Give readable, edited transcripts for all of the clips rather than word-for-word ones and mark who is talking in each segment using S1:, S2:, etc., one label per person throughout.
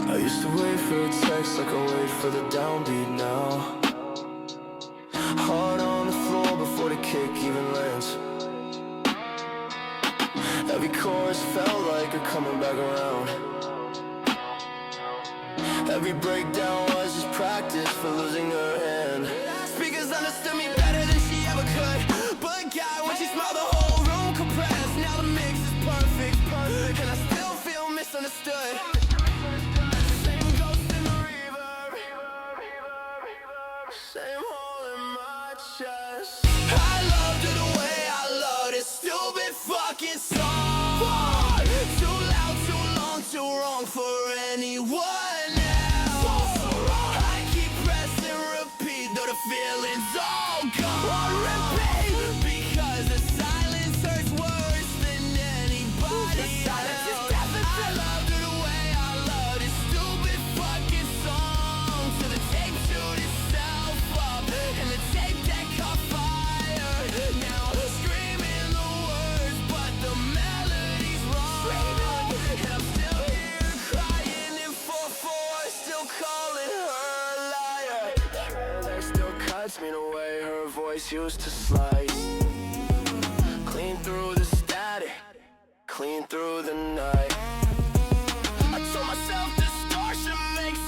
S1: I used to wait for a text like I wait for the downbeat now. Heart on the floor before the kick even lands. Every chorus felt like a coming back around. Every breakdown was just practice for losing her hand. Speakers understood me better than she ever could. But God, when she smiled, the whole room compressed. Now the mix is perfect, and I still feel misunderstood. Same ghost in the reverb, same hole in my chest. I loved her the way I loved this stupid fucking song. Too loud, too long, too wrong for anyone else. I keep pressing repeat, though the feeling's all gone. On repeat, because the silence hurts worse than anybody else. I loved her the way I loved this stupid fucking song. Till the tape chewed itself up and the tape deck caught fire. Now I'm screaming the words, but the melody's wrong. And I'm still here crying in 4/4, still calling her a liar. That still cuts me the way her voice used to slice. Clean through the static, clean through the night. I told myself distortion makes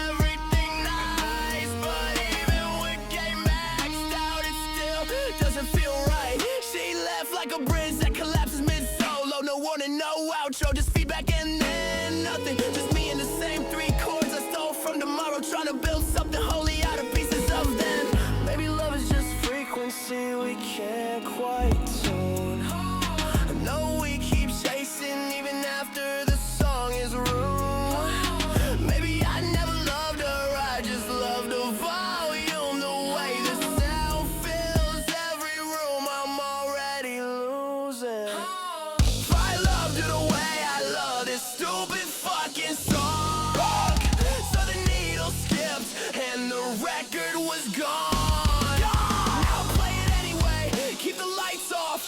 S1: everything nice, but even with game maxed out, it still doesn't feel right. She left like like a bridge that collapses mid-solo. No warning, no outro, just feedback and then nothing. Just me and the same three chords I stole from tomorrow, trying to build something holy out of pieces of them. Maybe love is just frequency we can't quite tune. I know we keep chasing even after the song is ruined. Maybe I never loved her, I just loved the volume. The way the sound fills every room, I'm already losing. If I loved her the way I love this stupid fucking song, so the needle skipped and the record was gone. Now play it anyway, keep the lights off,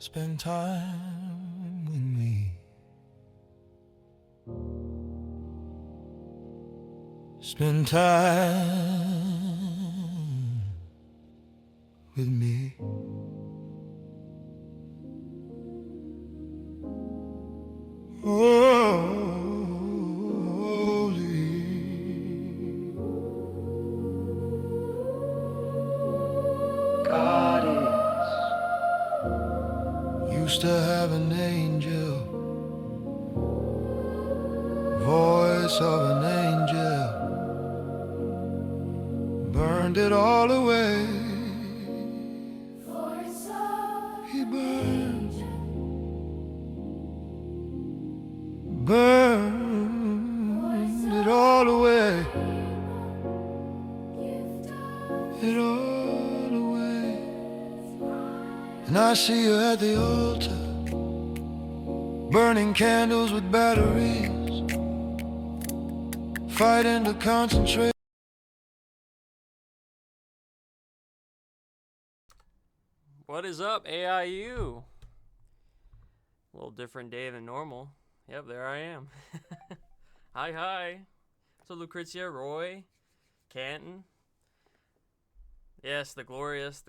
S1: Spend time with me. Spend time with me. God used to have an angel, voice of an angel, burned it all away. He burned it all away. It all away. And I see you at the altar, burning candles with batteries, fighting to concentrate.
S2: What is up, AIU? A little different day than normal. Yep, there I am. Hi. So Lucrezia, Roy, Canton. Yes, the glorious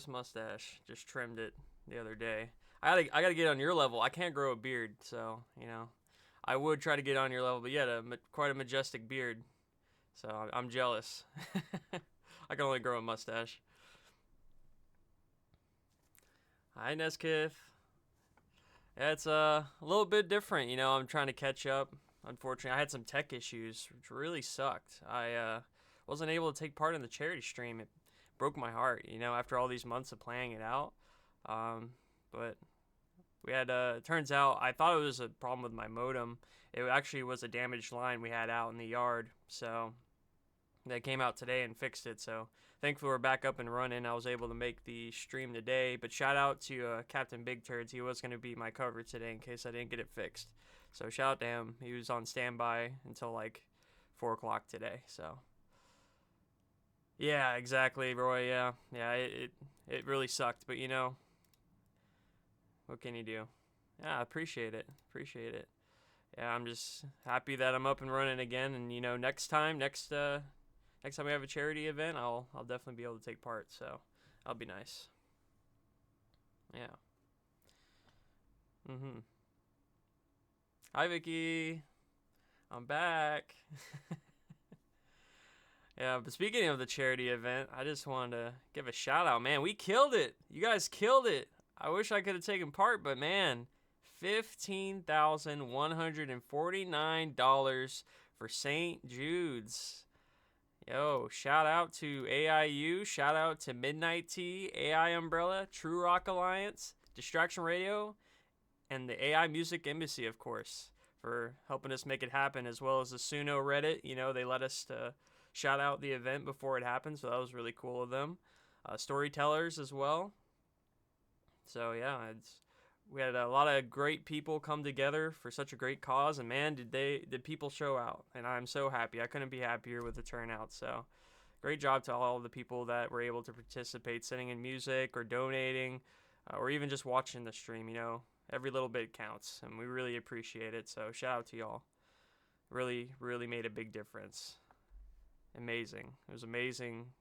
S2: mustache. Just trimmed it the other day. I gotta get on your level. I can't grow a beard, so I would try to get on your level, but you had quite a majestic beard, so I'm jealous. I can only grow a mustache. Hi, Neskith. Yeah, it's a little bit different. I'm trying to catch up. Unfortunately, I had some tech issues, which really sucked. I wasn't able to take part in the charity stream. It broke my heart, after all these months of playing it out. But we had, it turns out, I thought it was a problem with my modem. It actually was a damaged line we had out in the yard. So they came out today and fixed it. So thankfully we're back up and running. I was able to make the stream today. But shout out to Captain Big Turds. He was going to be my cover today in case I didn't get it fixed. So shout out to him. He was on standby until like 4 o'clock today. So yeah, exactly, Roy. Yeah. It really sucked, but what can you do? Yeah, I appreciate it. Yeah, I'm just happy that I'm up and running again, and next time we have a charity event, I'll definitely be able to take part. So that'll be nice. Yeah. Hi, Vicky. I'm back. Yeah, but speaking of the charity event, I just wanted to give a shout out. Man, we killed it. You guys killed it. I wish I could have taken part, but man, $15,149 for St. Jude's. Yo, shout out to AIU, shout out to Nyte, AI Umbrella, True Rock Alliance, Distraction Radio, and the AI Music Embassy, of course, for helping us make it happen, as well as the Suno Reddit. They let us shout out the event before it happened, so that was really cool of them. Storytellers as well. So yeah, we had a lot of great people come together for such a great cause, and man, did people show out, and I'm so happy. I couldn't be happier with the turnout. So great job to all the people that were able to participate, sending in music or donating, or even just watching the stream. Every little bit counts, and we really appreciate it. So shout out to y'all. Really made a big difference. Amazing. It was amazing.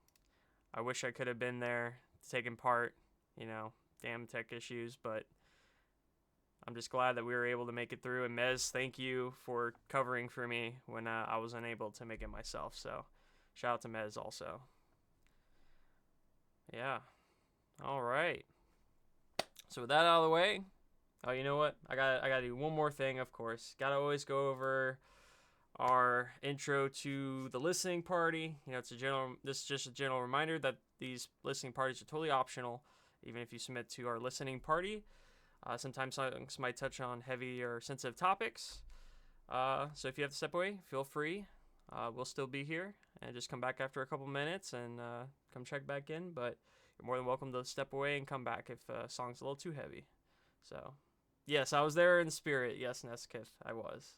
S2: I wish I could have been there taking part. Damn tech issues, but I'm just glad that we were able to make it through. And Mez, thank you for covering for me when I was unable to make it myself. So shout out to Mez also. Yeah. All right. So with that out of the way, oh, you know what? I gotta do one more thing, of course. Gotta always go over our intro to the listening party. This is just a general reminder that these listening parties are totally optional, even if you submit to our listening party. Sometimes songs might touch on heavy or sensitive topics. So if you have to step away, feel free. We'll still be here, and just come back after a couple minutes and come check back in. But you're more than welcome to step away and come back if a song's a little too heavy. So yes, I was there in spirit. Yes, Neskith, I was.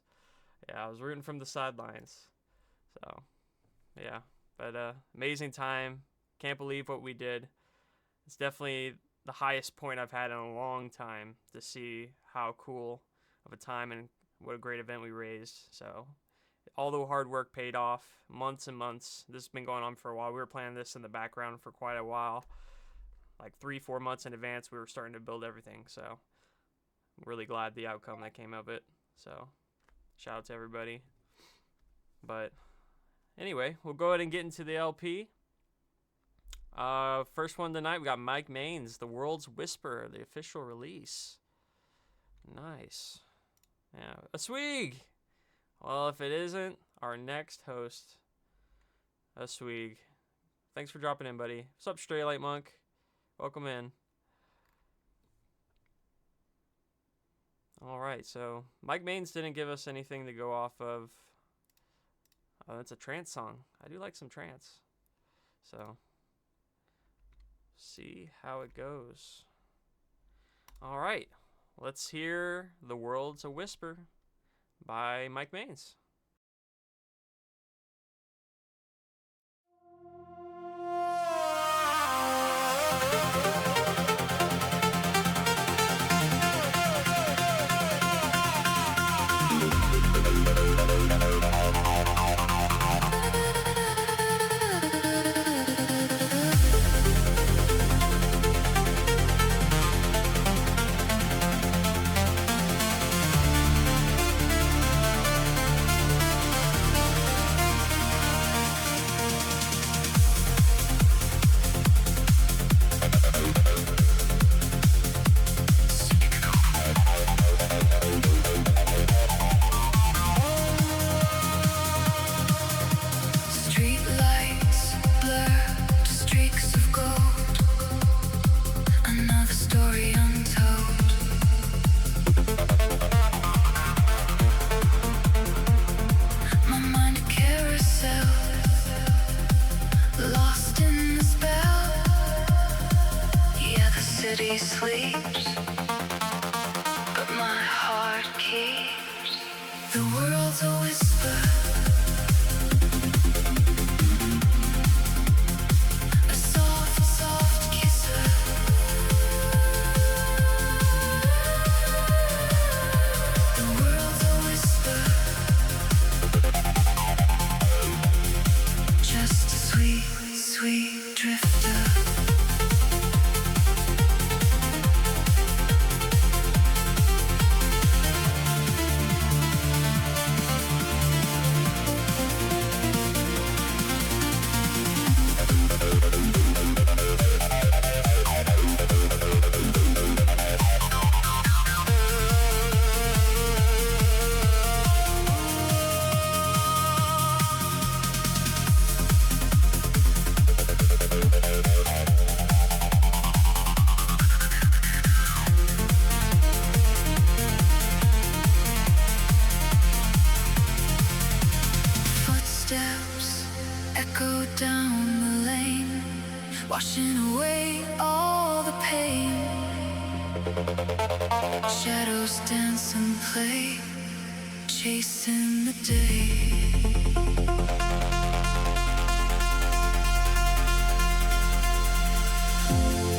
S2: Yeah, I was rooting from the sidelines. So yeah, but amazing time. Can't believe what we did. It's definitely the highest point I've had in a long time to see how cool of a time and what a great event we raised. So all the hard work paid off, months and months. This has been going on for a while. We were planning this in the background for quite a while. Like 3-4 months in advance, we were starting to build everything. So I'm really glad the outcome that came of it. So shout out to everybody. But anyway, we'll go ahead and get into the LP. First one tonight, we got Mike Main's The World's Whisper, the official release. Nice. Yeah, a swig. Well, if it isn't, our next host, a swig. Thanks for dropping in, buddy. What's up, Stray Light Monk? Welcome in. All right, so Mike Mains didn't give us anything to go off of. It's a trance song. I do like some trance. So, see how it goes. All right, let's hear The World's a Whisper by Mike Mains.
S1: washing away all the pain. Shadows dance and play, chasing the day.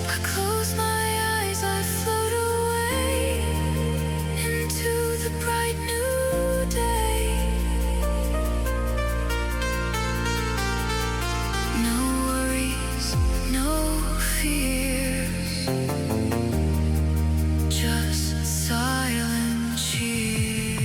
S1: I close my eyes, I float away into the bright new day. No worries, no fears, just silent cheers.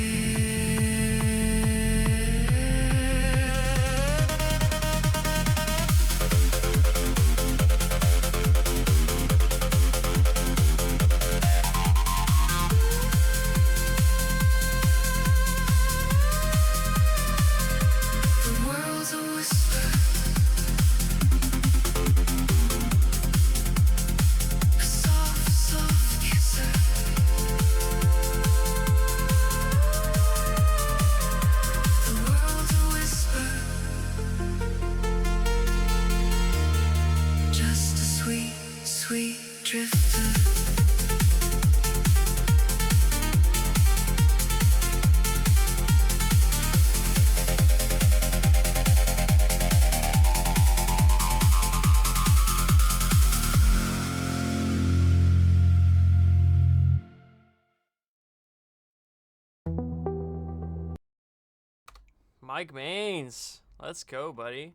S2: Mike Maines. Let's go, buddy.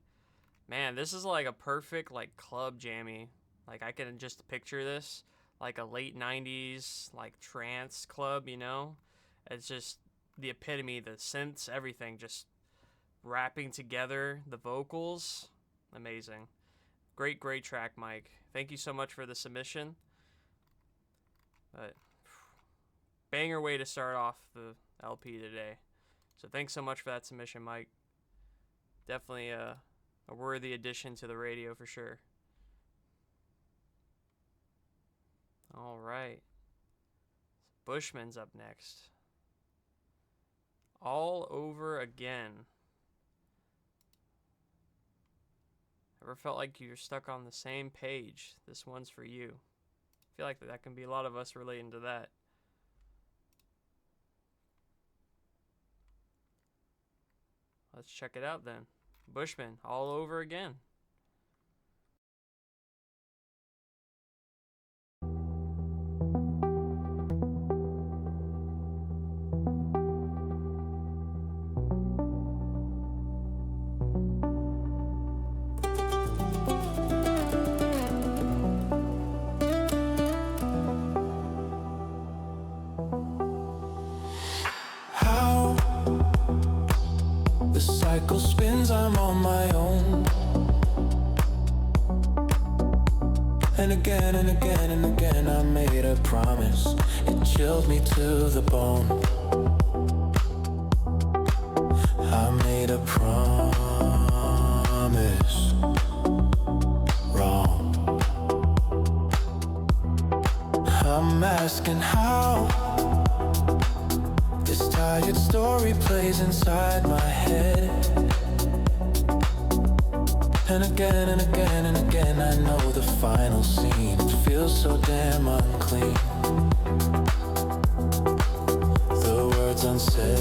S2: Man, this is like a perfect like club jammy. Like I can just picture this like a late 90s like trance club, you know? It's just the epitome, the synths, everything just rapping together, the vocals. Amazing. Great track, Mike. Thank you so much for the submission. But banger way to start off the LP today. So thanks so much for that submission, Mike. Definitely a worthy addition to the radio for sure. All right. Bushman's up next. All Over Again. Ever felt like you're stuck on the same page? This one's for you. I feel like that can be a lot of us relating to that. Let's check it out then. Bushman, All Over Again.
S1: Cycle spins, I'm on my own. And again and again and again I made a promise. It chilled me to the bone. I made a promise wrong. I'm asking how this tired story plays inside my head. And again and again and again I know the final scene. It feels so damn unclean. The words unsaid.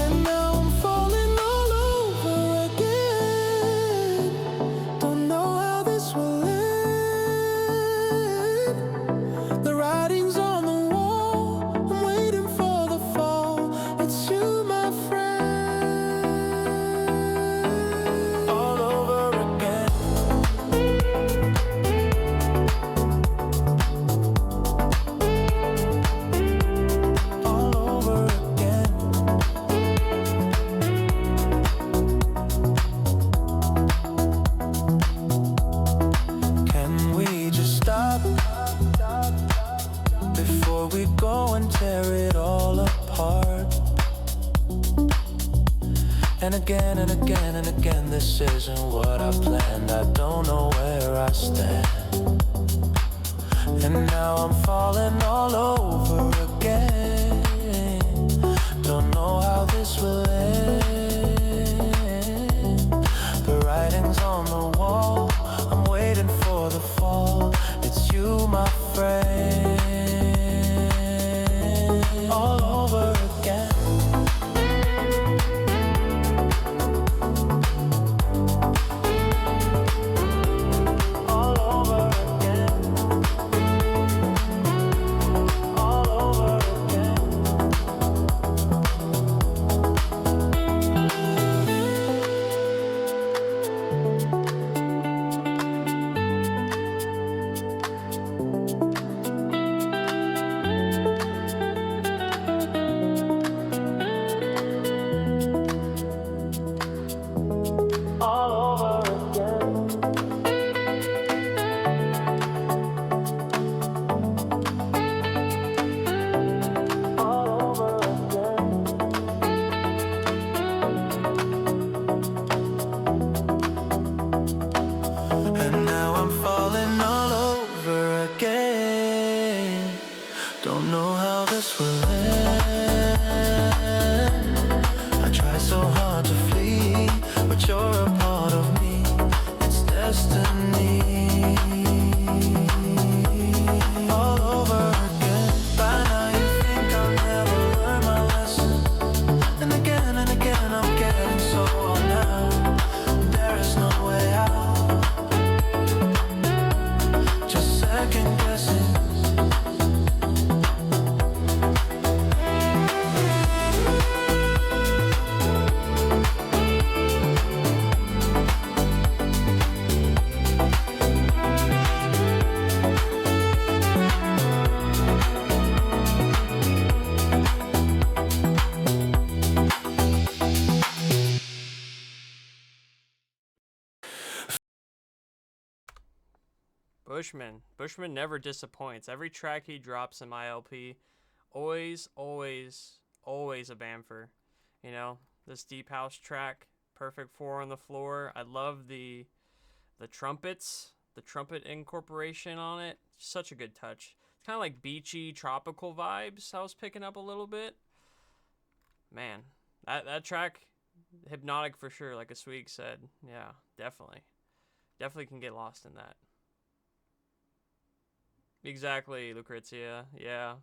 S1: And now I'm falling all over again. Don't know how this will end. The writing's on the wall. I'm waiting for the fall. It's you, my friend. All over again. All over again. Can we just stop before we go and tear it all apart? And again and again and again, this isn't what I planned. I don't know where I stand. And now I'm falling all over again. Don't know how this will end. The writing's on the wall. I'm waiting for the fall. It's you, my friend. All over again. All over again. All over again. All over again. All over again. And now I'm falling all over again. Don't know how this will end. I try so hard to flee, but you're a part of me. It's destiny. All over again. By now you think I'll never learn my lesson. And again I'm getting so worn out. There is no way out. Just second guessing.
S2: Bushman. Bushman never disappoints. Every track he drops in my LP, always, always, always a bamfer. You know, this deep house track, perfect 4 on the floor. I love the trumpets, the trumpet incorporation on it. Such a good touch. It's kind of like beachy, tropical vibes I was picking up a little bit. Man, that track, hypnotic for sure, like Asweeg said. Yeah, definitely. Definitely can get lost in that. Exactly, Lucrezia. Yeah.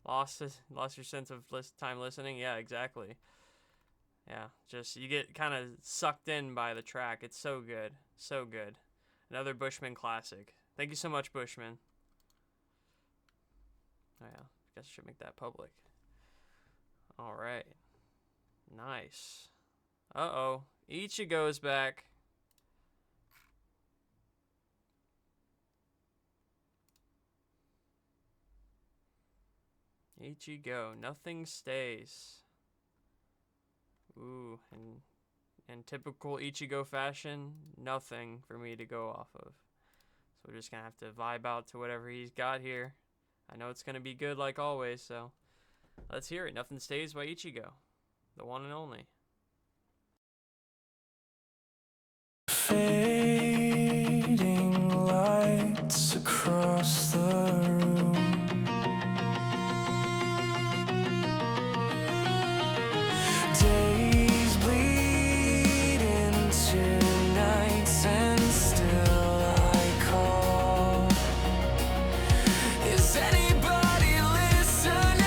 S2: Lost your sense of time listening. Yeah, exactly. Yeah, just you get kind of sucked in by the track. It's so good. So good. Another Bushman classic. Thank you so much, Bushman. Oh, yeah, guess I should make that public. All right. Nice. Uh-oh. Ichigo's back. Ichigo. Nothing stays. Ooh, and in typical Ichigo fashion, nothing for me to go off of. So we're just going to have to vibe out to whatever he's got here. I know it's going to be good like always, so let's hear it. Nothing Stays by Ichigo. The one and only.
S1: Fading lights across the room. Days bleed into nights and still I call. Is anybody listening?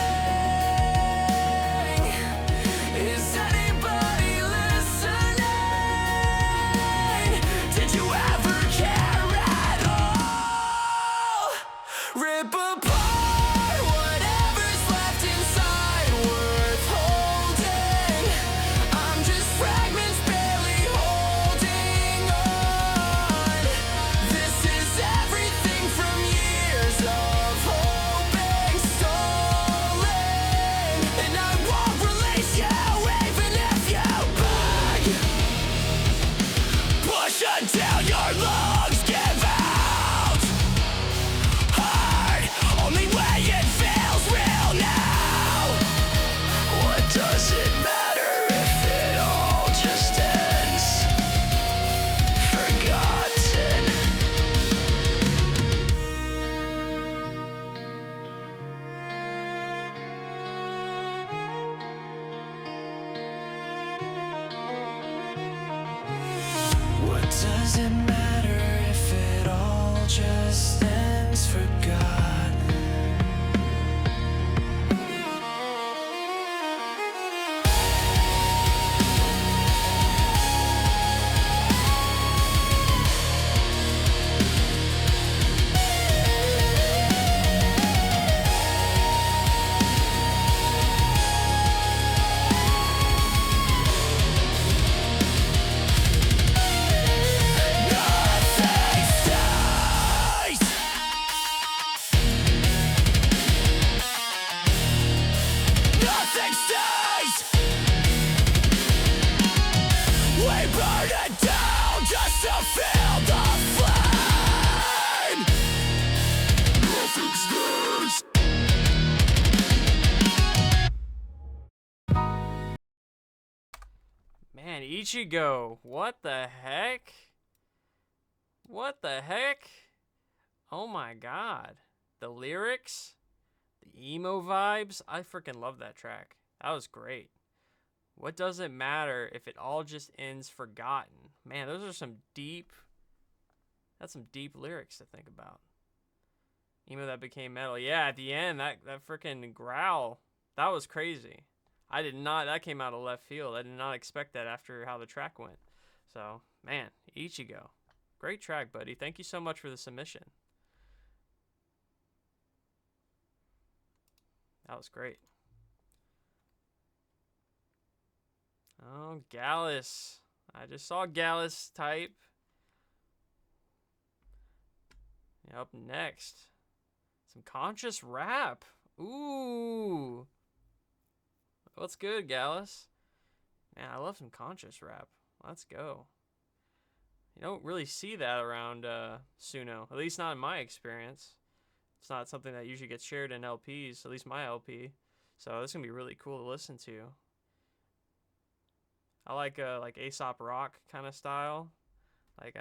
S1: Is anybody listening? Did you ever care at all? Rip apart whatever's left inside worth holding. I'm just fragments barely holding on. This is everything from years of hoping stolen. And I won't release you even if you beg. Push until your lungs give out. Hard, only way it feels real now. What does it matter if it all just ends? Forgotten. What does it matter if it all just ends? Forgotten. Nothing stays. Nothing stays. We burn it down just to feel the flame. Nothing stays.
S2: Man, Ichigo. What the heck? What the heck? Oh my god. The lyrics, the emo vibes. I freaking love that track. That was great. What does it matter if it all just ends forgotten? Man, those are some deep, that's some deep lyrics to think about. Emo that became metal. Yeah, at the end, that freaking growl, that was crazy. I did not, that came out of left field. I did not expect that after how the track went. So, man, Ichigo. Great track, buddy. Thank you so much for the submission. That was great. Oh, Gallus. I just saw Gallus type. Yeah, up next, some conscious rap. Ooh. What's good, Gallus? Man, I love some conscious rap. Let's go. You don't really see that around Suno, at least not in my experience. It's not something that usually gets shared in LPs, at least my LP. So this is gonna be really cool to listen to. I like Aesop Rock kind of style. Like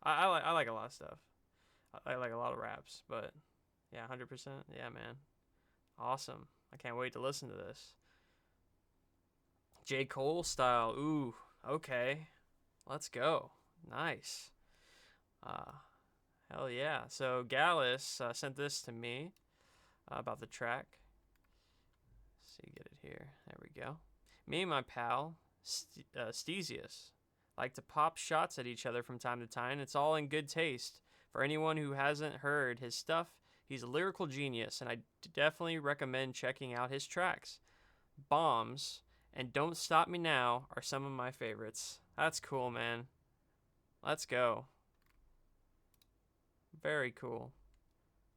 S2: I like a lot of stuff. I like a lot of raps, but yeah, 100%. Yeah, man. Awesome. I can't wait to listen to this. J. Cole style. Ooh, okay. Let's go. Nice. Hell yeah. So Gallus sent this to me about the track. Let's see, get it here. There we go. Me and my pal, Stesius, like to pop shots at each other from time to time. It's all in good taste. For anyone who hasn't heard his stuff, he's a lyrical genius, and I definitely recommend checking out his tracks. Bombs and Don't Stop Me Now are some of my favorites. That's cool, man. Let's go. Very cool.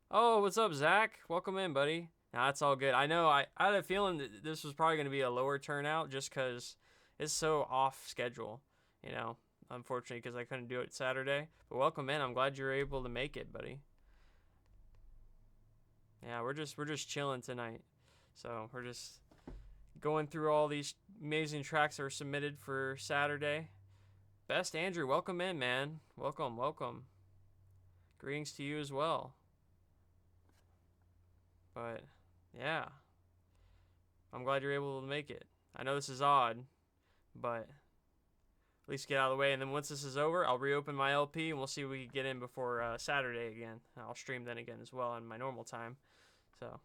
S2: Oh, what's up, Zach? Welcome in, buddy. Nah, it's all good. I know I had a feeling that this was probably going to be a lower turnout just because it's so off schedule, you know, unfortunately, because I couldn't do it Saturday. But welcome in. I'm glad you were able to make it, buddy. Yeah, we're just chilling tonight. So we're just going through all these amazing tracks that are submitted for Saturday. Best Andrew, welcome in, man. Welcome, welcome. Greetings to you as well. But yeah, I'm glad you're able to make it. I know this is odd, but at least get out of the way. And then once this is over, I'll reopen my LP and we'll see if we can get in before Saturday again. I'll stream then again as well on my normal time. So,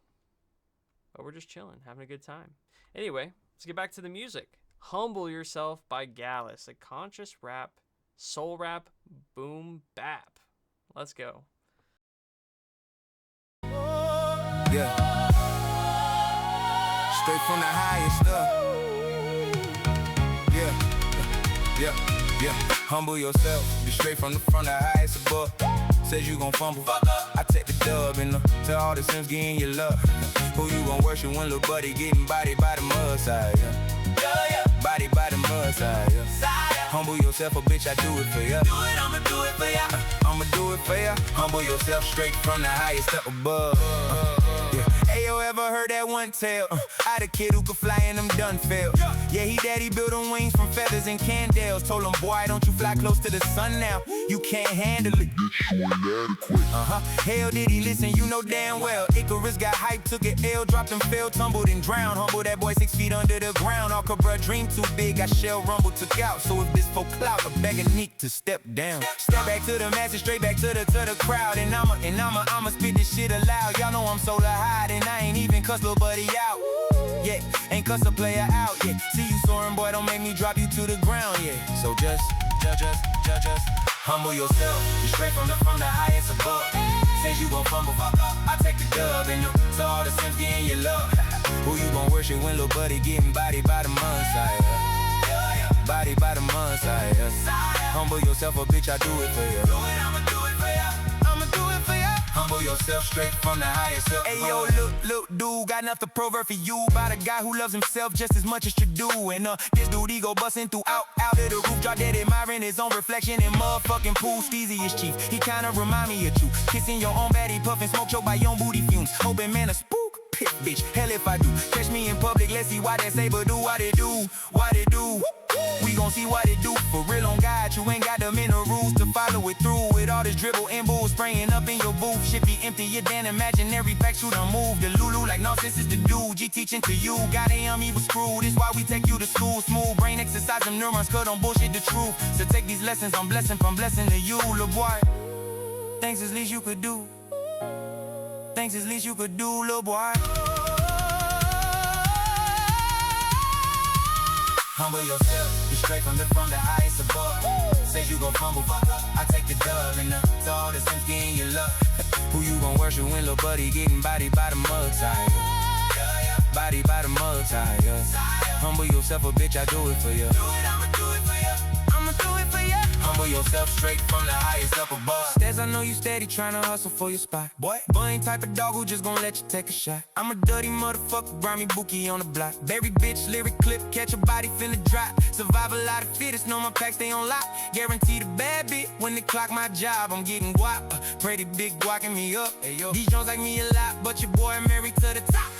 S2: but we're just chilling, having a good time. Anyway, let's get back to the music. Humble Yourself by Gallus, a conscious rap, soul rap, boom bap. Let's go.
S3: Yeah. Straight from the highest up. Yeah. Humble yourself. Be straight from the front, the highest above. Says you gon' fumble. I take the dub and to all the sims getting your love. Who you gon' worship when little buddy getting body by the mud side? Yeah. Body by the mud side. Yeah. Humble yourself, a bitch, I do it for ya. I'ma do it for ya. I'ma do it for ya. Humble yourself straight from the highest up above. Yeah. Ayo, ever heard that one tale? I the kid who could fly and them done failed. Yeah, he daddy built him wings from feathers and candles. Told him, boy, don't you fly close to the sun now. You can't handle it. Hell, did he listen? You know damn well. Icarus got hyped, took an L, dropped and fell, tumbled and drowned. Humble that boy 6 feet under the ground. All bruh dream too big, got shell rumble, took out. So if this for clout, a beg of Nyte to step down. Step back to the masses, straight back to the crowd. And I'ma spit this shit aloud. Y'all know I'm solar high, and I ain't even cuss little buddy out. Yeah, ain't cuss a player out, yeah. See you soaring, boy, don't make me drop you to the ground, yeah. So just humble yourself. Be straight from the highest above. Says you gon' fumble, I take the dub and to all the sims getting your love. Who you gon' worship when little buddy getting body by the mud side? Body by the mud side. Humble yourself, a bitch, I do it for you. I'ma do it for ya. I'ma do it for ya. Humble yourself straight from the highest up. Hey yo, look, dude, got enough to proverb for you about a guy who loves himself just as much as you do. And this dude, he go bustin' through out of the roof, drop dead admiring his own reflection in motherfucking pool. Steezy is chief, he kinda remind me of you. Kissing your own baddie, puffin' smoke choke by your own booty fumes. Hoping man a spook. Pit bitch, hell if I do. Catch me in public, let's see why that saber do what it do. What it do. We gon' see what it do. For real on God, you ain't got the minerals to follow it through. With all this dribble and bull spraying up in your booth. Shit be empty, you damn imaginary facts you done move. The Lulu like nonsense is the dude. G teaching to you, got a yummy was screwed. This why we take you to school. Smooth brain exercise, them neurons cut on bullshit the truth. So take these lessons, I'm blessing from blessing to you, lil' boy. Thanks is least you could do. Thanks is least you could do, lil' boy. Humble yourself, be straight from the highest above. Say you gon' fumble, I take the dub and to all the sims getting your love. Who you gon' worship when little buddy getting body by the mud side? Body by the mud side, Humble yourself, a bitch, I do it for you. I'ma do it for ya. I'ma do it for ya. Humble yourself straight from the highest up above. Stairs, I know you steady tryna hustle for your spot. Boy, but ain't type of dog who just gon' let you take a shot. I'm a dirty motherfucker, grimy bookie on the block. Berry bitch, lyric clip, catch a body finna drop. Survival out of fittest, know my packs stay on lock. Guaranteed a bad bit when they clock my job. I'm getting guap, pretty big guacking me up. Hey, yo. These Jones like me a lot, but your boy married to the top.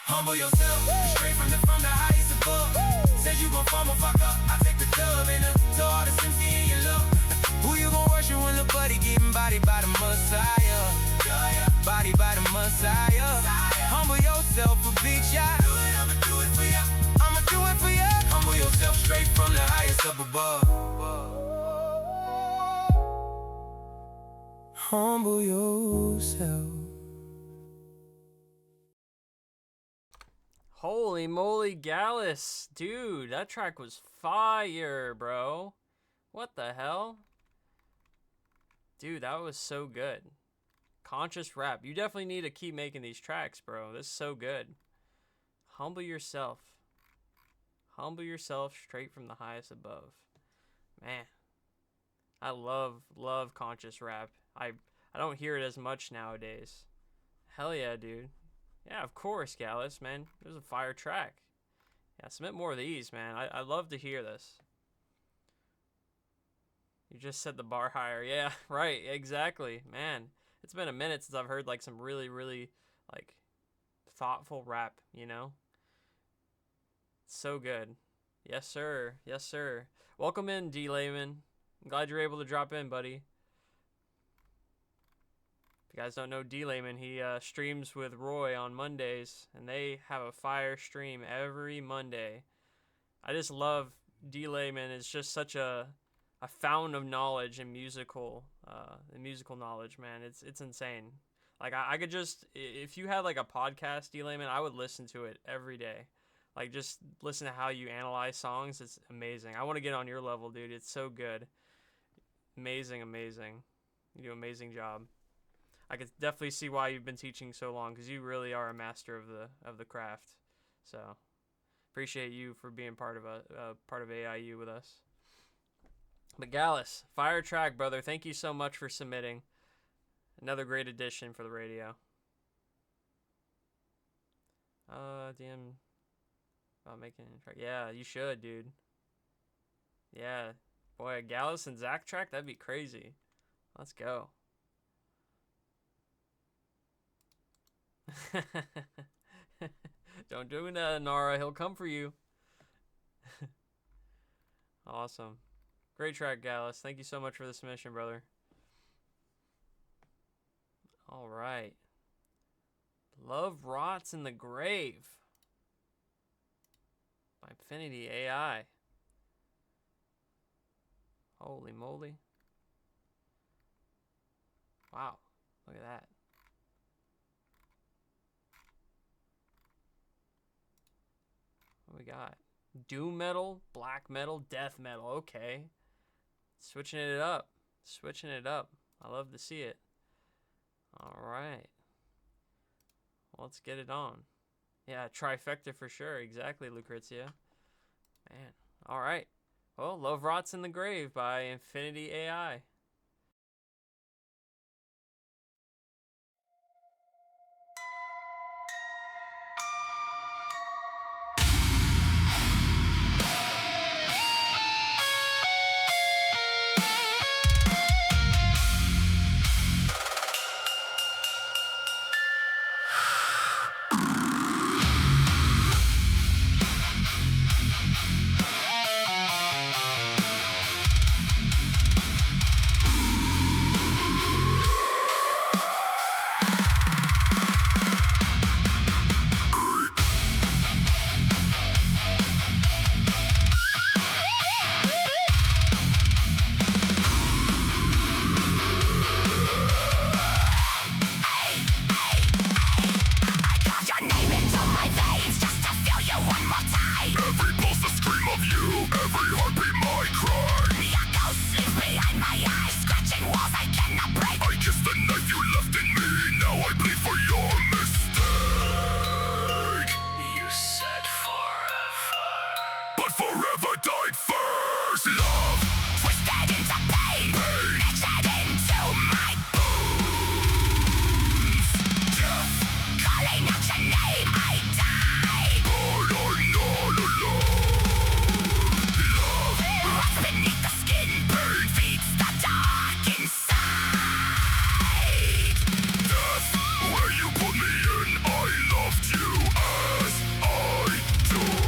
S3: Humble yourself, straight from the highest above. Said you gon' fumble, fuck up, I take the dub and to all the sympathy in your love. Who you gon' worship when the buddy getting bodied by the Messiah? Body by the Messiah. Humble yourself a big shot. I'ma do it for ya. I'ma do it for ya. Humble yourself straight from the highest up above. Humble yourself.
S2: Holy moly, Gallus. Dude, that track was fire, bro. What the hell? Dude, that was so good. Conscious rap. You definitely need to keep making these tracks, bro. This is so good. Humble yourself. Humble yourself straight from the highest above. Man. I love conscious rap. I don't hear it as much nowadays. Hell yeah, dude. Yeah, of course, Gallus, man. It was a fire track. Yeah, submit more of these, man. I love to hear this. You just set the bar higher. Yeah, right, exactly. Man, it's been a minute since I've heard, like, some really, really, like, thoughtful rap, you know? So good. Yes, sir. Yes, sir. Welcome in, D. Layman. I'm glad you're able to drop in, buddy. If you guys don't know D. Layman, he streams with Roy on Mondays, and they have a fire stream every Monday. I just love D. Layman. It's just such a fountain of knowledge and musical knowledge, man. It's insane. Like, I could just, if you had like a podcast, D. Layman, I would listen to it every day. Like, just listen to how you analyze songs. It's amazing. I want to get on your level, dude. It's so good. Amazing. You do an amazing job. I could definitely see why you've been teaching so long, because you really are a master of the craft. So appreciate you for being part of AIU with us. But Gallus, fire track, brother. Thank you so much for submitting. Another great addition for the radio. DM about making a track. Yeah, you should, dude. Yeah, boy, a Gallus and Zach track, that'd be crazy. Let's go. Don't do that, Nara. He'll come for you. Awesome. Great track, Gallus. Thank you so much for the submission, brother. All right. Love Rots in the Grave by Infinity AI. Holy moly. Wow. Look at that. What we got? Doom metal, black metal, death metal. Okay. Switching it up. I love to see it. All right. Let's get it on. Yeah, trifecta for sure. Exactly, Lucrezia. Man. All right. Well, Love Rots in the Grave by Infinity AI.
S1: I kiss the knife you left in me. Now I bleed for your mistake.
S3: forever died first. Love twisted into pain, etched into my bones. Death calling out your name, I died. But I'm not alone. Love rots beneath the skin, pain feeds the dark inside. Death, where you put me in, I loved you as I died.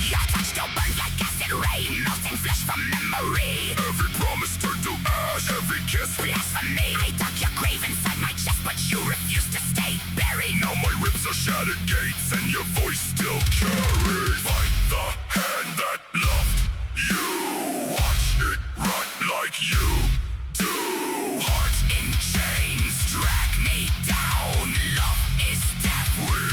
S3: Your touch still burns like acid rain, melting flesh from memory. Every promise turned to ash, every kiss blasphemy. I dug your grave inside my chest, but you refused to stay buried. Now my ribs are shattered gates, and your voice still carries. Fight the hand that loved you, watch it rot like you do. Hearts in chains drag me down. Love is death. We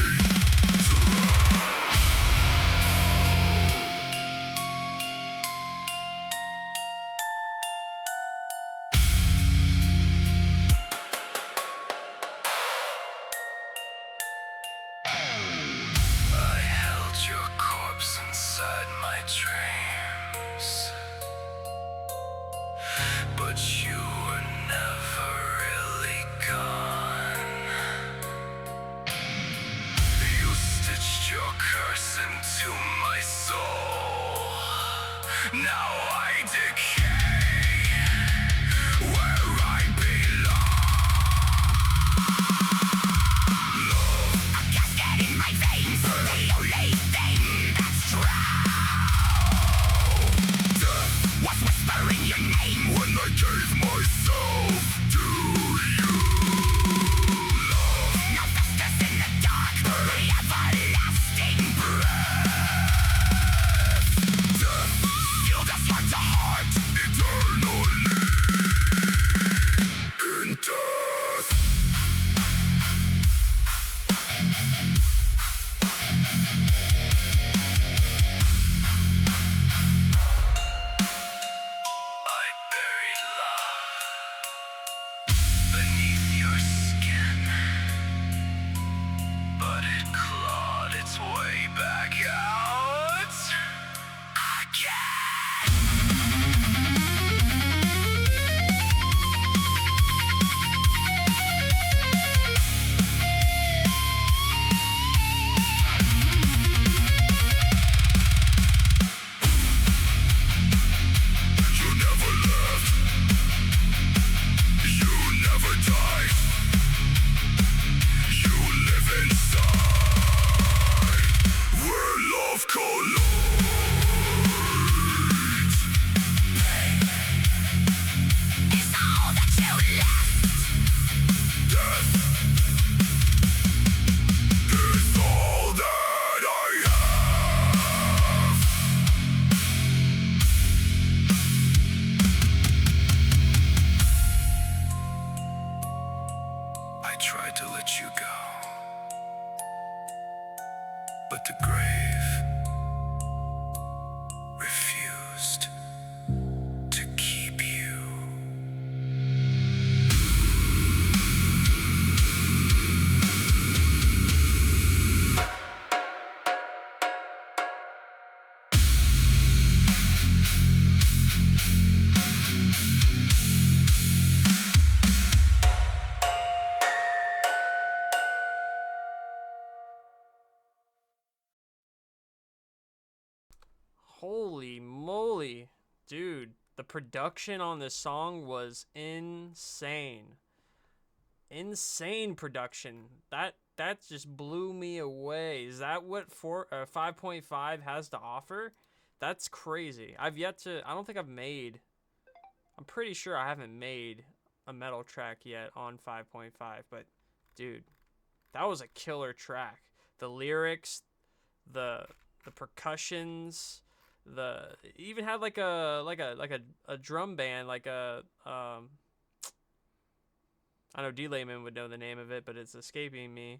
S3: I held your corpse inside my dreams, but you were never really gone. You stitched your curse into my soul. Now I decay where I belong. A casket in my veins, the only thing that's true. Death was whispering your name when I gave myself to you. Love now festers in the dark, the everlasting breath. Death sealed us heart to heart, eternally in death. I buried love beneath your skin, but it clawed its way back out again. You never left. You never died. You live inside, where love collides. Pain is all that you left. Death is all that I have. I tried to let you go, but the grave refused to keep you.
S2: Holy moly, dude, the production on this song was insane. Insane production. That just blew me away. Is that what 5.5 has to offer? That's crazy. I don't think I'm pretty sure I haven't made a metal track yet on 5.5, but dude, that was a killer track. The lyrics, the percussions, it even had like a drum band, like a I know D-Layman would know the name of it, but it's escaping me.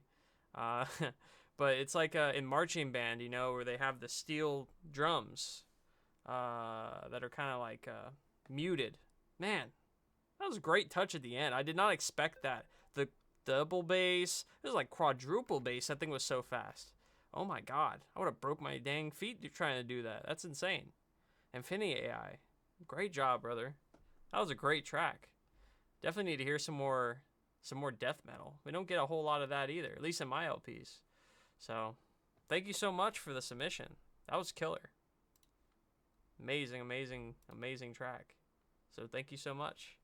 S2: But it's like in marching band, you know, where they have the steel drums. that are kind of like muted. Man, that was a great touch at the end. I did not expect that. The double bass, it was like quadruple bass. That thing was so fast. Oh my god, I would have broke my dang feet trying to do that. That's insane. Infinity AI, great job, brother. That was a great track. Definitely need to hear some more death metal. We don't get a whole lot of that either, at least in my LPs. So, thank you so much for the submission. That was killer. Amazing, amazing, amazing track. So thank you so much.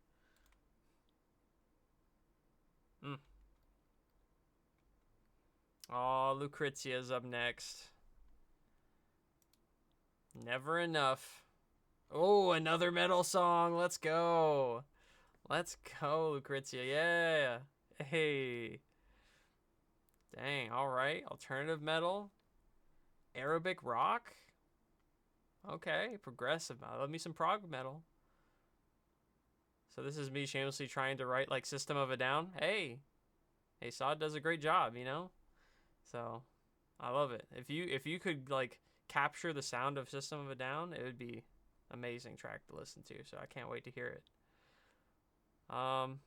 S2: Oh, Lucrezia's up next. Never enough. Oh, another metal song. Let's go. Let's go, Lucrezia. Yeah. Hey. Dang, all right. Alternative metal. Arabic rock. Okay, progressive metal. Love me some prog metal. So this is me shamelessly trying to write like System of a Down. Hey, Sod does a great job, you know. So I love it. If you could like capture the sound of System of a Down, it would be amazing track to listen to. So I can't wait to hear it. So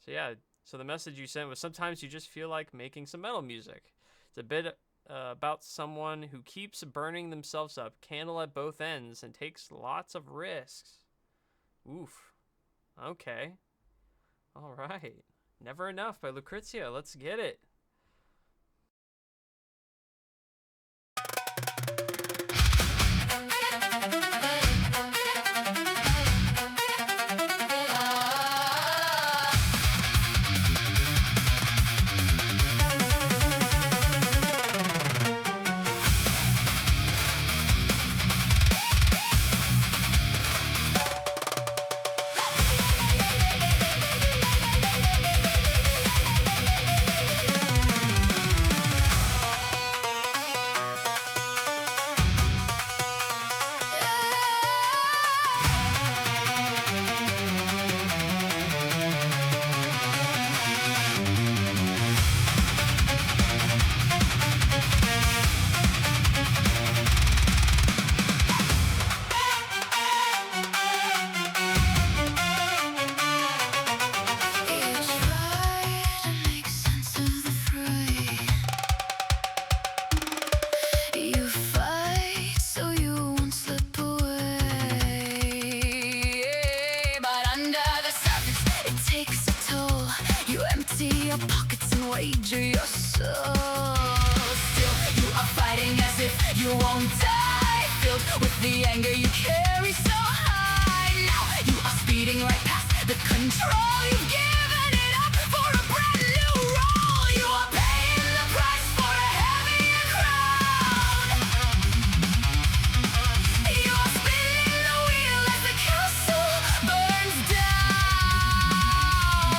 S2: yeah. So the message you sent was sometimes you just feel like making some metal music. It's a bit about someone who keeps burning themselves up, candle at both ends, and takes lots of risks. Oof. Okay. All right. Never Enough by Lucrezia. Let's get it. Wager your soul. Still, you are fighting as if you won't die. Filled with the anger you carry so high. Now you are speeding right past the control. You've given it up for a brand new role. You are paying the price for a heavier crown. You are spinning the wheel as the castle burns down.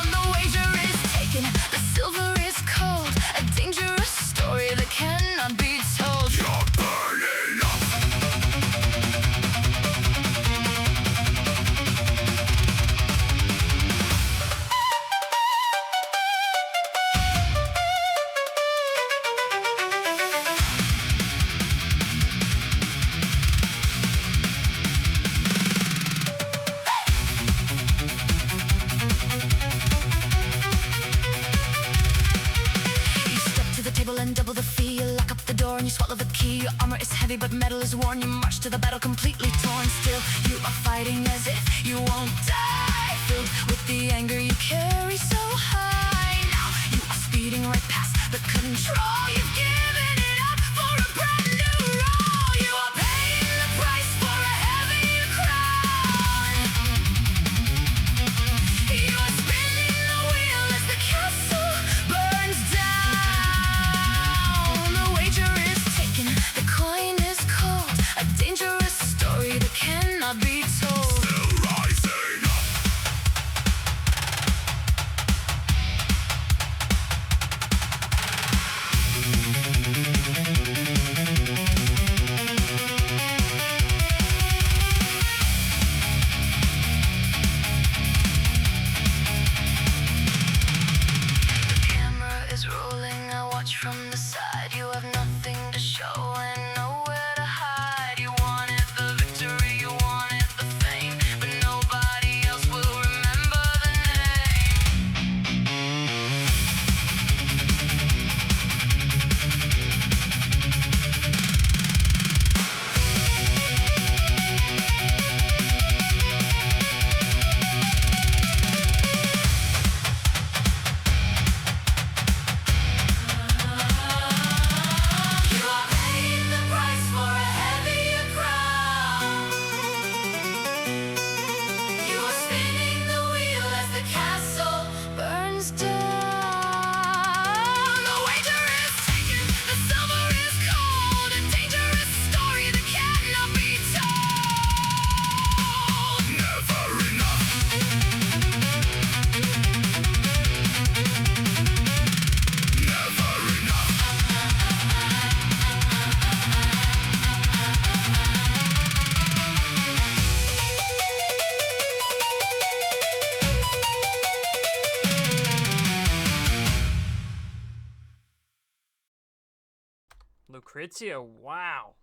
S2: The wager is taken, the silver is cold. A dangerous story that cannot be told. You're burning up. You step to the table and double the fee. You lock up the door and you swallow the key. Your armor is heavy but metal is worn. You march to the battle completely torn. Still, you are fighting as if you won't die. Filled with the anger you carry so high. Now you are speeding right past the control. You've given it up for a brand new role. You are paying the price for a heavier crown. You are spinning the wheel as the castle burns down. The wager is taken, the coin is cold. A dangerous story that cannot be told. Still rising up. Lucrezia, wow.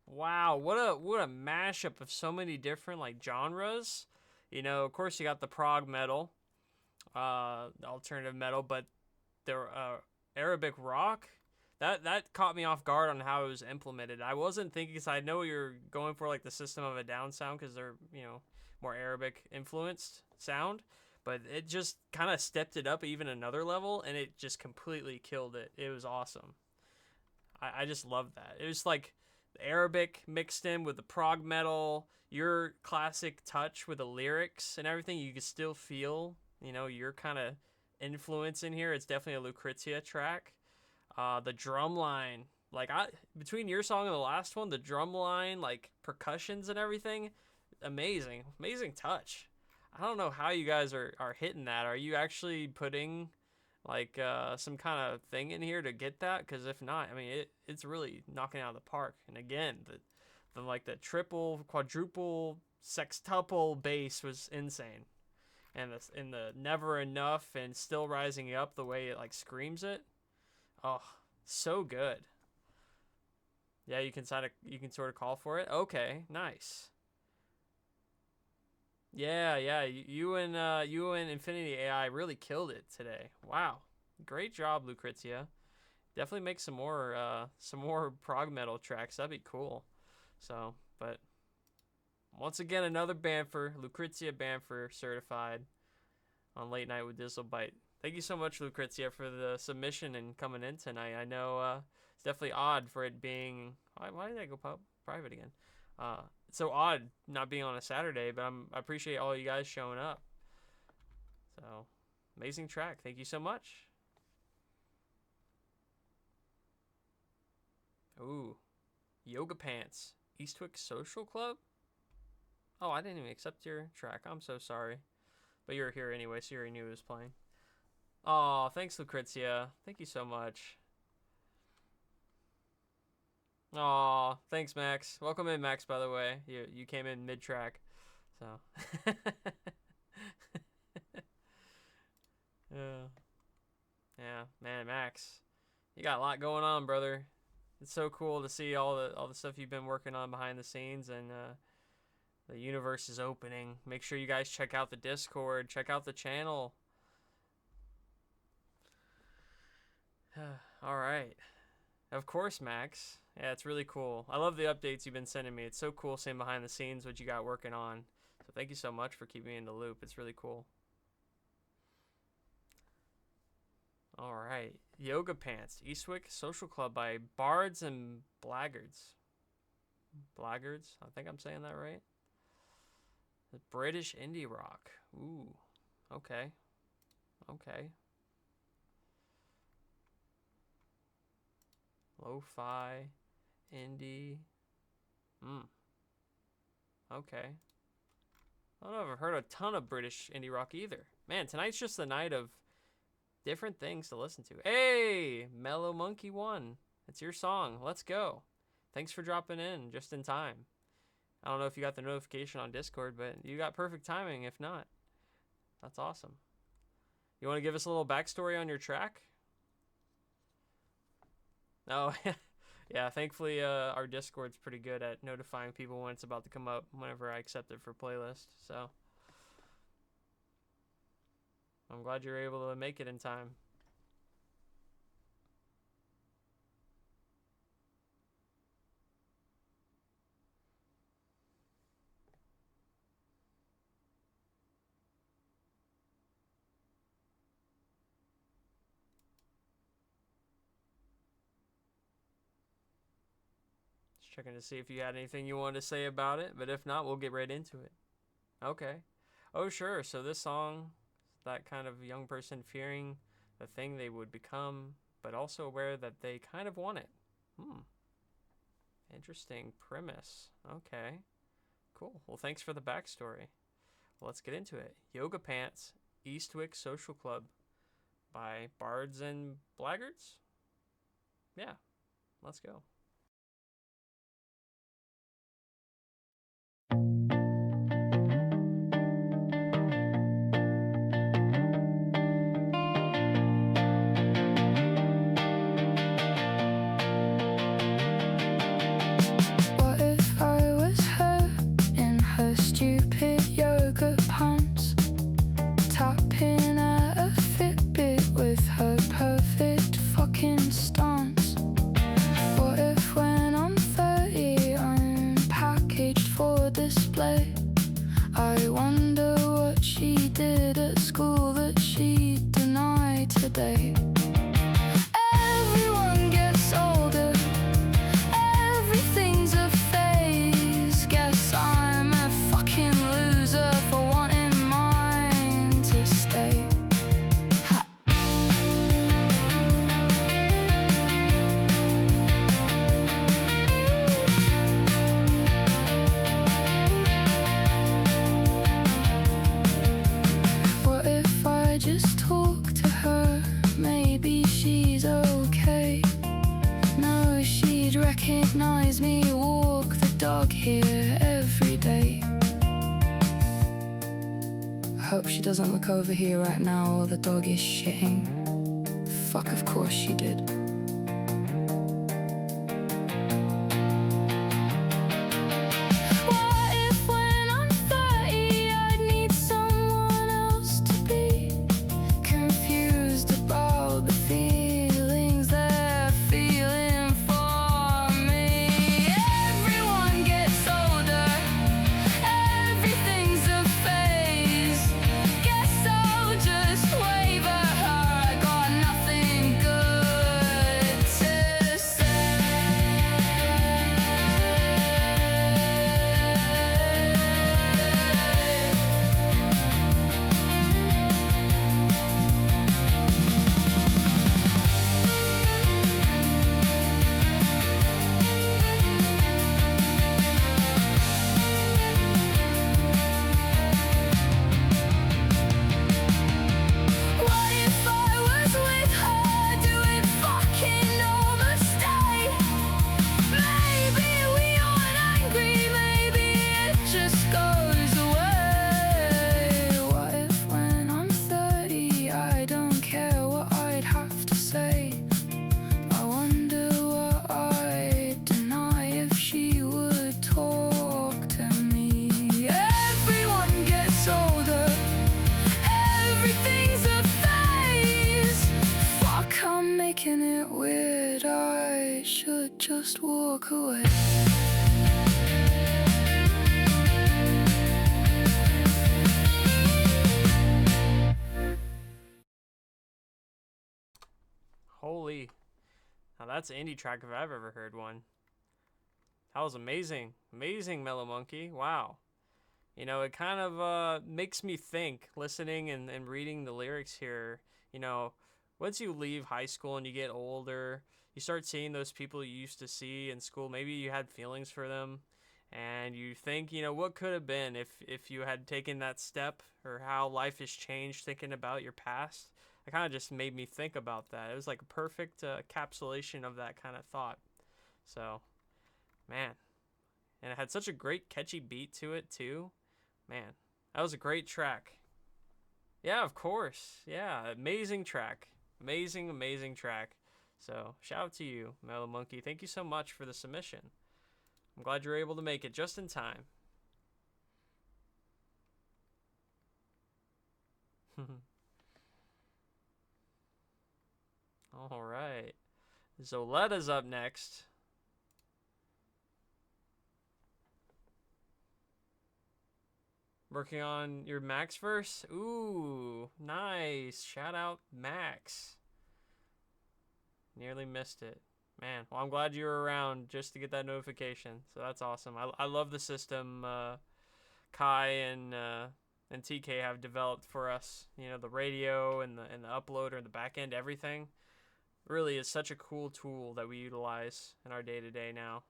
S2: Wow, what a mashup of so many different like genres. You know, of course you got the prog metal, the alternative metal, but the Arabic rock, that caught me off guard on how it was implemented. I wasn't thinking, cause I know you're going for like the System of a Down sound, cause they're, you know, more Arabic influenced sound, but it just kind of stepped it up even another level, and it just completely killed it. It was awesome. I just loved that. It was like Arabic mixed in with the prog metal, your classic touch with the lyrics and everything. You could still feel, you know, your kind of influence in here. It's definitely a Lucrezia track. The drum line, like between your song and the last one, the drum line, like percussions and everything, amazing touch. I don't know how you guys are hitting that. Are you actually putting like some kind of thing in here to get that? Because if not, I mean, it's really knocking it out of the park. And again, the like the triple, quadruple, sextuple bass was insane, and the never enough and still rising up, the way it like screams it, oh, so good. Yeah, you can sort of call for it. Okay, nice. Yeah, you and Infinity AI really killed it today. Wow, great job, Lucrezia. Definitely make some more prog metal tracks. That'd be cool. So, but once again, another Banfer, Lucrezia Banfer certified on Late Night with DizzleByte. Thank you so much, Lucrezia, for the submission and coming in tonight. I know it's definitely odd for it being. Why did I go private again? It's so odd not being on a Saturday, but I appreciate all you guys showing up. So, amazing track. Thank you so much. Ooh, Yoga Pants, Eastwick Social Club? Oh, I didn't even accept your track. I'm so sorry. But you're here anyway, so you already knew it was playing. Oh, thanks, Lucrezia. Thank you so much. Aw, thanks, Max. Welcome in, Max, by the way. You came in mid-track, so. Yeah, man, Max. You got a lot going on, brother. It's so cool to see all the stuff you've been working on behind the scenes, and the universe is opening. Make sure you guys check out the Discord, check out the channel. All right. Of course, Max. Yeah, it's really cool. I love the updates you've been sending me. It's so cool seeing behind the scenes what you got working on. So thank you so much for keeping me in the loop. It's really cool. All right. Yoga Pants, Eastwick Social Club by Bards and Blackguards. Blackguards? I think I'm saying that right. The British indie rock. Ooh. Okay. Okay. Lo-fi, indie. Okay. I don't know if I've heard a ton of British indie rock either. Man, tonight's just the night of different things to listen to. Hey, Mellow Monkey 1. It's your song. Let's go. Thanks for dropping in just in time. I don't know if you got the notification on Discord, but you got perfect timing if not. That's awesome. You want to give us a little backstory on your track? Oh, yeah, thankfully our Discord's pretty good at notifying people when it's about to come up whenever I accept it for playlist, so I'm glad you're able to make it in time. Checking to see if you had anything you wanted to say about it, but if not, we'll get right into it. Okay. Oh, sure. So this song, that kind of young person fearing the thing they would become, but also aware that they kind of want it. Interesting premise. Okay. Cool. Well, thanks for the backstory. Well, let's get into it. Yoga Pants, Eastwick Social Club by Bards and Blackguards? Yeah. Let's go.
S4: for display. I wonder what she did at school that she denied today. Everyone gets older, everything's a phase. Guess I'm a fucking loser for wanting mine to stay. What if I just talk to her? Maybe she's okay. No, she'd recognize me, walk the dog here every day. I hope she doesn't look over here right now while the dog is shitting. Fuck, of course she did. What if when I'm 30 I'd need someone else to be confused about the feelings they're feeling for me? Everyone gets older, everything's a phase. Guess I'll just wave at her, I got nothing good to say. What if I was with her doing fucking overstay? Maybe we aren't angry, maybe it just goes away. What if when I'm 30 I don't care what I'd have to say? I wonder what I'd deny if she would talk to me. Everyone gets older, everything's a phase. Fuck, I'm making it weird, I should just walk away.
S2: Holy. Now that's an indie track if I've ever heard one. That was amazing. Amazing, Mellow Monkey. Wow. You know, it kind of makes me think, listening and reading the lyrics here. You know, once you leave high school and you get older, you start seeing those people you used to see in school. Maybe you had feelings for them. And you think, you know, what could have been if you had taken that step, or how life has changed, thinking about your past. It kind of just made me think about that. It was like a perfect encapsulation of that kind of thought. So, man. And it had such a great catchy beat to it too. Man, that was a great track. Yeah, of course. Yeah, amazing track. Amazing, amazing track. So, shout out to you, Mellow Monkey. Thank you so much for the submission. I'm glad you were able to make it just in time. All right. Zoletta's up next. Working on your Max verse? Ooh, nice. Shout out Max. Nearly missed it. Man, well, I'm glad you were around just to get that notification. So that's awesome. I love the system Kai and TK have developed for us. You know, the radio and the uploader and the back end, everything. Really is such a cool tool that we utilize in our day-to-day now.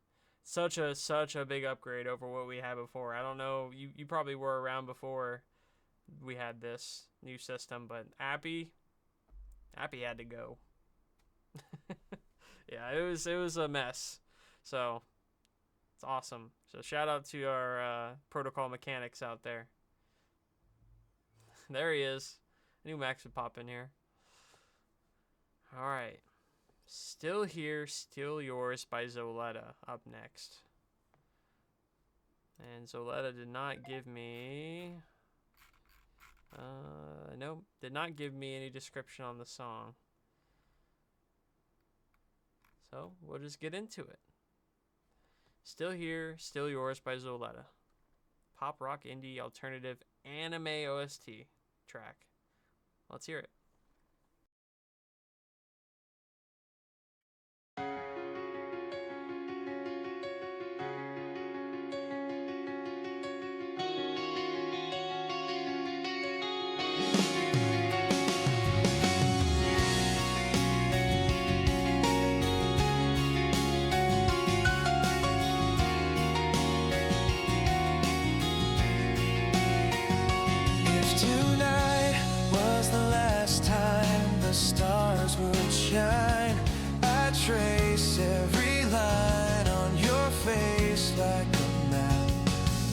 S2: Such a big upgrade over what we had before. I don't know, you probably were around before we had this new system, but Appy had to go. Yeah, it was a mess. So it's awesome. So shout out to our protocol mechanics out there. There he is. I knew Max would pop in here. All right. Still Here, Still Yours by Zoletta up next. And Zoletta did not give me... nope, did not give me any description on the song. So, we'll just get into it. Still Here, Still Yours by Zoletta. Pop rock indie alternative anime OST track. Let's hear it.
S3: If tonight was the last time the stars would shine, I'd trace every line on your face like a map.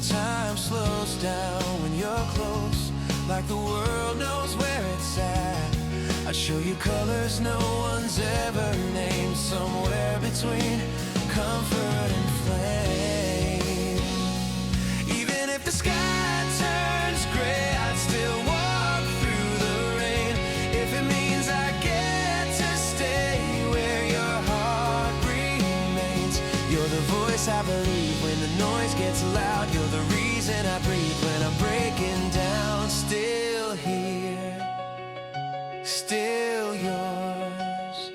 S3: Time slows down when you're close, like the world knows where it's at. I show you colors no one's ever named, somewhere between comfort and flame. Even if the sky turns gray, I'd still walk through the rain. If it means I get to stay where your heart remains. You're the voice I believe when the noise gets loud. You're the reason I breathe when I'm breaking down. Still here, still yours.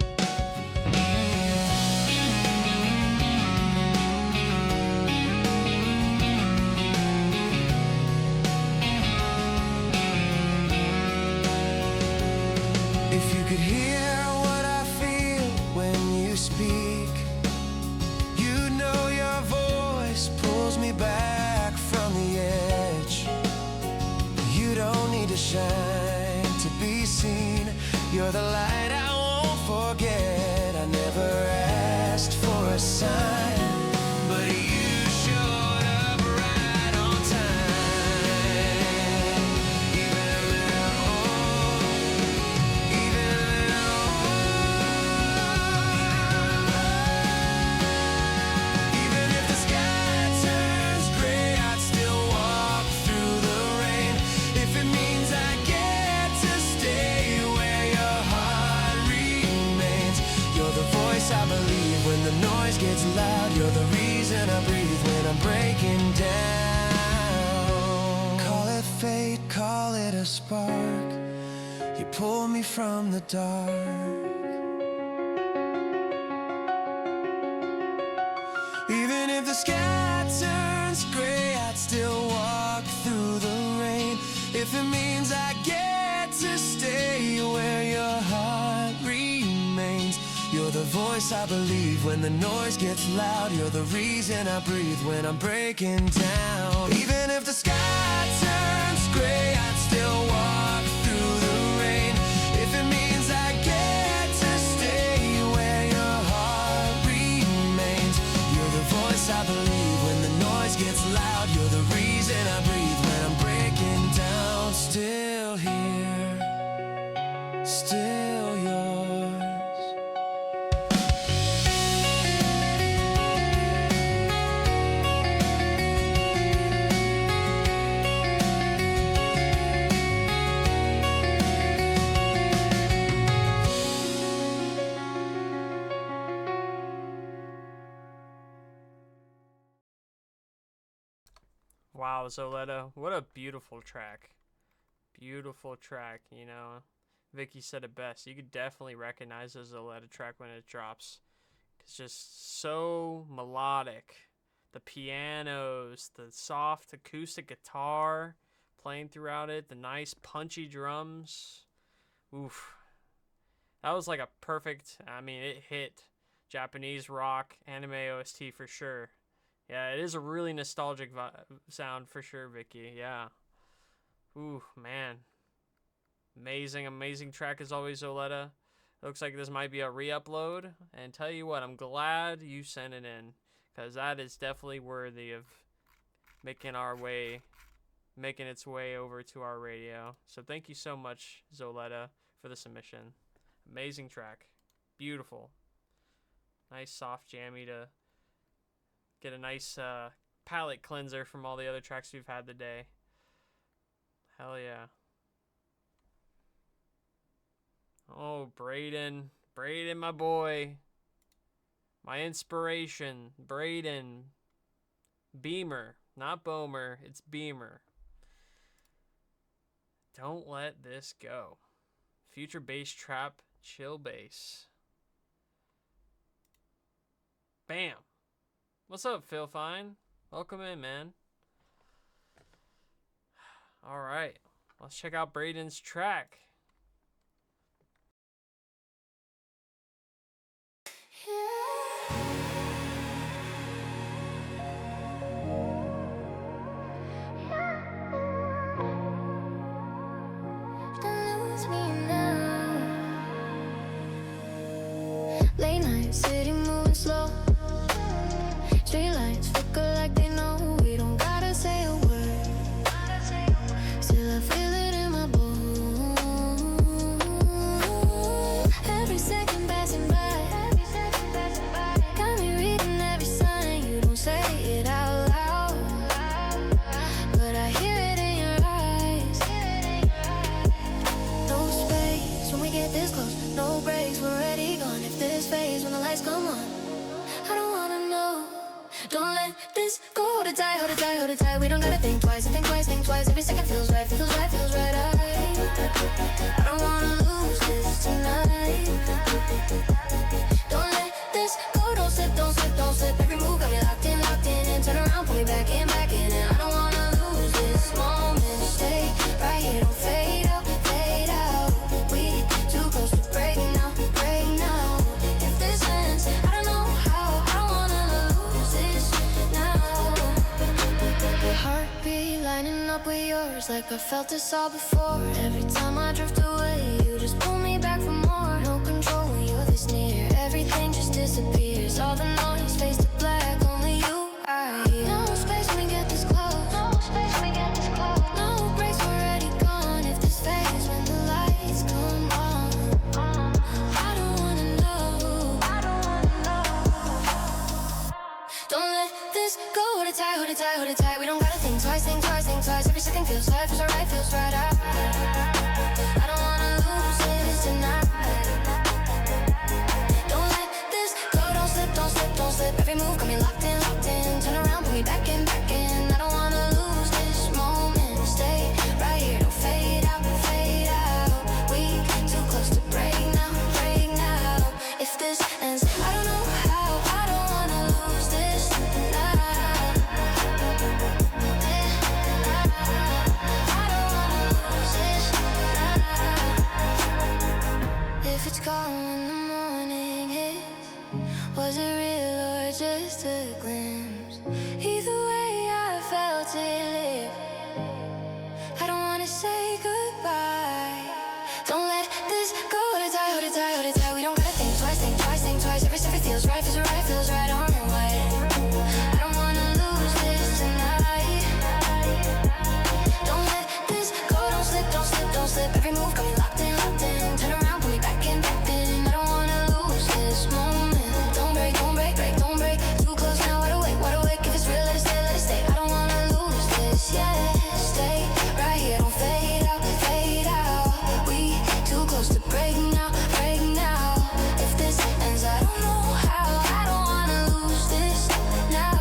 S3: If you could hear what I feel when you speak, you know your voice pulls me back from the edge. You don't need to shine to be seen. You're the light I won't forget. I never asked for a sign, but you showed up right on time. Even a little, even a little. Even if the sky turns gray, I'd still walk through the rain. If it means I get to stay where your heart remains. You're the voice I believe when the noise gets loud. You're the reason I breathe when I'm breaking down. Call it fate, call it a spark. You pull me from the dark. Even if the sky turns gray, I'd still walk through the rain. If it means I get to stay where your heart remains. You're the voice I believe when the noise gets loud. You're the reason I breathe when I'm breaking down. Even if the sky turns gray, I'd still walk through the rain. If it means I get to stay where your heart remains. You're the voice I believe when the noise gets loud. You're the reason I breathe when I'm breaking down. Still here, still yours.
S2: Wow, Zoletta, what a beautiful track. Beautiful track, you know. Vicky said it best. You could definitely recognize a Zoletta track when it drops. It's just so melodic. The pianos, the soft acoustic guitar playing throughout it, the nice punchy drums. Oof. That was like a perfect, I mean, it hit Japanese rock anime OST for sure. Yeah, it is a really nostalgic sound for sure, Vicky. Yeah. Ooh, man. Amazing, amazing track as always, Zoletta. Looks like this might be a re-upload. And tell you what, I'm glad you sent it in, because that is definitely worthy of making its way over to our radio. So thank you so much, Zoletta, for the submission. Amazing track. Beautiful. Nice soft jammy to get a nice palate cleanser from all the other tracks we've had today. Hell yeah. Oh, Braden. Braden, my boy. My inspiration. Braden. Beamer, not Bomer. It's Beamer. Don't let this go. Future bass trap, chill bass. Bam. What's up, Phil Fine? Welcome in, man. All right, let's check out Braden's track.
S4: Late night, city moving slow. Street lights flicker like they know we don't gotta say a word. Still I feel it in my bones. Every second passing by, got me reading every sign. You don't say it out loud, but I hear it in your eyes. No space when we get this close, no breaks, we're already gone. If this phase when the lights come on, I don't wanna know. Don't let this go. Hold it tight, hold it tight, hold it tight. We don't gotta think twice, think twice, think twice. Every second feels right, feels right, feels right. I don't wanna lose this tonight. Don't let this go. Don't slip, don't slip, don't slip. Every move got me locked in, and turn around, pull me back in, and I don't wanna lose this moment. Stay right here, don't fade out, fade out. We too close to breaking now, break now. If this ends, I don't know how. I don't wanna lose this now. Heartbeat lining up with yours, like I felt this all before. Every time I drift away, you just pull me back for more. No control when you're this near. Everything just disappears. All the noise fades to black. Only you I hear. No space when we get this close. No space when we get this close. No breaks, we're already gone. If this fades when the lights come on, I don't wanna know. I don't wanna know. Don't let this go. Hold it tight, hold it tight, hold it tight. We don't gotta think twice, think twice, think twice. Every second feels right, feels right, feels right. I don't wanna lose this tonight. Don't let this go. Don't slip, don't slip, don't slip. Every move got me locked in, turn around, put me back in, I don't wanna lose this moment. Stay right here, don't fade out, fade out. We too close to break now, break now. If this ends, I don't know how. I don't wanna lose this night. I don't wanna lose this night. If it's gone when the morning hits, was it real or just a glimpse? Either way, I felt it live. I don't wanna say goodbye. Don't let this go. Hold it tight, hold it tight, hold it tight. We don't gotta think twice, think twice, think twice. Every second feels right, feels right, feels right. On the way, I don't wanna lose this tonight. Don't let this go. Don't slip, don't slip, don't slip. Every move got me locked in, turn around, put me back in, I don't wanna lose this moment. Don't break, don't break, break, don't break. Too close now, wide awake, wide awake. If it's real, let it stay, let it stay. I don't wanna lose this, yeah. Stay right here, don't fade out, fade out. We too close to break now, break now. If this ends, I don't know how. I don't wanna lose this now.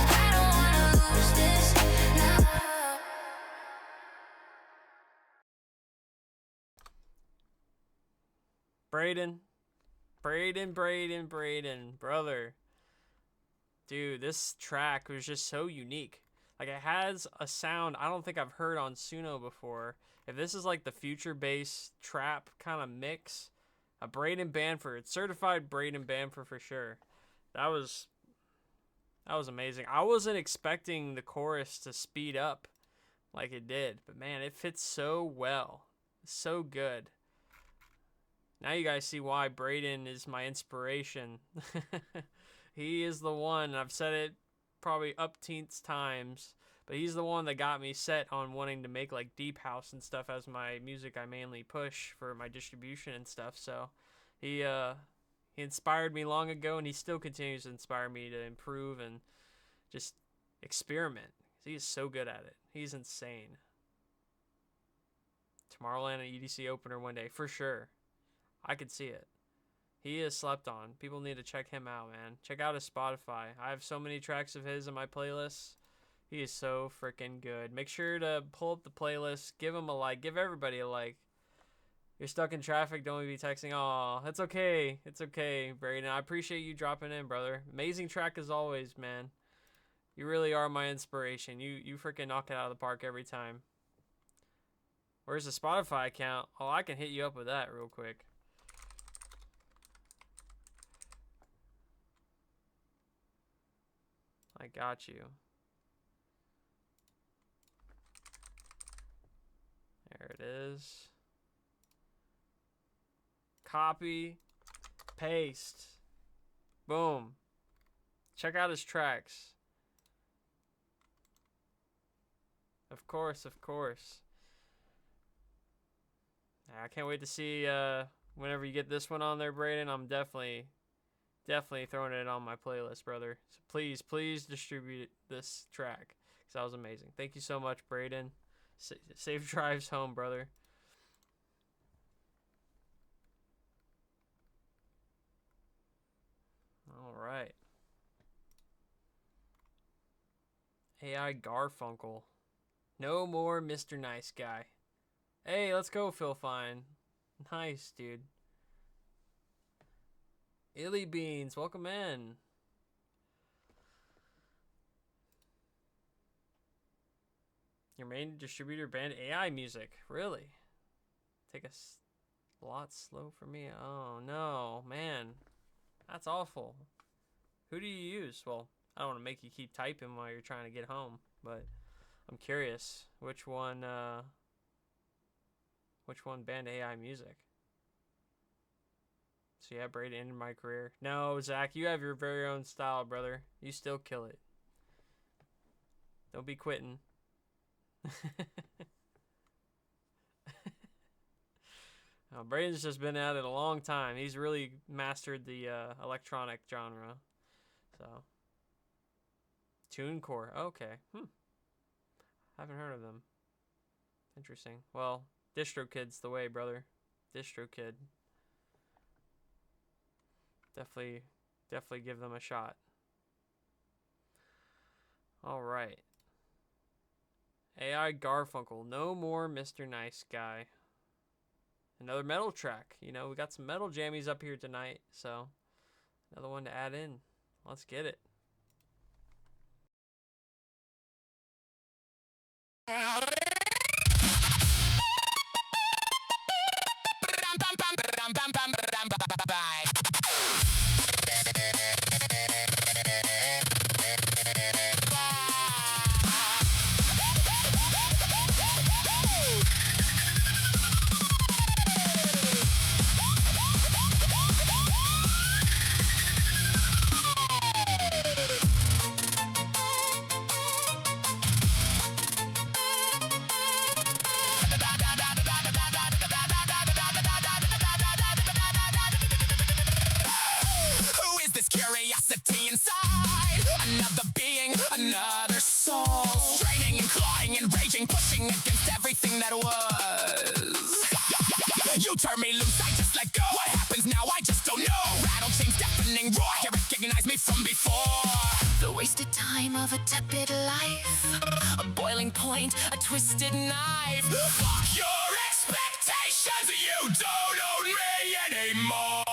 S4: I don't wanna lose this now.
S2: Braden, brother. Dude, this track was just so unique. Like, it has a sound I don't think I've heard on Suno before. If this is like the future bass trap kind of mix, a Braden Banford, certified Braden Banford for sure. That was amazing. I wasn't expecting the chorus to speed up like it did, but man, it fits so well. It's so good. Now you guys see why Braden is my inspiration. He is the one, I've said it probably upteenth times, but he's the one that got me set on wanting to make like deep house and stuff as my music I mainly push for my distribution and stuff. So he inspired me long ago, and he still continues to inspire me to improve and just experiment. He is so good at it. He's insane. Tomorrowland and EDC opener one day, for sure. I could see it. He is slept on. People need to check him out, man. Check out his Spotify. I have so many tracks of his in my playlist. He is so freaking good. Make sure to pull up the playlist. Give him a like. Give everybody a like. You're stuck in traffic. Don't be texting. Aw, it's okay. It's okay, Braden. I appreciate you dropping in, brother. Amazing track as always, man. You really are my inspiration. You freaking knock it out of the park every time. Where's the Spotify account? Oh, I can hit you up with that real quick. I got you. There it is. Copy, paste, boom. Check out his tracks. Of course, of course. I can't wait to see whenever you get this one on there, Braden. I'm definitely throwing it on my playlist, brother. So please distribute this track, because that was amazing. Thank you so much, Braden. Safe drives home, brother. All right. AI Garfunkel. No more Mr. Nice Guy. Hey, let's go, Phil Fine. Nice, dude. Illy Beans, welcome in. Your main distributor banned AI music. Really? Take a lot slow for me. Oh, no, man. That's awful. Who do you use? Well, I don't want to make you keep typing while you're trying to get home, but I'm curious which one banned AI music. So yeah, Braden ended my career. No, Zach, you have your very own style, brother. You still kill it. Don't be quitting. Braden's just been at it a long time. He's really mastered the electronic genre. So, TuneCore. Okay. Haven't heard of them. Interesting. Well, DistroKid's the way, brother. DistroKid. Definitely give them a shot. All right. AI Garfunkel. No more Mr. Nice Guy. Another metal track. You know, we got some metal jammies up here tonight, so another one to add in. Let's get it.
S3: Curiosity inside another being, another soul, straining and clawing and raging, pushing against everything that was. You turn me loose, I just let go. What happens now, I just don't know. Rattle chains, deafening roar, you recognize me from before. The wasted time of a tepid life, a boiling point, a twisted knife. Fuck your expectations, you don't own me anymore.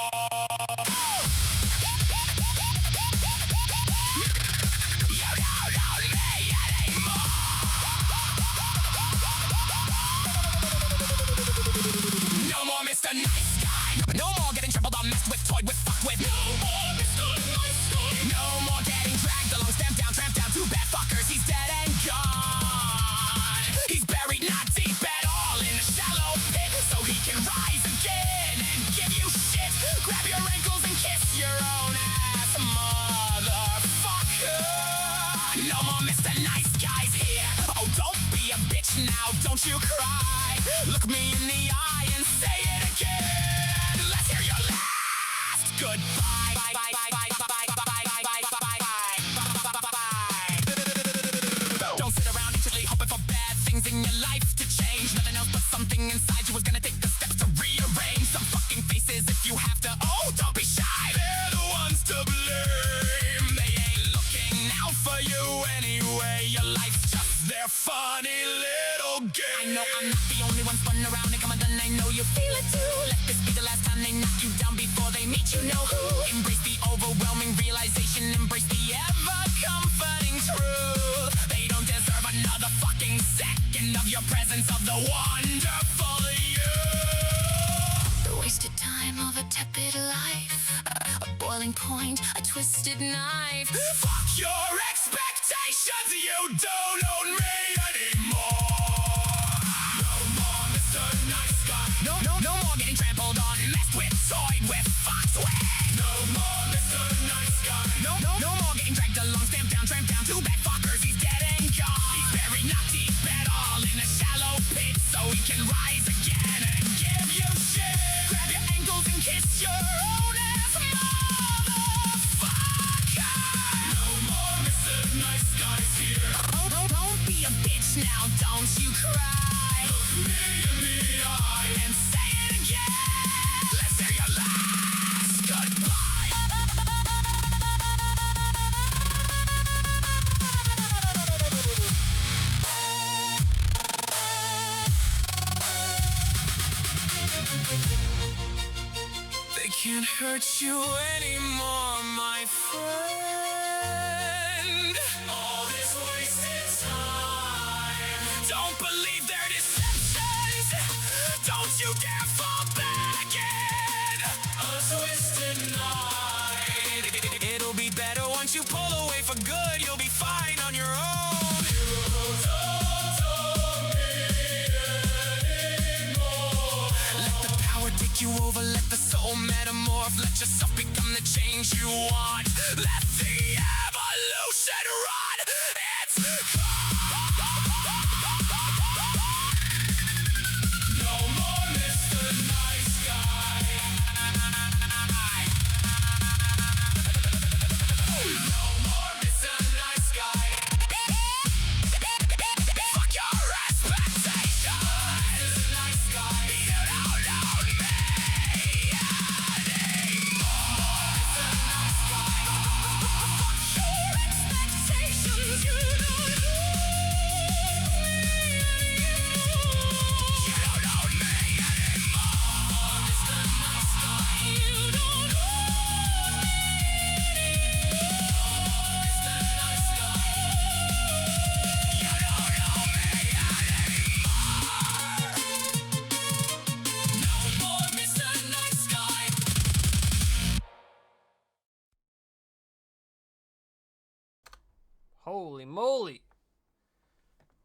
S3: Mr. Nice Guy. No more getting trampled on, messed with, toyed with, fucked with. No more Mr. Nice Guy. No more getting dragged along, stamped down, tramped down. Too bad fuckers, he's dead and gone. He's buried not deep at all in a shallow pit, so he can rise again and give you shit. Grab your ankles and kiss your own ass, motherfucker. No more Mr. Nice Guys here. Oh, don't be a bitch now, don't you cry. Look me in the eye and say it again. Let's hear your last goodbye. Bye, bye, bye, bye, bye, bye, bye, bye, bye, bye. Don't sit around anxiously hoping for bad things in your life to change. Nothing else but something inside know I'm not the only one spun around and come undone. I know you feel it too. Let this be the last time they knock you down before they meet you know who. Embrace the overwhelming realization, embrace the ever-comforting truth. They don't deserve another fucking second of your presence, of the wonderful you.
S4: The wasted time of a tepid life, a boiling point, a twisted knife.
S3: Fuck your expectations, you don't own me anymore. No more Mr. Nice Guy. No more getting trampled on, messed with, toyed with, fucked with. No more Mr. Nice Guy. No more getting dragged along, stamped down, tramped down. Too bad fuckers, he's dead and gone. He's buried not deep at all in a shallow pit, so he can rise again and give you shit. Grab your ankles and kiss your own ass, motherfucker. No more Mr. Nice Guys here. Don't be a bitch now, don't you cry. Look me in the eye and say it again. Let's hear your last goodbye. They can't hurt you anymore, my friend. All this wasted time. Don't believe their deceptions. Don't you dare fall back in a twisted night. It'll be better once you pull away for good. You'll be fine on your own. You don't own me anymore. Let the power take you over. Let the soul metamorph. Let yourself become the change you want. Let the evolution run its course. No more Mr. Nice Guy. No more Mr. Nice Guy. Fuck your expectations. Mr. Nice Guy. You don't know me anymore. Mr. Nice Guy. Fuck your expectations. You don't know me anymore. You don't know me anymore. Mr. Nice Guy. You don't know me anymore. Mr. Nice Guy. You don't know me anymore. No more Mr. Nice Guy.
S2: Holy moly.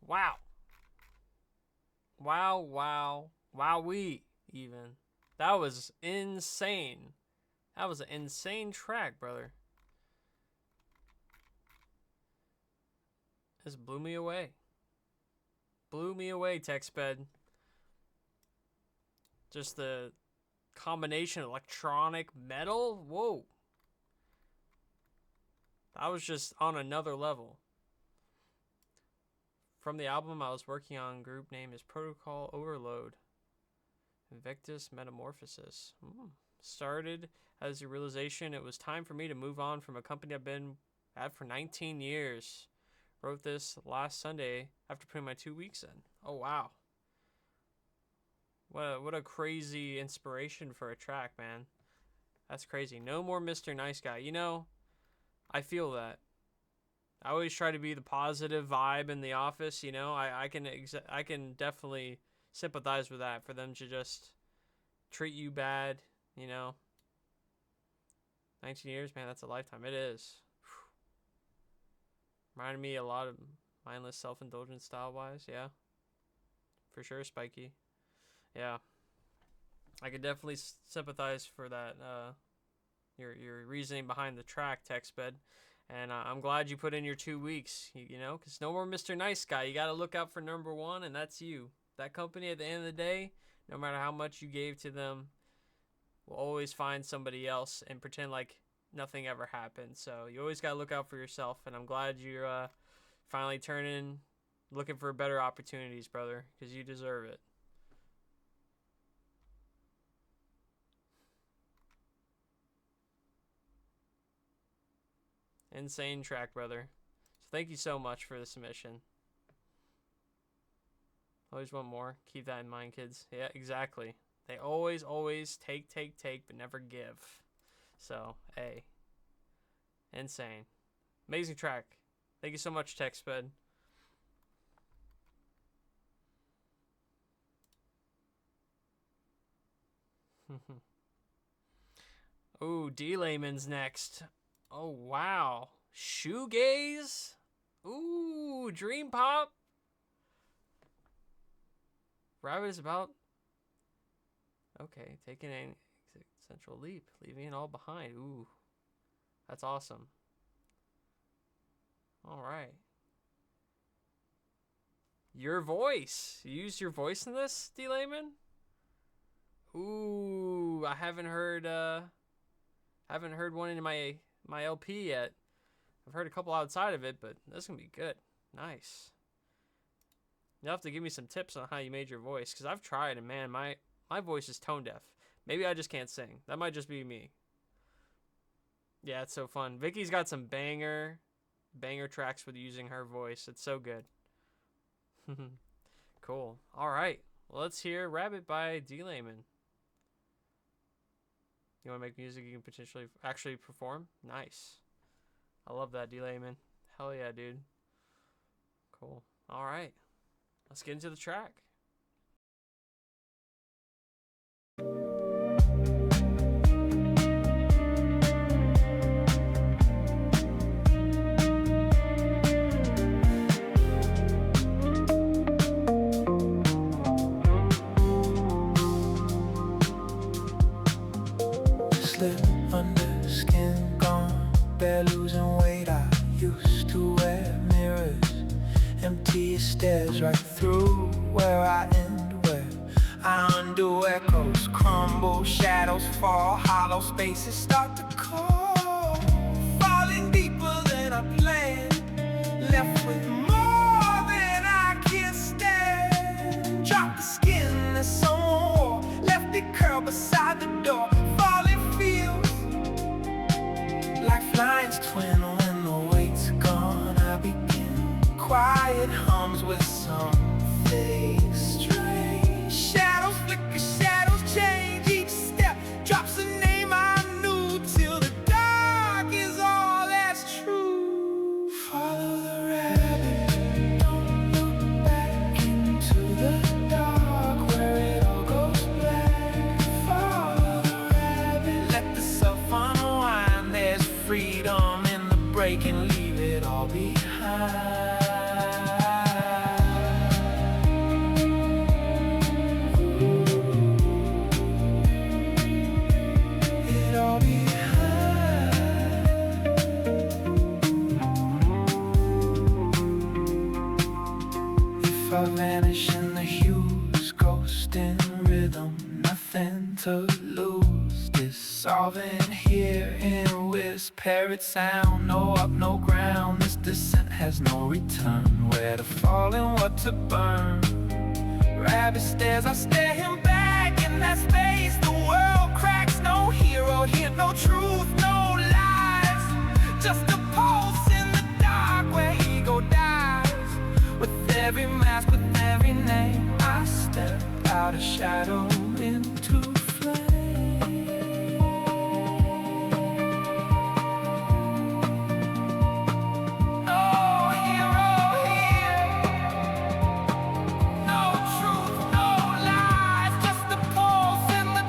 S2: Wow. Wowee, even. That was insane. That was an insane track, brother. This blew me away. Blew me away, TechSped. Just the combination of electronic metal. Whoa. That was just on another level. From the album I was working on, group name is Protocol Overload. Invictus Metamorphosis. Started as a realization it was time for me to move on from a company I've been at for 19 years. Wrote this last Sunday after putting my 2 weeks in. Oh, wow. What a crazy inspiration for a track, man. That's crazy. No more Mr. Nice Guy. You know, I feel that. I always try to be the positive vibe in the office, you know. I can definitely sympathize with that, for them to just treat you bad, you know. 19 years, man, that's a lifetime. It is. Reminded me a lot of mindless self-indulgence style-wise, yeah. For sure, Spiky. Yeah. I could definitely sympathize for that, your reasoning behind the track, TechSped. And I'm glad you put in your 2 weeks, you know, because no more Mr. Nice Guy. You got to look out for number one, and that's you. That company, at the end of the day, no matter how much you gave to them, will always find somebody else and pretend like nothing ever happened. So you always got to look out for yourself, and I'm glad you're finally turning, looking for better opportunities, brother, because you deserve it. Insane track, brother. So thank you so much for the submission. Always want more. Keep that in mind, kids. Yeah, exactly. They always take, but never give. So, hey. Insane. Amazing track. Thank you so much, TechSped. Ooh, D-Layman's next. Oh, wow. Shoegaze? Ooh, Dream Pop? Rabbit is about... Okay, taking an central leap, leaving it all behind. Ooh, that's awesome. All right. Your voice. You used your voice in this, D-Layman? Ooh, I haven't heard one in my LP yet. I've heard a couple outside of it, but this is gonna be good. Nice. You'll have to give me some tips on how you made your voice, because I've tried, and man, my voice is tone deaf. Maybe I just can't sing. That might just be me. Yeah, it's so fun. Vicky's got some banger tracks with using her voice. It's so good. Cool. All right. Well, let's hear Rabbit by D-Layman. You want to make music you can potentially actually perform? Nice. I love that, D-Layman. Hell yeah, dude. Cool. All right. Let's get into the track.
S3: Slip under skin gone, bare losing weight. I used to wear mirrors, empty stairs right through where I end, where I undo. Echoes crumble, shadows fall, hollow spaces start to call, falling deeper than I planned, left with more than I can stand. Drop the skin that someone wore, left it curled beside the door. Falling feels like flying's twin. When the weight's gone, I begin. Quiet hums with something strange. Shadows flicker, shadows change. Each step drops a name I knew, till the dark is all that's true. Follow the rabbit, don't look back into the dark where it all goes black. Follow the rabbit, let the self unwind. There's freedom in the break, and leave it all behind. It all behind. If I vanish in the hues, ghost in rhythm, nothing to lose. Dissolving here in wisp, parrot sound. No up, no ground. This descent has no return. Where to fall and what to burn. Rabbit stares, I stare him back. In that space, the world cracks. No hero here, no truth, no lies. Just a pulse in the dark where ego dies. With every mask, with every name, I step out of shadow into flame. No hero here, no truth, no lies. Just a pulse in the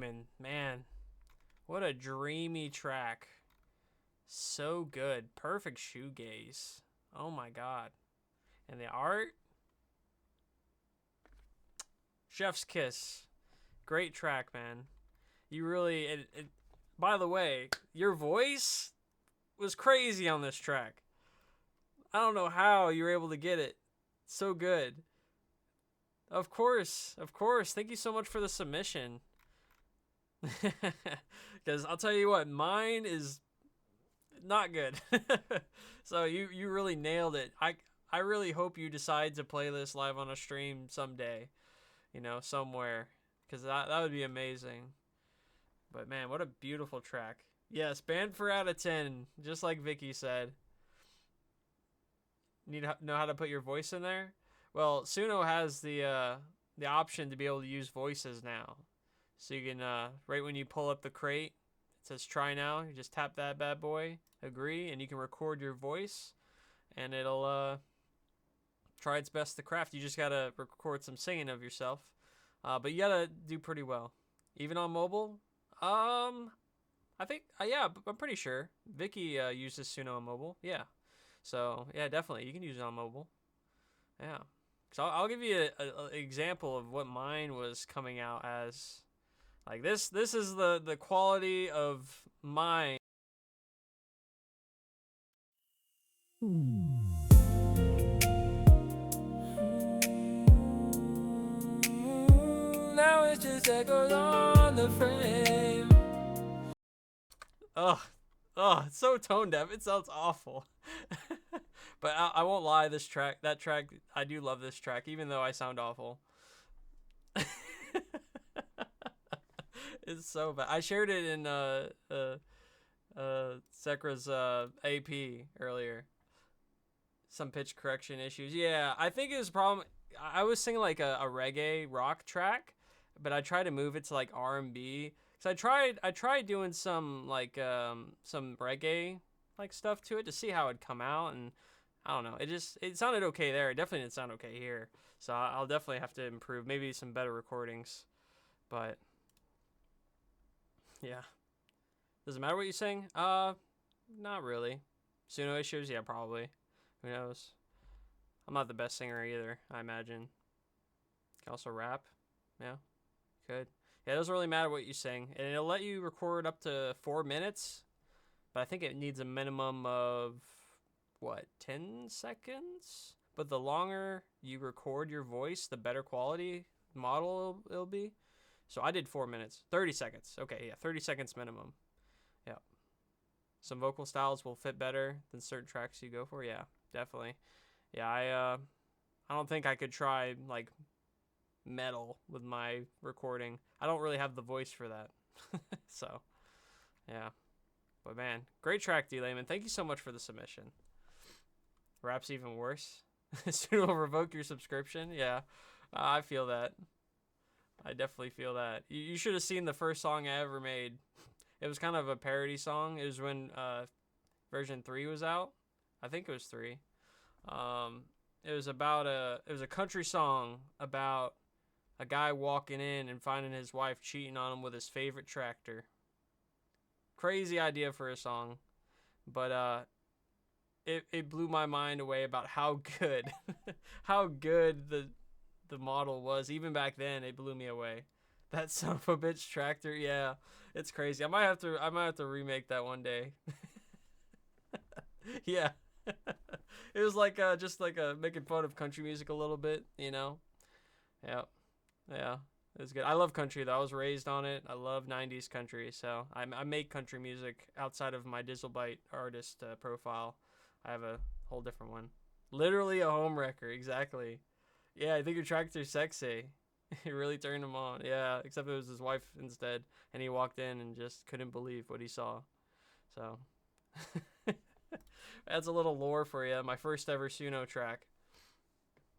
S2: Layman, man, what a dreamy track. So good. Perfect shoegaze. Oh my god. And the art? Chef's kiss. Great track, man. You really... by the way, your voice was crazy on this track. I don't know how you were able to get it so good. Of course. Thank you so much for the submission. Because I'll tell you what, mine is not good. So you really nailed it. I really hope you decide to play this live on a stream someday, you know, somewhere, because that would be amazing. But man, what a beautiful track. Yes, banned for out of 10, just like Vicky said. Need to know how to put your voice in there? Well, Suno has the option to be able to use voices now. So you can, right when you pull up the crate, it says try now. You just tap that bad boy, agree, and you can record your voice, and it'll try its best to craft. You just gotta record some singing of yourself, but you gotta do pretty well, even on mobile. I think, yeah, I'm pretty sure Vicky uses Suno on mobile. Yeah, so yeah, definitely you can use it on mobile. Yeah, so I'll give you an example of what mine was coming out as. Like this is the quality of mine.
S3: Now it's just echoes on the frame.
S2: Oh, it's so tone deaf. It sounds awful. But I won't lie. That track, I do love this track, even though I sound awful. It's so bad. I shared it in Sekra's AP earlier. Some pitch correction issues. Yeah, I think it was a problem. I was singing like a reggae rock track, but I tried to move it to like R&B. Cause I tried doing some like some reggae like stuff to it to see how it'd come out, and I don't know. It sounded okay there. It definitely didn't sound okay here. So I'll definitely have to improve. Maybe some better recordings, but. Yeah. Does it matter what you sing? Not really. Suno issues? Yeah, probably. Who knows? I'm not the best singer either, I imagine. Can also rap. Yeah. Could. Yeah, it doesn't really matter what you sing. And it'll let you record up to 4 minutes. But I think it needs a minimum of, 10 seconds? But the longer you record your voice, the better quality model it'll be. So I did 4 minutes. 30 seconds. Okay, yeah, 30 seconds minimum. Yeah. Some vocal styles will fit better than certain tracks you go for. Yeah, definitely. Yeah, I don't think I could try, like, metal with my recording. I don't really have the voice for that. So, yeah. But, man, great track, D-Layman. Thank you so much for the submission. Rap's even worse. Soon will revoke your subscription. Yeah, I feel that. I definitely feel that. You should have seen the first song I ever made. It was kind of a parody song. It was when version 3 was out. I think it was 3. It was a country song about a guy walking in and finding his wife cheating on him with his favorite tractor. Crazy idea for a song, but it blew my mind away about how good how good the model was. Even back then, it blew me away. That son of a bitch tractor, yeah, it's crazy. I might have to remake that one day. Yeah. It was like just like making fun of country music a little bit, you know. Yeah, it was good. I love country though. I was raised on it. I love 90s country, so I make country music outside of my DizzleByte artist profile. I have a whole different one. Literally a home wrecker, exactly. Yeah, I think your tractor's sexy. It really turned him on. Yeah, except it was his wife instead, and he walked in and just couldn't believe what he saw. So that's a little lore for you. My first ever Suno track.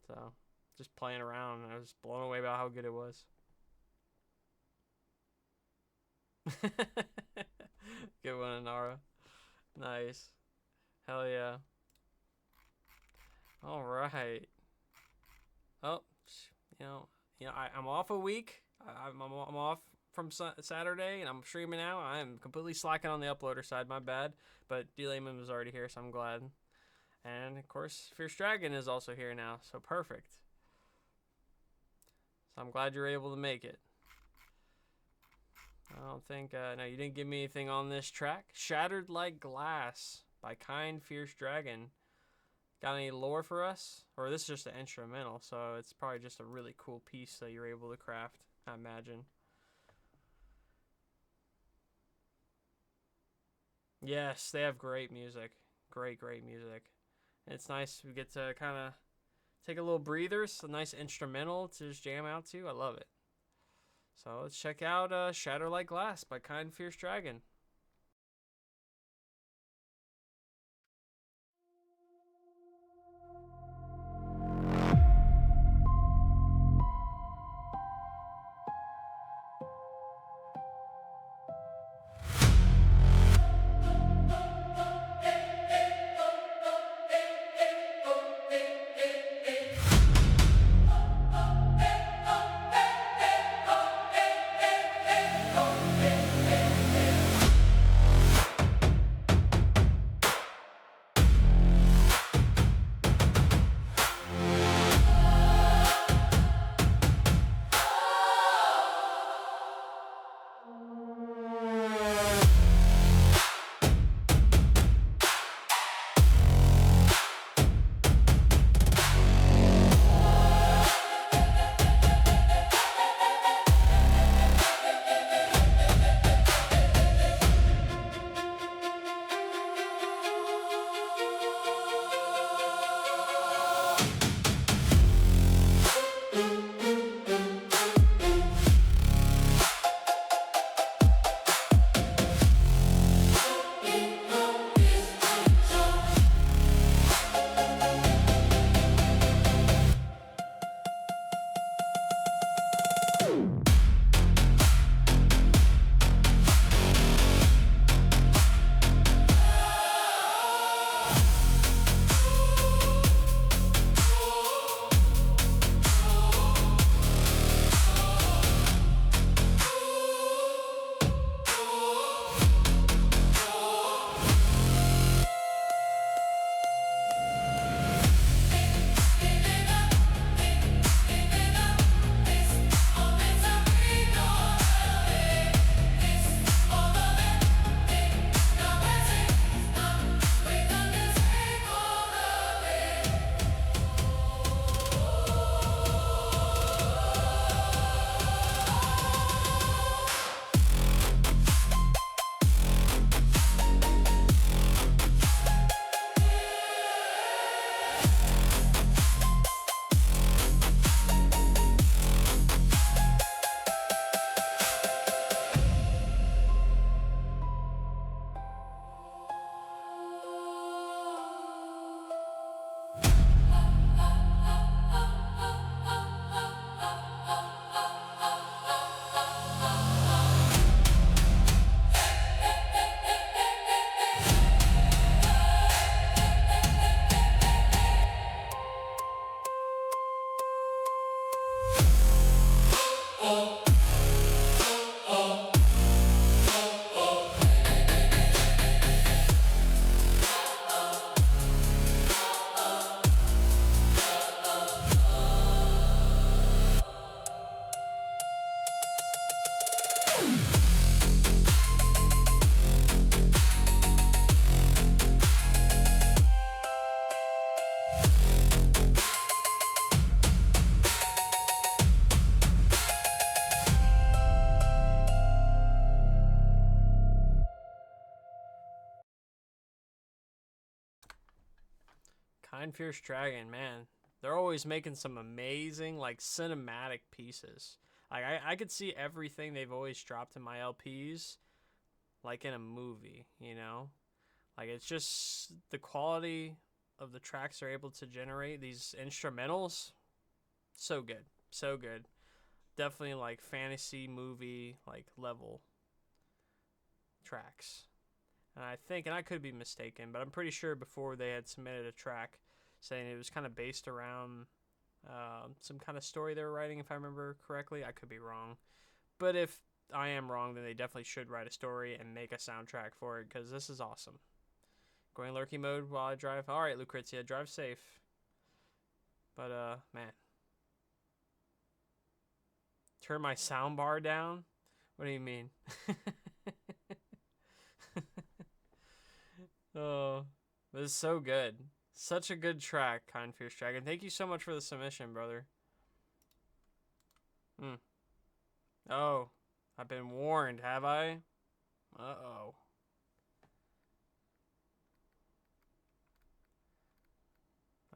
S2: So just playing around, and I was blown away by how good it was. Good one, Anara. Nice. Hell yeah. All right. Oh, I'm off a week. I'm off from Saturday, and I'm streaming now. I am completely slacking on the uploader side. My bad. But D-Layman was already here, so I'm glad. And of course, Fierce Dragon is also here now, so perfect. So I'm glad you're able to make it. I don't think, no, you didn't give me anything on this track. Shattered Like Glass by Kind Fierce Dragon. Got any lore for us? Or this is just an instrumental, so it's probably just a really cool piece that you're able to craft, I imagine. Yes, they have great music. Great music. And it's nice we get to kind of take a little breather. It's a nice instrumental to just jam out to. I love it. So let's check out Shatter Like Glass by Kind Fierce Dragon. Kind Fierce Dragon, man. They're always making some amazing, like, cinematic pieces. Like, I could see everything they've always dropped in my LPs, like, in a movie, you know? Like, it's just the quality of the tracks they're able to generate, these instrumentals, so good. So good. Definitely, like, fantasy movie, like, level tracks. And I think, and I could be mistaken, but I'm pretty sure before they had submitted a track saying it was kind of based around some kind of story they were writing, if I remember correctly. I could be wrong. But if I am wrong, then they definitely should write a story and make a soundtrack for it, because this is awesome. Going lurky mode while I drive. All right, Lucrezia, drive safe. But man, turn my sound bar down. What do you mean? Oh, this is so good. Such a good track, Kind Fierce Dragon. Thank you so much for the submission, brother. Oh, I've been warned, have I? Uh-oh.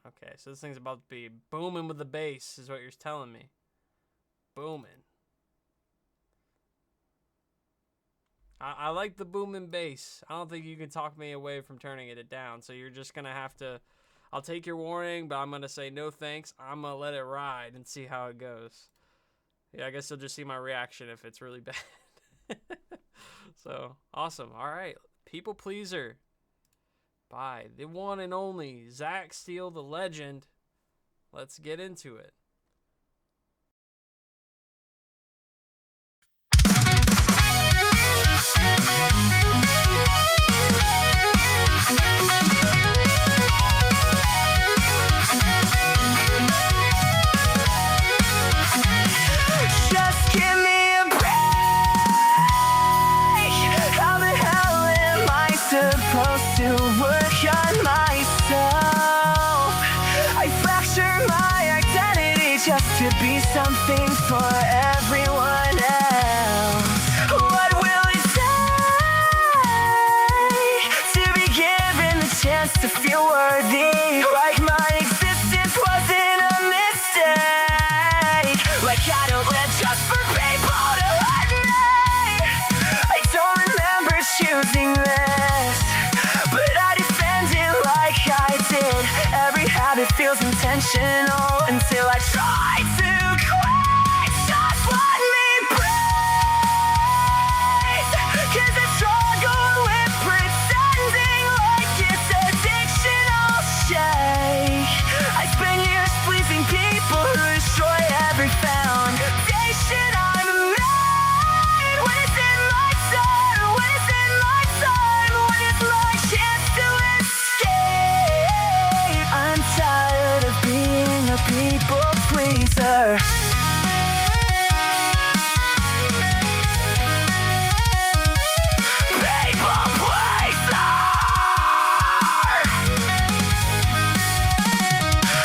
S2: Okay, so this thing's about to be booming with the bass, is what you're telling me. Booming. I like the booming bass. I don't think you can talk me away from turning it down, so you're just going to have to... I'll take your warning, but I'm going to say no thanks. I'm going to let it ride and see how it goes. Yeah, I guess you'll just see my reaction if it's really bad. So, awesome. All right. People Pleaser by the one and only Zach Steele, the legend. Let's get into it.
S1: Just give me a break. How the hell am I supposed to work on myself? I fracture my identity just to be something for everyone else. What will it take to be given the chance to feel worthy? Like my existence wasn't a mistake. Like I don't live just for people to hurt me. I don't remember choosing this, but I defend it like I did. Every habit feels intentional until I try to quit. Just let me breathe, 'cause I struggle with pretending like it's addictional shake. I spend years pleasing people who destroy every foundation I've made. When it's in my time, when it's in my time, when it's my chance to escape. I'm tired of being a people pleaser. People pleaser.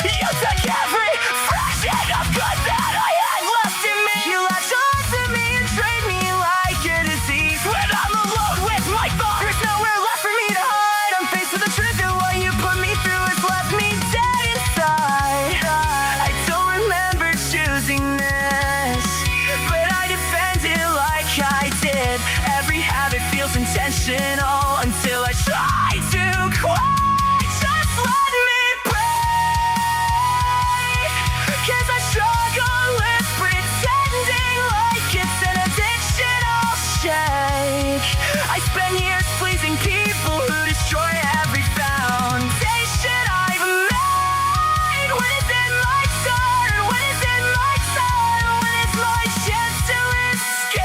S1: You took every fraction of good that I had left in me. You latch onto me and treat me like a disease. When I'm alone with my thoughts, there's nowhere left for me to hide. I'm faced with the truth that what you put me through has left me dead inside. I don't remember choosing this, but I defend it like I did. Every habit feels intentional until I try to quit. Just let me breathe, 'cause I struggle with pretending like it's an addictional shake. I spend years pleasing people who destroy every foundation I've made. When it's in my turn, when it's in my time, when it's my chance to escape.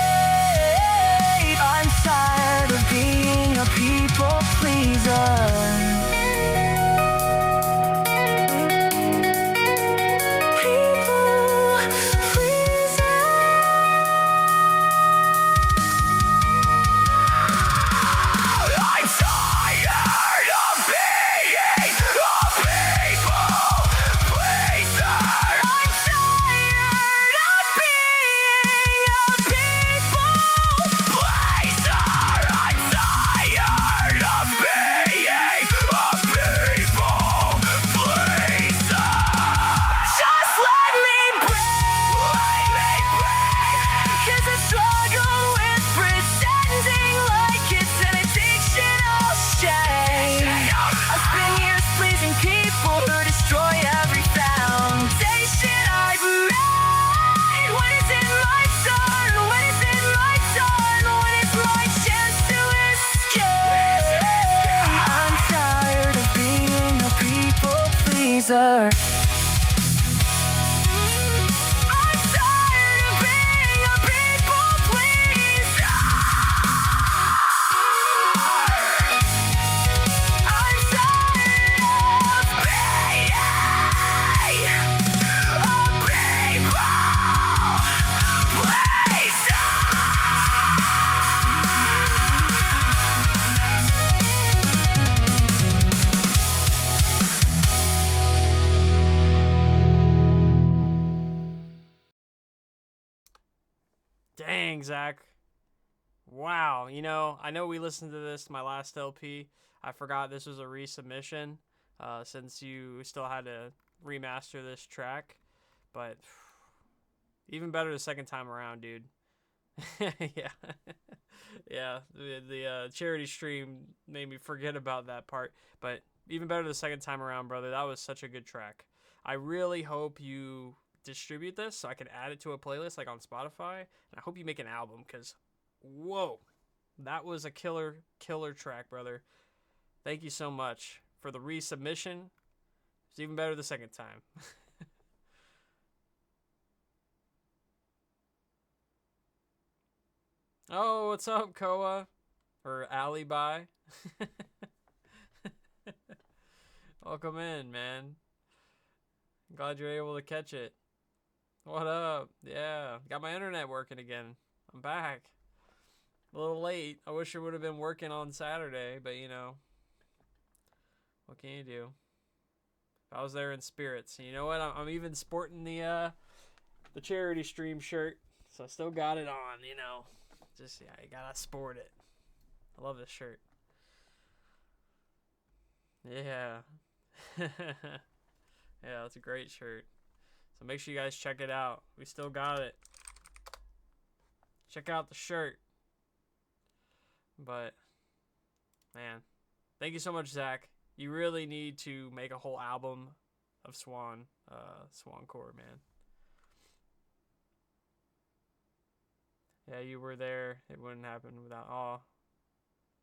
S1: I'm tired of being a people pleaser. pleaser. I'm tired of being a people pleaser.
S2: Zach. Wow, you know, I know we listened to this, my last LP. I forgot this was a resubmission, since you still had to remaster this track. But even better the second time around, dude. Yeah. Yeah, the charity stream made me forget about that part. But even better the second time around, brother. That was such a good track. I really hope you distribute this so I can add it to a playlist like on Spotify. And I hope you make an album because, whoa, that was a killer track, brother. Thank you so much for the resubmission. It's even better the second time. Oh, what's up, Koa? Or Alibi? Welcome in, man. Glad you're able to catch it. What up? Yeah, got my internet working again. I'm back. A little late. I wish it would have been working on Saturday, but you know, what can you do? I was there in spirits. You know what? I'm even sporting the charity stream shirt, so I still got it on. You know, just yeah, you gotta sport it. I love this shirt. Yeah. Yeah, it's a great shirt. So make sure you guys check it out. We still got it. Check out the shirt. But, man, thank you so much, Zach. You really need to make a whole album of Swancore, man. Yeah, you were there. It wouldn't happen without. Oh,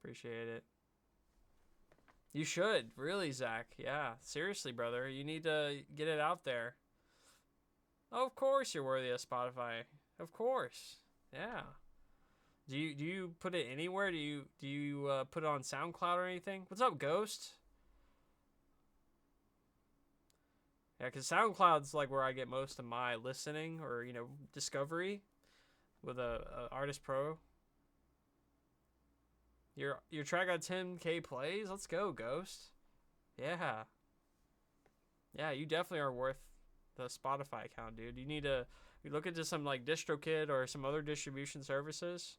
S2: appreciate it. You should, really, Zach. Yeah, seriously, brother. You need to get it out there. Oh, of course you're worthy of Spotify. Of course. Yeah. Do you put it anywhere? Do you put it on SoundCloud or anything? What's up, Ghost? Yeah, because SoundCloud's like where I get most of my listening or, you know, discovery with a Artist Pro. Your track got 10K plays? Let's go, Ghost. Yeah. Yeah, you definitely are worth the Spotify account, dude. You look into some like DistroKid or some other distribution services.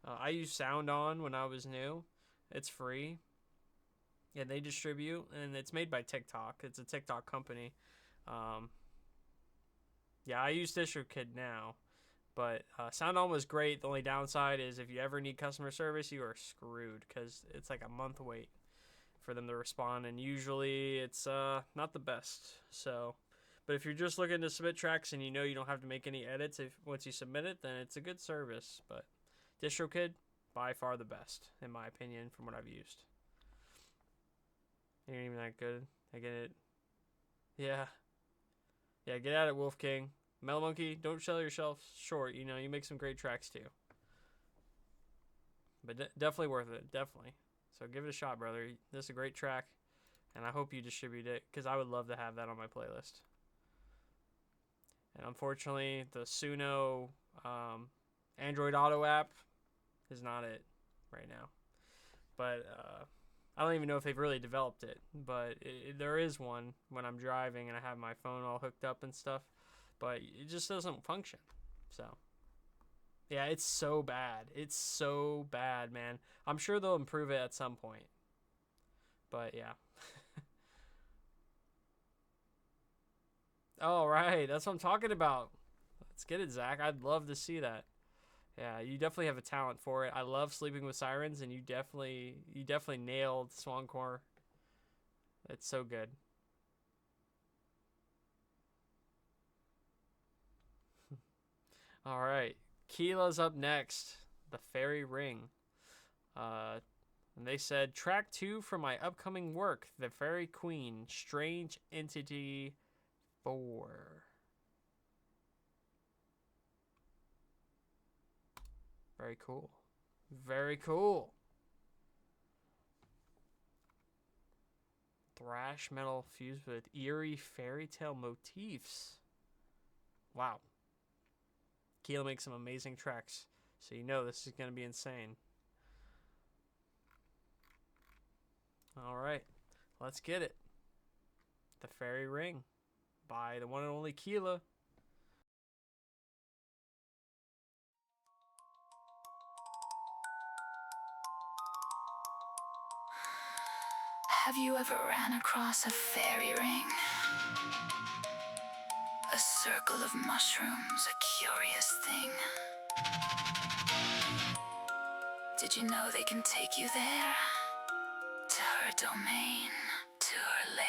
S2: I used SoundOn when I was new. It's free. Yeah, they distribute, and it's made by TikTok. It's a TikTok company. Yeah, I use DistroKid now. But SoundOn was great. The only downside is if you ever need customer service, you are screwed because it's like a month wait for them to respond, and usually it's not the best. So, but if you're just looking to submit tracks and you know you don't have to make any edits once you submit it, then it's a good service. But DistroKid, by far the best in my opinion from what I've used. Ain't even that good. I get it. Yeah. Yeah, get at it, Wolf King. Mellow Monkey, don't sell yourself short. You know, you make some great tracks too. But definitely worth it. Definitely. So give it a shot, brother. This is a great track. And I hope you distribute it because I would love to have that on my playlist. And unfortunately, the Suno Android Auto app is not it right now. But I don't even know if they've really developed it. But there is one when I'm driving and I have my phone all hooked up and stuff. But it just doesn't function. So, yeah, it's so bad. It's so bad, man. I'm sure they'll improve it at some point. But, yeah. Oh, right. That's what I'm talking about. Let's get it, Zach. I'd love to see that. Yeah, you definitely have a talent for it. I love Sleeping with Sirens, and you definitely nailed Swancore. It's so good. All right, Keela's up next. The Fairy Ring. And they said track 2 for my upcoming work, The Fairy Queen, Strange Entity 4. Very cool. Very cool. Thrash metal fused with eerie fairy tale motifs. Wow. Keela makes some amazing tracks, so you know this is going to be insane. All right, let's get it. The Fairy Ring by the one and only Keela.
S4: Have you ever ran across a fairy ring? A circle of mushrooms, a curious thing. Did you know they can take you there? To her domain, to her lair.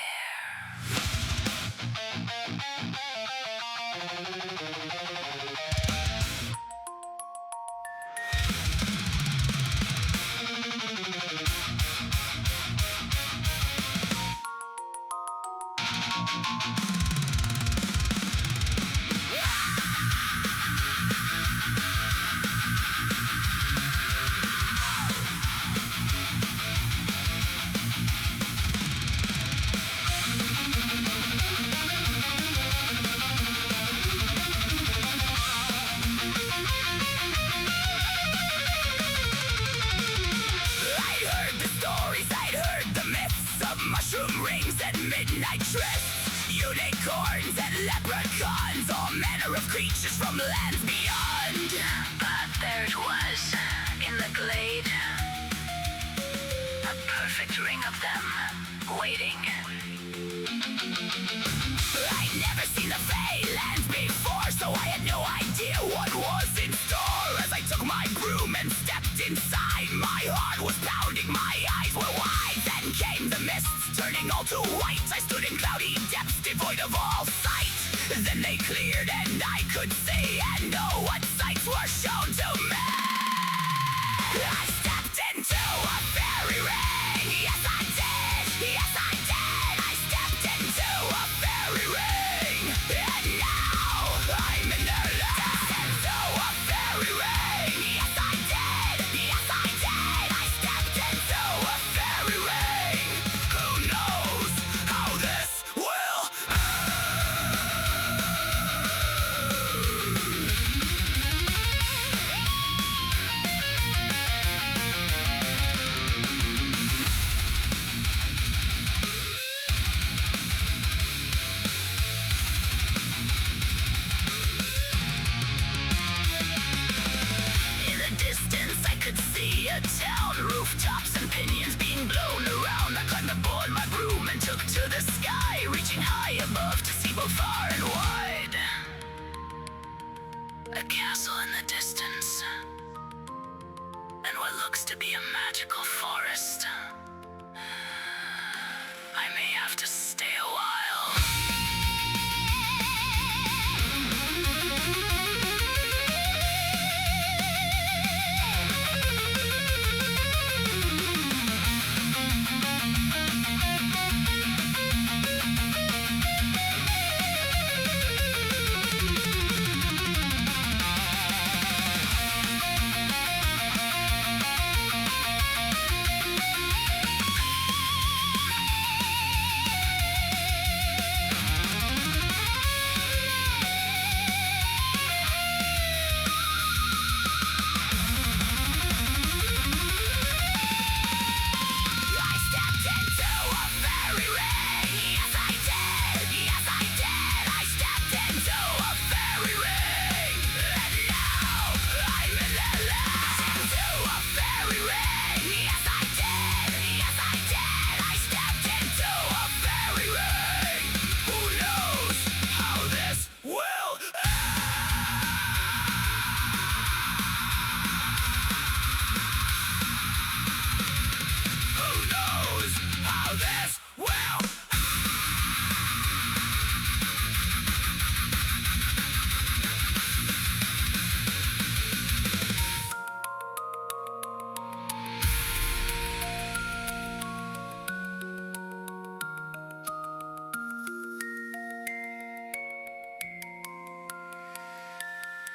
S4: I'd heard the stories, I'd heard the myths of mushroom rings and midnight trysts, unicorns and leprechauns, all manner of creatures from lands beyond. But there it was, in the glade, a perfect ring of them, waiting. I'd never seen the Feylands before, so I had no idea what was in store. As I took my broom and stepped inside, my heart was pounding, my eyes were wide. Then came the mists, turning all to white. I stood in cloudy depths, devoid of all sight. Then they cleared and I could see and know what sights were shown to me. I stepped into a fairy ring. Yes, I did. Yes, I did. I stepped into a fairy ring. And now I'm in the land. Into a fairy ring. Yes, I did. Yes, I did. I stepped into a fairy ring. Who knows how this will In the distance I could see a town, rooftops and pinions being blown around. I climbed aboard my broom and took to the sky, reaching high above to see both far and wide. A castle in the distance, and what looks to be a magical forest. I may have to stay a while. I stepped into a fairy ring. Yes, I did. Yes, I did. I stepped into a fairy ring. And now I'm in the land. Into a fairy ring. Yes, I did. Yes, I did. I stepped into a fairy ring. Who knows how this will Who knows how this will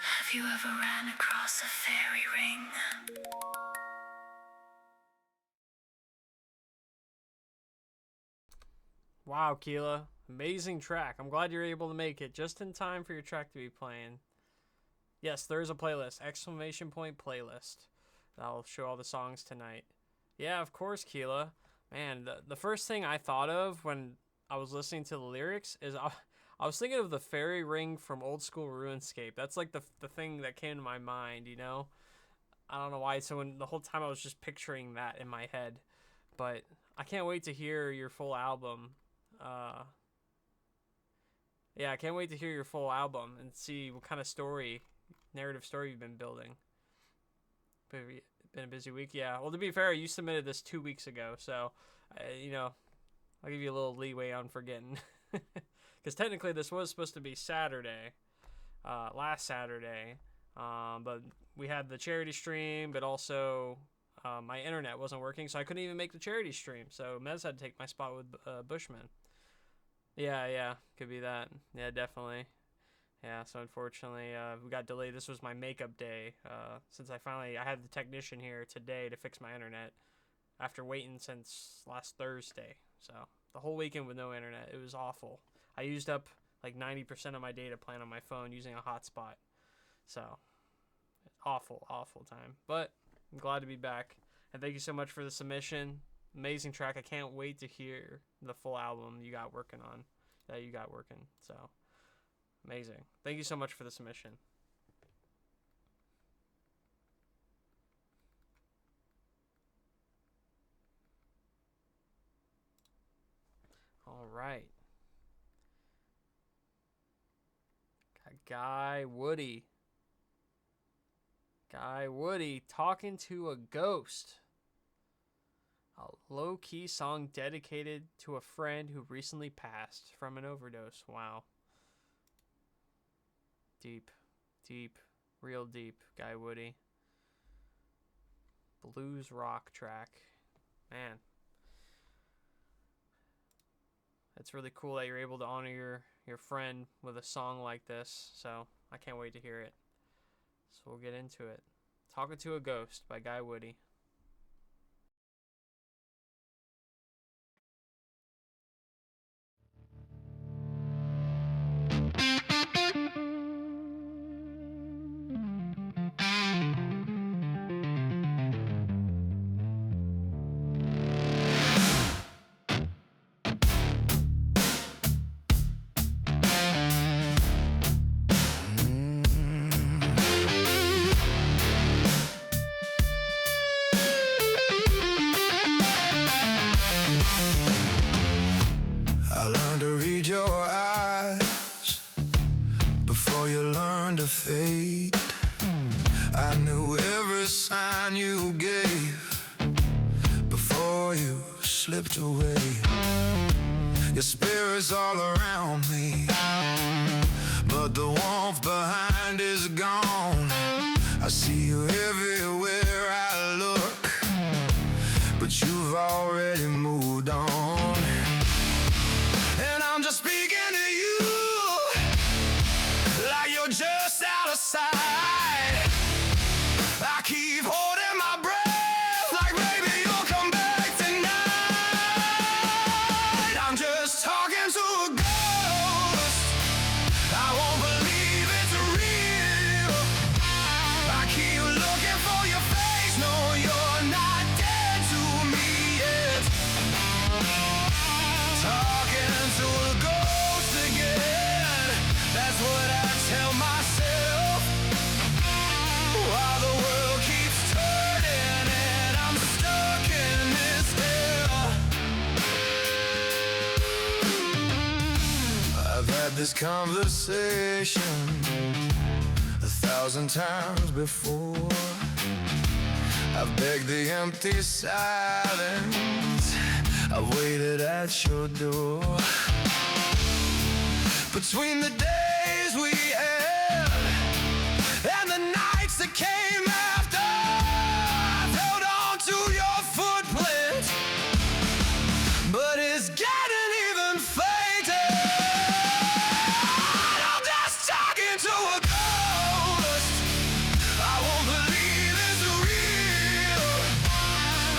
S4: Have you ever ran across a fairy ring?
S2: Wow, Keela. Amazing track. I'm glad you're able to make it just in time for your track to be playing. Yes, there is a playlist. Exclamation point playlist. That'll show all the songs tonight. Yeah, of course, Keela. Man, the first thing I thought of when I was listening to the lyrics is I was thinking of the fairy ring from old school RuneScape. That's like the thing that came to my mind, you know? I don't know why. So when the whole time I was just picturing that in my head. But I can't wait to hear your full album. Yeah, I can't wait to hear your full album and see what kind of narrative story you've been building. Been a busy week, yeah. Well, to be fair, you submitted this 2 weeks ago, so, you know, I'll give you a little leeway on forgetting. Because technically this was supposed to be Saturday, last Saturday, but we had the charity stream, but also my internet wasn't working, so I couldn't even make the charity stream. So Mez had to take my spot with Bushman. Yeah, could be that. Yeah, definitely. Yeah, so unfortunately, we got delayed. This was my makeup day, since I had the technician here today to fix my internet after waiting since last Thursday. So the whole weekend with no internet, it was awful. I used up like 90% of my data plan on my phone using a hotspot. So awful time. But I'm glad to be back. And thank you so much for the submission. Amazing track. I can't wait to hear the full album you got working. So amazing. Thank you so much for the submission. All right. Got Guy Woody talking to a ghost. A low-key song dedicated to a friend who recently passed from an overdose. Wow. Deep, real deep, Guy Woody. Blues rock track. Man. It's really cool that you're able to honor your friend with a song like this. So I can't wait to hear it. So we'll get into it. Talking to a Ghost by Guy Woody.
S3: I learned to read your eyes before you learned to fade. I knew every sign you gave before you slipped away. Your spirit's all around me, but the warmth behind is gone. I see you everywhere I look, but you've already moved on. And I'm just speaking to you like you're just out of sight. I keep holding my breath like maybe you'll come back tonight. I'm just talking to a ghost. I won't believe it's real. I keep looking for your face. No, you're not dead to me yet. Talking to a ghost again. That's what I tell myself, while the world keeps turning and I'm stuck in this hell. I've had this conversation 1,000 times before. I've begged the empty silence. I've waited at your door. Between the days we had and the nights that came after, I've held on to your footprint, but it's getting even fainter. I'm just talking to a ghost. I won't believe it's real.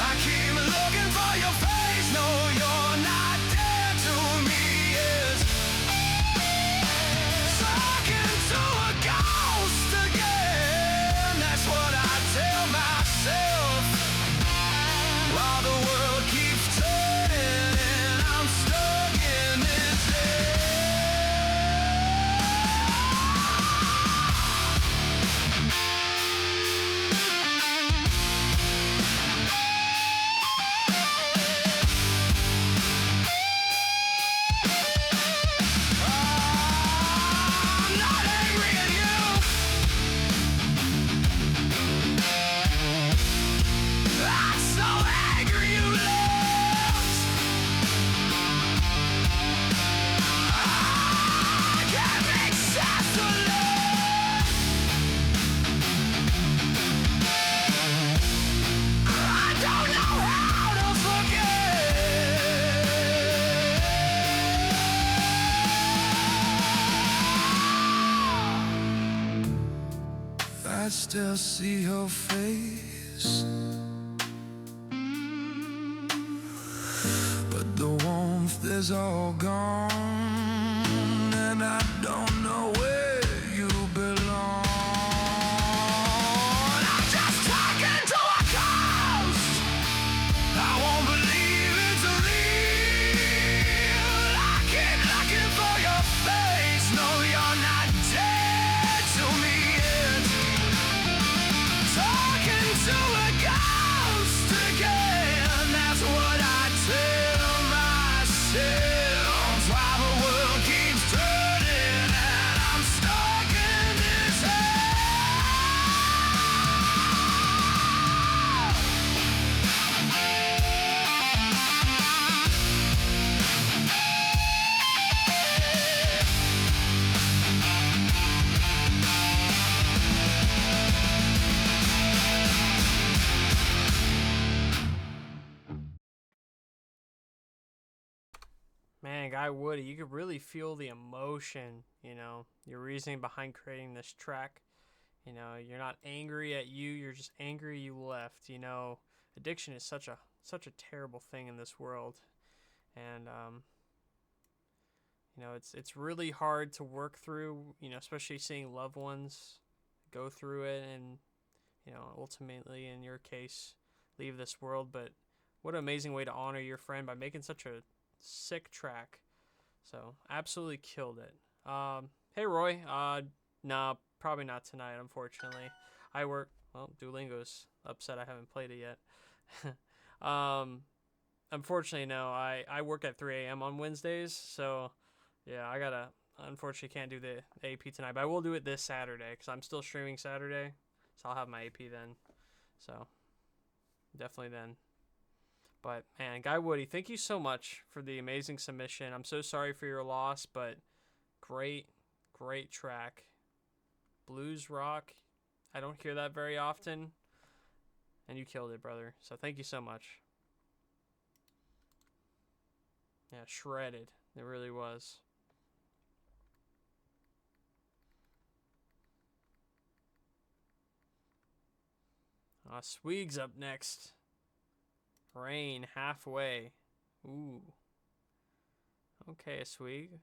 S3: I keep looking for your face. No, you're not dead to me yet. Talking to a ghost again. That's what I still see your face, but the warmth is all gone, and I don't know where you belong. I'm just talking to a ghost. I won't believe it's real. I keep looking for your face. No, you're not dead to me yet. Talking to a ghost again. That's what I tell myself. While the world keeps turning and I'm stuck in this hell.
S2: Man, Guy Woody, you could really feel the emotion, your reasoning behind creating this track. You're not angry at you, you're just angry you left. Addiction is such a terrible thing in this world. And it's really hard to work through, especially seeing loved ones go through it and ultimately in your case leave this world. But what an amazing way to honor your friend by making such a sick track. So absolutely killed it. Hey Roy, nah, probably not tonight, unfortunately. I work, well, Duolingo's upset I haven't played it yet. Unfortunately, no, I work at 3 a.m. on Wednesdays, so yeah, unfortunately can't do the AP tonight, but I will do it this Saturday because I'm still streaming Saturday, so I'll have my AP then. So definitely then. But man, Guy Woody, thank you so much for the amazing submission. I'm so sorry for your loss, but great track. Blues rock, I don't hear that very often, and you killed it, brother. So thank you so much. Yeah, shredded. It really was. Swig's up next. Rain halfway. Ooh. Okay, Swig.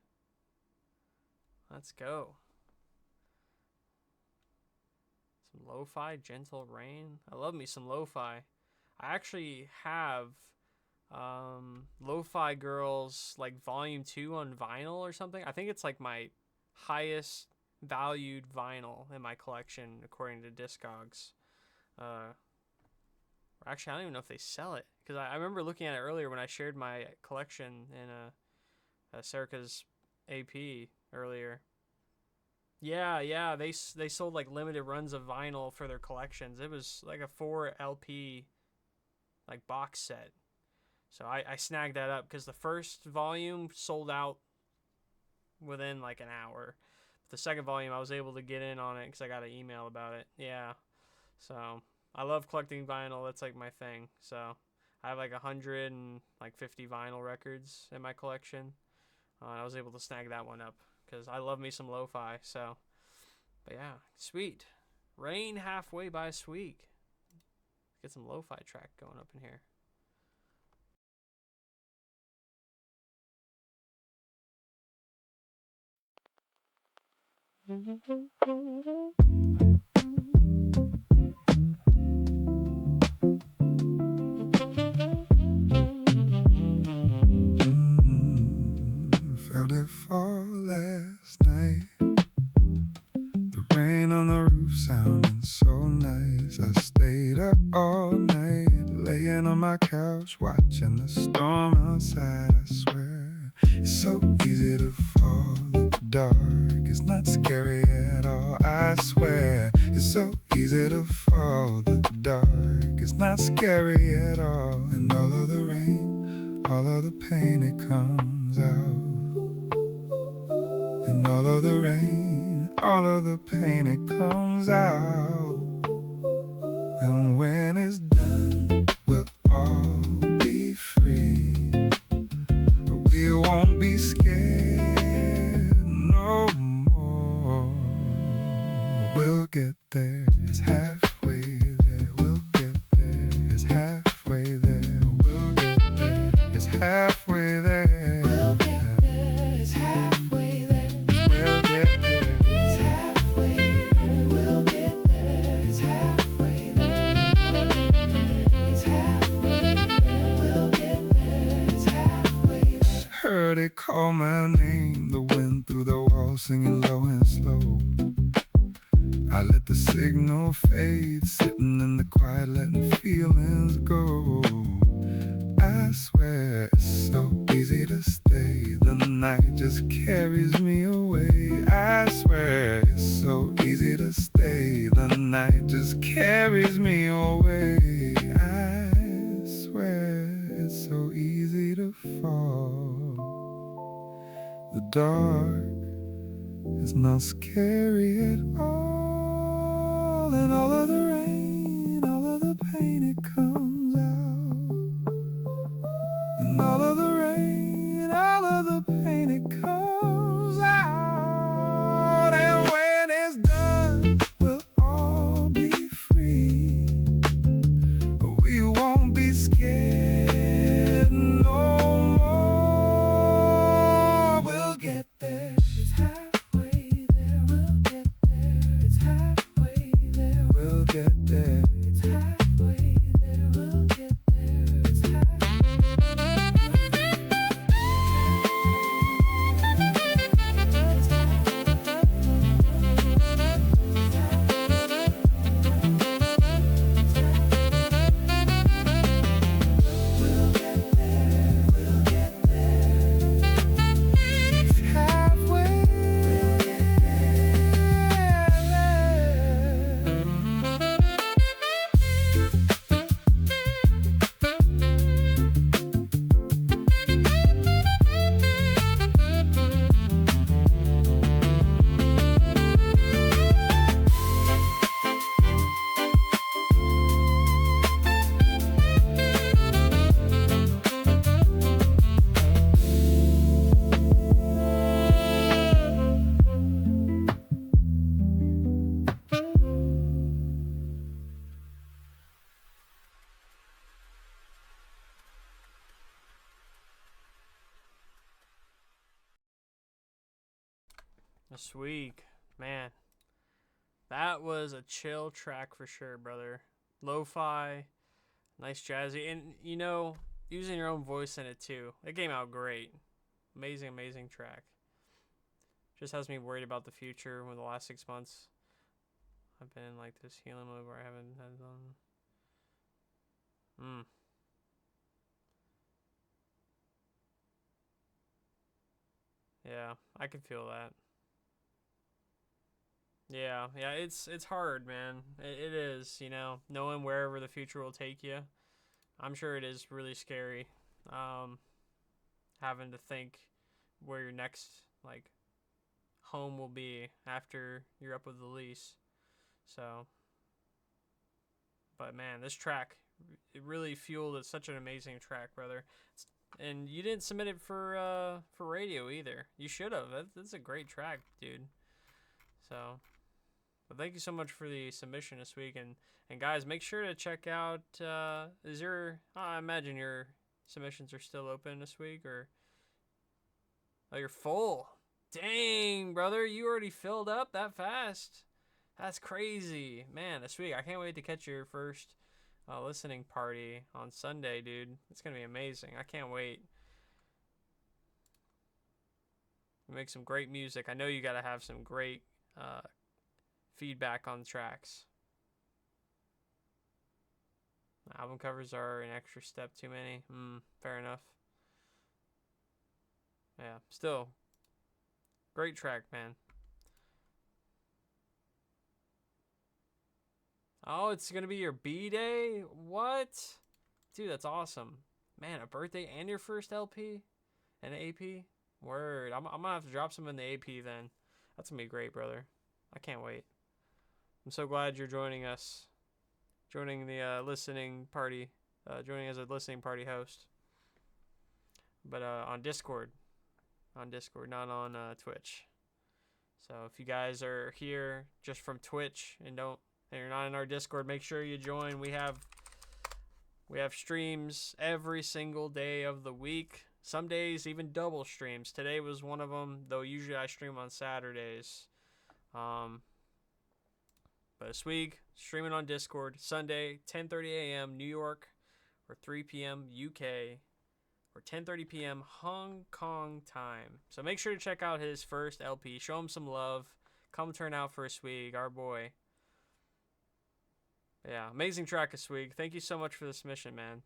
S2: Let's go. Some lo-fi, gentle rain. I love me some lo-fi. I actually have Lo-Fi Girls like volume 2 on vinyl or something. I think it's like my highest valued vinyl in my collection according to Discogs. Actually, I don't even know if they sell it because I remember looking at it earlier when I shared my collection in Serica's AP earlier. Yeah, they sold like limited runs of vinyl for their collections. It was like a 4 LP like box set. So I snagged that up because the first volume sold out within like an hour. The second volume I was able to get in on it because I got an email about it. Yeah, so I love collecting vinyl. That's like my thing. So I have like 150 vinyl records in my collection. I was able to snag that one up because I love me some lo-fi. So, but yeah, sweet. Rain halfway by Swig. Get some lo-fi track going up in here.
S3: Felt it fall last night. The rain on the roof sounding so nice. I stayed up all night, laying on my couch, watching the storm outside. I swear, it's so easy to fall. The dark is not scary at all. I swear, it's so easy to fall. The dark is not scary at all. And all of the rain, all of the pain, it comes out. And all of the rain, all of the pain, it comes out. And when it's done, we'll all be free. But we won't be scared no more. We'll get there. It's halfway there.
S4: We'll get there, it's halfway there.
S3: We'll get there.
S4: It's halfway there. We'll get there, it's halfway there. It's halfway there. We'll get there, it's halfway there.
S3: Heard it call my name, the wind through the wall singing low and slow. I let the signal fade, sitting in the quiet, letting feelings go. I swear it's so easy to stay, the night just carries me away. I swear it's so easy to stay, the night just carries me away. I swear it's so easy to fall. The dark is not scary at all, and all of the rain, all of the pain, it comes out. And all of the rain, all of the pain, it comes out. And when it's done, we'll all be free. We won't be scared no more. We'll get there.
S4: It's halfway there. We'll get there. It's halfway there.
S3: We'll get there.
S4: It's halfway there. We'll get there. It's
S3: Halfway
S2: This week, man, that was a chill track for sure, brother. Lo-fi, nice jazzy, and you know, using your own voice in it too. It came out great. Amazing, amazing track. Just has me worried about the future. When the last 6 months, I've been in like this healing mode where I haven't had Yeah, I can feel that. Yeah, it's hard, man. It is, you know, knowing wherever the future will take you. I'm sure it is really scary. Having to think where your next like home will be after you're up with the lease. So, but man, this track, it really fueled. It's such an amazing track, brother. And you didn't submit it for radio either. You should have. That's a great track, dude. So, but thank you so much for the submission this week, and guys, make sure to check out. I imagine your submissions are still open this week, or oh, you're full. Dang, brother, you already filled up that fast. That's crazy, man. This week, I can't wait to catch your first listening party on Sunday, dude. It's gonna be amazing. I can't wait. You make some great music. I know you gotta have some great feedback on the tracks. Album covers are an extra step too many. Fair enough. Yeah, still great track, man. Oh, it's gonna be your B-Day? What? Dude, that's awesome. Man, a birthday and your first LP? And AP? Word. I'm gonna have to drop some in the AP then. That's gonna be great, brother. I can't wait. I'm so glad you're joining us. Joining the listening party. Joining as a listening party host. But on Discord. On Discord, not on Twitch. So if you guys are here just from Twitch and you're not in our Discord, make sure you join. We have We have streams every single day of the week. Some days even double streams. Today was one of them, though usually I stream on Saturdays. But this week, streaming on Discord. Sunday, 10:30 a.m. New York, or 3 p.m. UK, or 10:30 p.m. Hong Kong time. So make sure to check out his first LP. Show him some love. Come turn out for Swig, our boy. Yeah, amazing track of Swig. Thank you so much for the submission, man.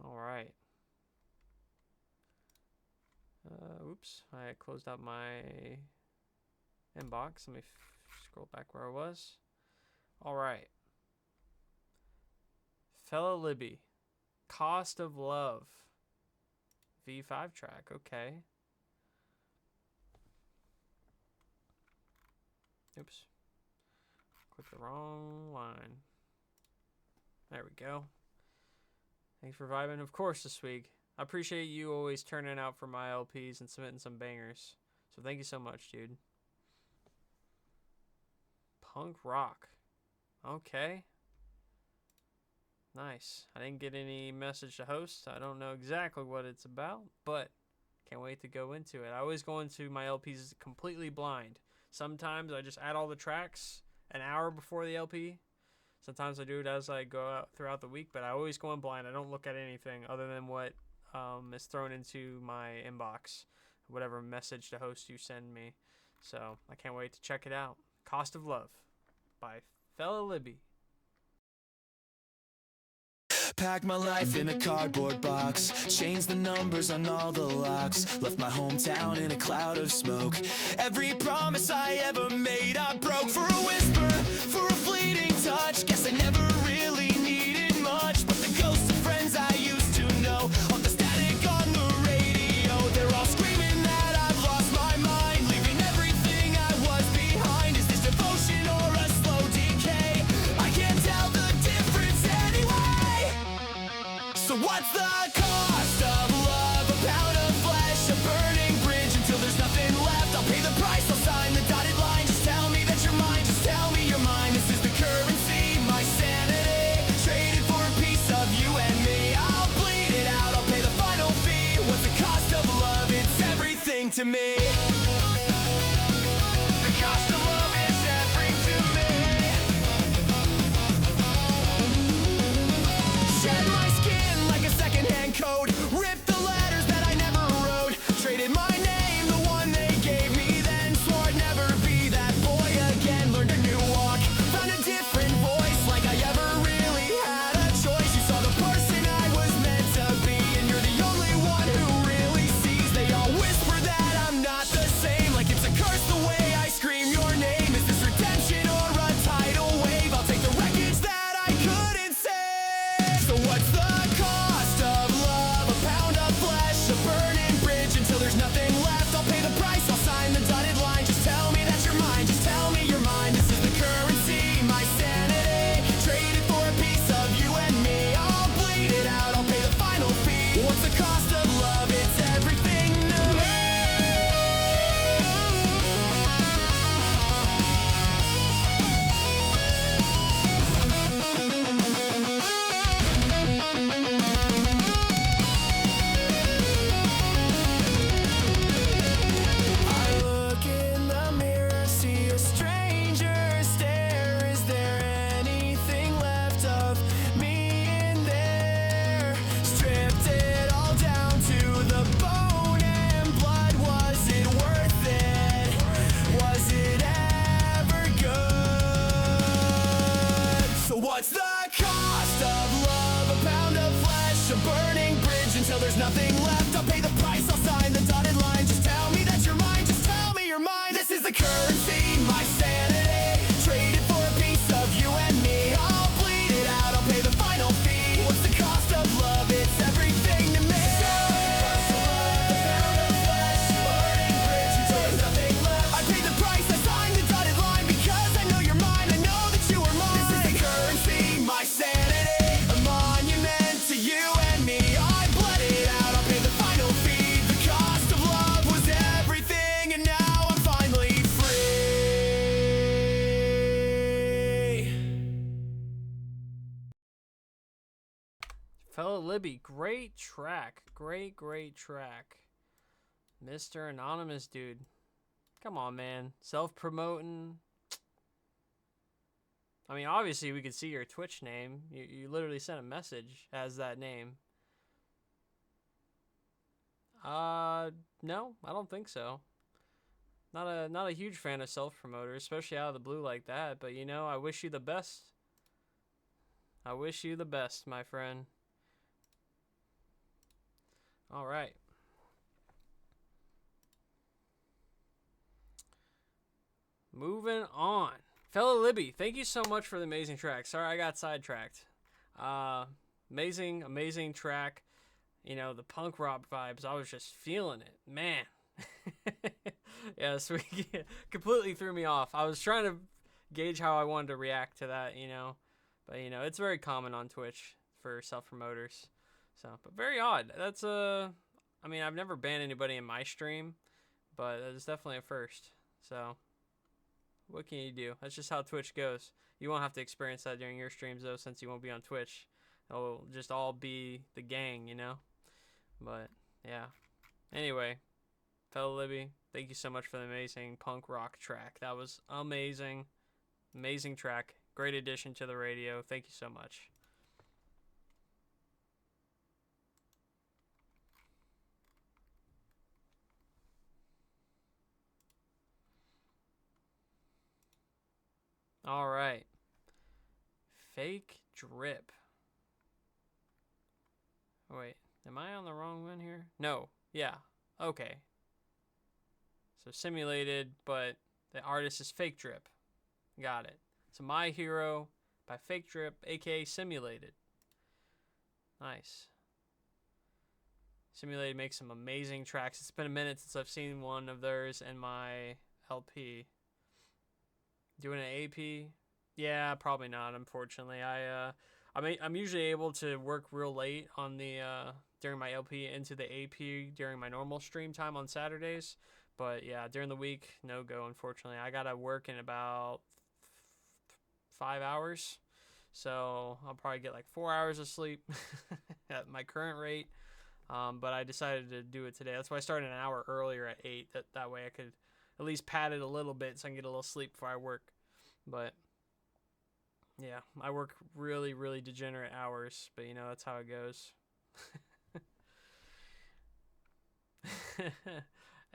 S2: All right. Oops, I closed out my inbox. Let me scroll back where I was. All right. Fella Libby, Cost of Love, V5 track. Okay. Oops. Clicked the wrong line. There we go. Thanks for vibing. Of course, this week. I appreciate you always turning out for my LPs and submitting some bangers. So thank you so much, dude. Punk rock. Okay. Nice. I didn't get any message to host. I don't know exactly what it's about, but can't wait to go into it. I always go into my LPs completely blind. Sometimes I just add all the tracks an hour before the LP. Sometimes I do it as I go out throughout the week, but I always go in blind. I don't look at anything other than what is thrown into my inbox, whatever message to host you send me. So I can't wait to check it out. Cost of Love by Fella Libby.
S1: Packed my life in a cardboard box, changed the numbers on all the locks, left my hometown in a cloud of smoke. Every promise I ever made I broke, for a whisper, for a fleeting touch. Guess I never really needed much, but the ghosts of friends I used to know, all the static on the radio, they're all screaming that I've lost my mind, leaving everything I was behind. Is this devotion or a slow decay? I can't tell the difference anyway. So what's the cost of love? A pound of flesh, a burning bridge until there's nothing left. I'll pay the price, I'll sign the dotted line. Just tell me that you're mine, just tell me you're mine. This is the currency, my sanity, traded for a piece of you and me. I'll bleed it out, I'll pay the final fee. What's the cost of love? It's everything to me. The cost of love is everything to me. Shed my skin like a secondhand code, ripped the letters that I never wrote, traded my name, the one they gave me then, swore I'd never be that boy again, learned a new walk, found a different voice, like I ever really had a choice. You saw the person I was meant to be, and you're the only one who really sees. They all whisper that I'm not
S2: Fellow Libby, great track. Great track. Mr. Anonymous, dude. Come on, man. Self-promoting. I mean, obviously, we could see your Twitch name. You literally sent a message as that name. No, I don't think so. Not a huge fan of self-promoters, especially out of the blue like that. But, you know, I wish you the best. I wish you the best, my friend. All right. Moving on. Fellow Libby, thank you so much for the amazing track. Sorry, I got sidetracked. Amazing track. You know, the punk rock vibes, I was just feeling it. Man. Yeah, so completely threw me off. I was trying to gauge how I wanted to react to that, you know. But, you know, it's very common on Twitch for self-promoters. So, but very odd. That's I mean, I've never banned anybody in my stream, but it's definitely a first. So, what can you do? That's just how Twitch goes. You won't have to experience that during your streams, though, since you won't be on Twitch. It'll just all be the gang, you know? But, yeah. Anyway, fellow Libby, thank you so much for the amazing punk rock track. That was amazing. Amazing track. Great addition to the radio. Thank you so much. All right. Fake drip. Wait, am I on the wrong one here? No. Yeah. Okay. So simulated, but the artist is Fake Drip. Got it. So My Hero by Fake Drip, aka Simulated. Nice. Simulated makes some amazing tracks. It's been a minute since I've seen one of theirs in my LP. Doing an AP? Yeah, probably not, unfortunately. I'm usually able to work real late on the during my LP into the AP during my normal stream time on Saturdays. But yeah, during the week, no go, unfortunately. I gotta work in about 5 hours. So I'll probably get like 4 hours of sleep at my current rate. But I decided to do it today. That's why I started an hour earlier at 8. That way I could at least pad it a little bit so I can get a little sleep before I work. But yeah, I work really, really degenerate hours. But, you know, that's how it goes.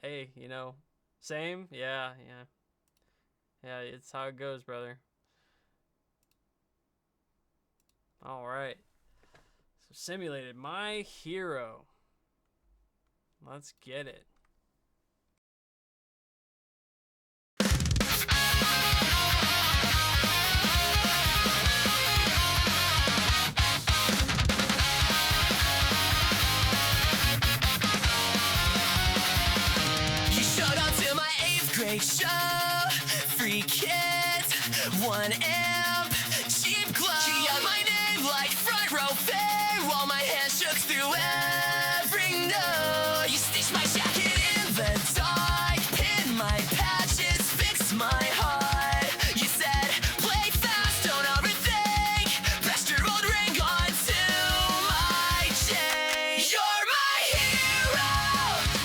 S2: Hey, you know, same? Yeah. Yeah, it's how it goes, brother. All right. So Simulated, My Hero. Let's get it.
S1: You showed up to my 8th grade show. Free kids, 1 amp, cheap clothes. She yelled my name like front row fare while my hand shook through every note. You stitched my jacket in the dark, pinned my patches, fixed my heart. You said, play fast, don't overthink. Pressed your old ring onto my chain. You're my hero,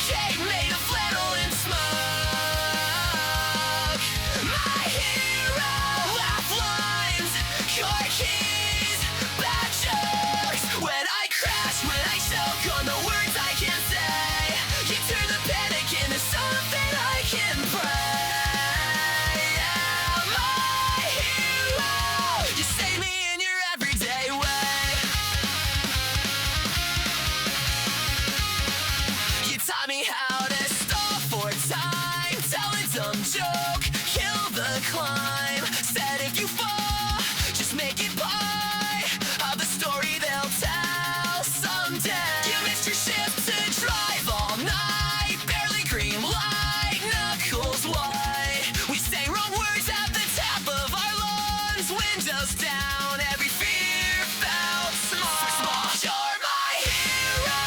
S1: cake made of flannel and smoke. My hero, laugh lines, car keys, bad jokes. When I crash, when I choke on the words I can't say, you turn the panic into something I can pray. Yeah, my hero, you save me in your everyday way. You taught me how to stop for time, tell a dumb joke, kill the climb. Said if you fall, just make it part of the story they'll tell someday. You missed your shift to drive all night, barely green light, knuckles white. We say wrong words at the top of our lungs, windows down, every fear felt small. You're my hero,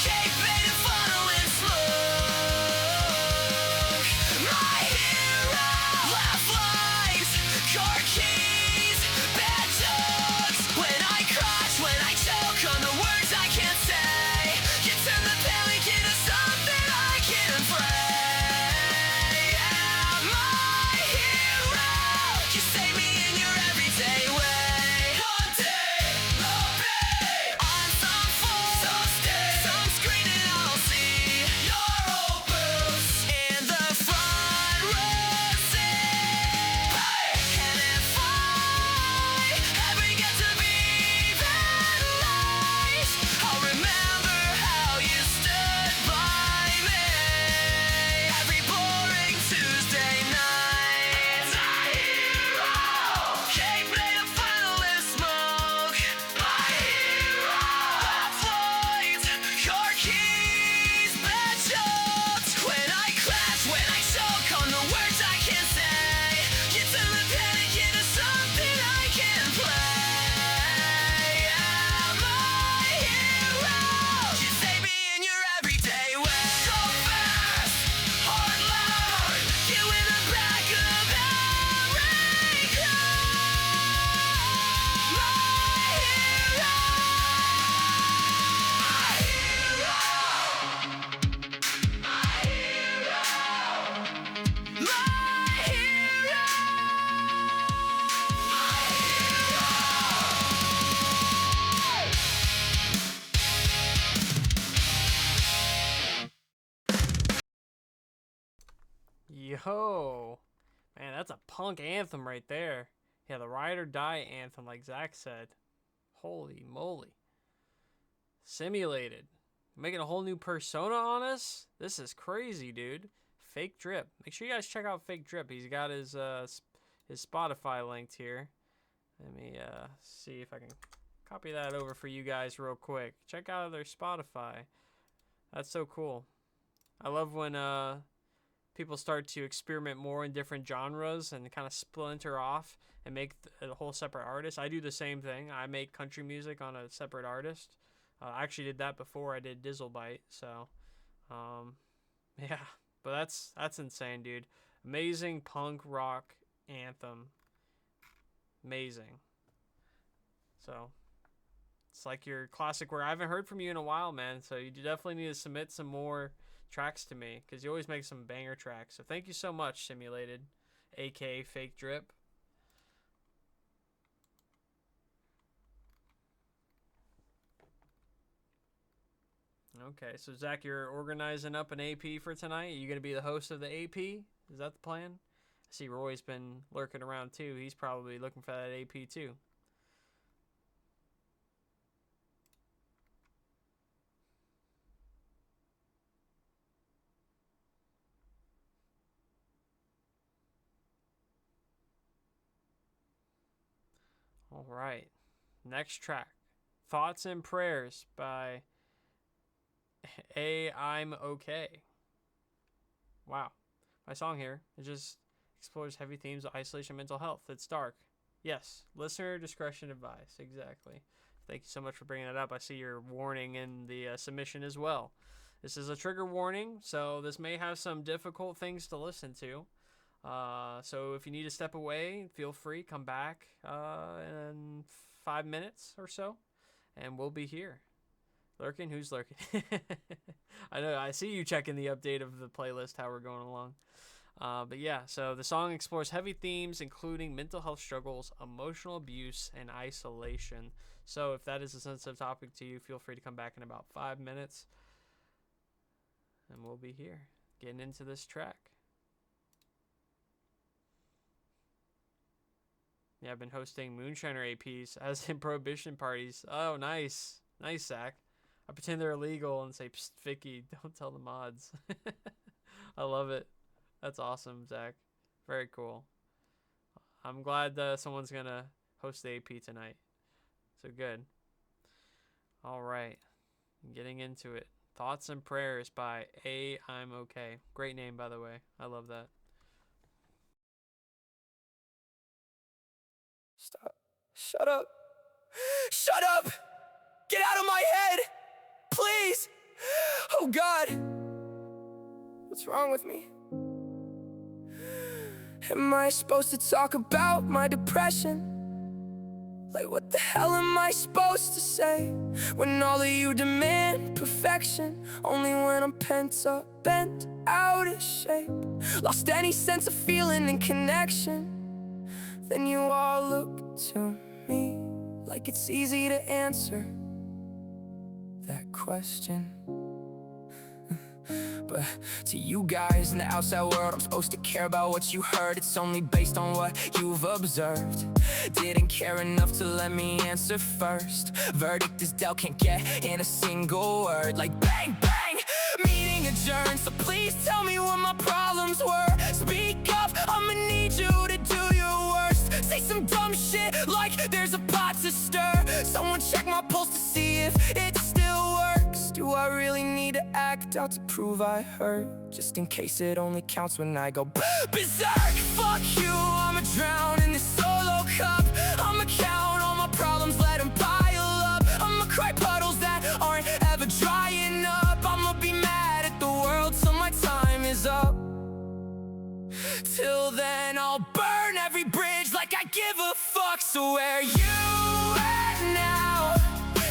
S1: cake made of funnel and smoke. My hero, laugh lines, car keys, bad jokes. When I crash, when I choke on the
S2: Yo, man, that's a punk anthem right there. Yeah, the ride or die anthem, like Zach said. Holy moly. Simulated. Making a whole new persona on us? This is crazy, dude. Fake Drip. Make sure you guys check out Fake Drip. He's got his Spotify linked here. Let me see if I can copy that over for you guys real quick. Check out their Spotify. That's so cool. I love when people start to experiment more in different genres and kind of splinter off and make a whole separate artist. I do the same thing. I make country music on a separate artist. I actually did that before I did DizzleByte. So, yeah. But that's insane, dude. Amazing punk rock anthem. Amazing. So, it's like your classic where I haven't heard from you in a while, man. So you definitely need to submit some more tracks to me because you always make some banger tracks. So thank you so much, Simulated, aka Fake Drip. Okay, so Zach, you're organizing up an AP for tonight. Are you going to be the host of the AP? Is that the plan? I see Roy's been lurking around too. He's probably looking for that AP too. All right, next track, Thoughts and Prayers by I'm Okay. Wow. My song here, it just explores heavy themes of isolation and mental health. It's dark. Yes, listener discretion advised. Exactly. Thank you so much for bringing that up. I see your warning in the submission as well. This is a trigger warning, so this may have some difficult things to listen to. So if you need to step away, feel free. Come back in 5 minutes or so, and we'll be here. Lurking? Who's lurking? I know. I see you checking the update of the playlist, how we're going along. But yeah, so the song explores heavy themes, including mental health struggles, emotional abuse, and isolation. So if that is a sensitive topic to you, feel free to come back in about 5 minutes. And we'll be here, getting into this track. Yeah, I've been hosting Moonshiner APs, as in Prohibition parties. Oh, nice. Nice, Zach. I pretend they're illegal and say, psst, Vicky, don't tell the mods. I love it. That's awesome, Zach. Very cool. I'm glad someone's going to host the AP tonight. So good. All right. Getting into it. Thoughts and Prayers by I'm Okay. Great name, by the way. I love that.
S3: Stop. Shut up. Shut up! Get out of my head! Please! Oh God! What's wrong with me? Am I supposed to talk about my depression? Like what the hell am I supposed to say when all of you demand perfection? Only when I'm pent up, bent out of shape, lost any sense of feeling and connection. Then you all look to me like it's easy to answer that question. But to you guys in the outside world, I'm supposed to care about what you heard. It's only based on what you've observed. Didn't care enough to let me answer first. Verdict is dealt, can't get in a single word. Like bang, bang, meeting adjourned. So please tell me what my problems were. Speak up, I'ma need you to do your worst. Say some dumb shit like there's a pot to stir. Someone check my pulse to see if it still works. Do I really need to act out to prove I heard? Just in case it only counts when I go berserk. Fuck you, I'ma drown in this solo cup. I'ma count all my problems, let them pile up. I'ma cry puddles that aren't ever drying up. I'ma be mad at the world till my time is up. Till then I'll burn every bridge like I give a fuck. So where you at now?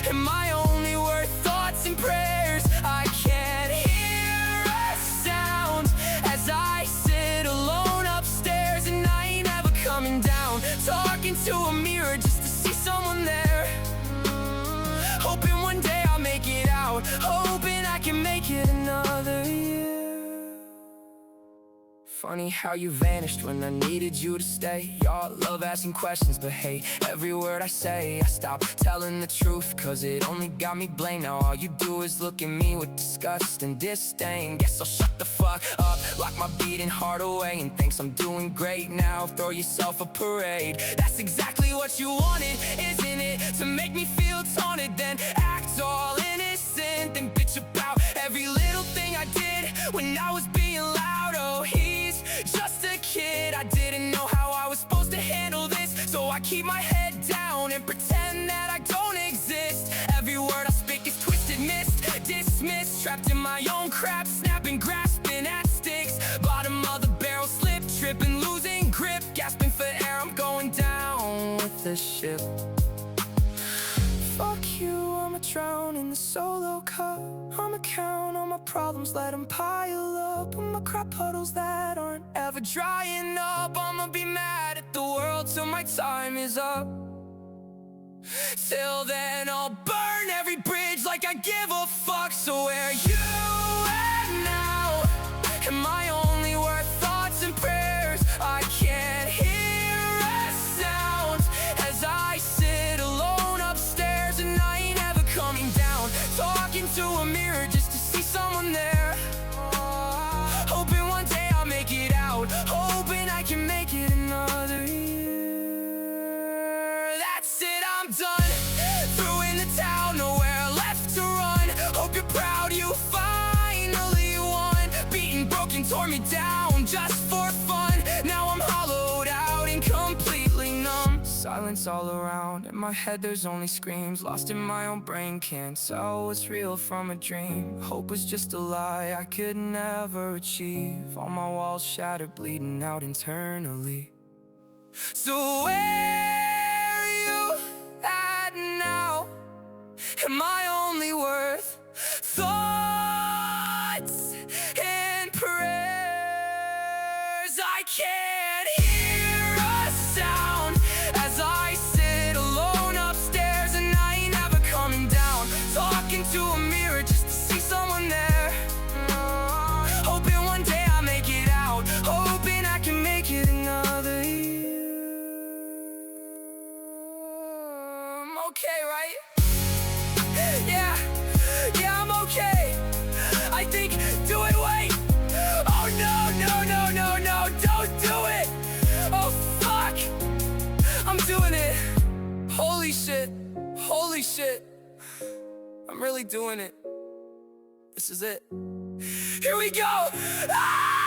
S3: Am I only worth thoughts and prayers? I can't hear a sound as I sit alone upstairs, and I ain't ever coming down. Talking to a mirror just to see someone there. Hoping one day I'll make it out. Hoping I can make it another year. Funny how you vanished when I needed you to stay. Y'all love asking questions, but hey, every word I say, I stop telling the truth, cause it only got me blamed. Now all you do is look at me with disgust and disdain. Guess I'll shut the fuck up, lock my beating heart away, and thinks I'm doing great now. Throw yourself a parade. That's exactly what you wanted, isn't it? To make me feel taunted, then act all innocent, then bitch about every little thing I did when I was being loud. Oh, he's just a kid. I didn't know how I was supposed to handle this, so I keep my head down and pretend that I don't exist. Every word I speak is twisted, missed, dismissed, trapped in my own crap, snapping, grasping at sticks. Bottom of the barrel, slip, tripping, losing grip, gasping for air. I'm going down with the ship. Fuck you, I'ma drown in the solo cup. I'ma count all my problems, let them pile up. I'ma cry puddles that aren't ever drying up. I'ma be mad at the world till my time is up. Till then I'll burn every bridge like I give a fuck. So where you at now? Am I only worth thoughts and prayers? I can't hear a sound as I sit alone upstairs, and I ain't ever coming down. Talking to a mirror just to see someone there. Hoping one day I'll make it out, hoping I can make it another year. That's it, I'm done. Threw in the towel, nowhere left to run. Hope you're proud you finally won. Beaten, broken, tore me down just for fun. Now I'm hollowed out and completely numb. Silence all around, in my head there's only screams. Lost in my own brain, can't tell what's real from a dream. Hope was just a lie I could never achieve. All my walls shattered, bleeding out internally. So where you at now? Am I only worth thoughts and prayers? I can't hear a sound as I sit alone upstairs, and I ain't ever coming down. Talking to a mirror just to see someone there. Hoping one day I'll make it out, hoping I can make it another year. I'm okay, right? Yeah, I'm okay. I think, do it, wait. Oh no, don't do it. Oh fuck, I'm doing it. Holy shit, I'm really doing it. This is it. Here we go. Ah!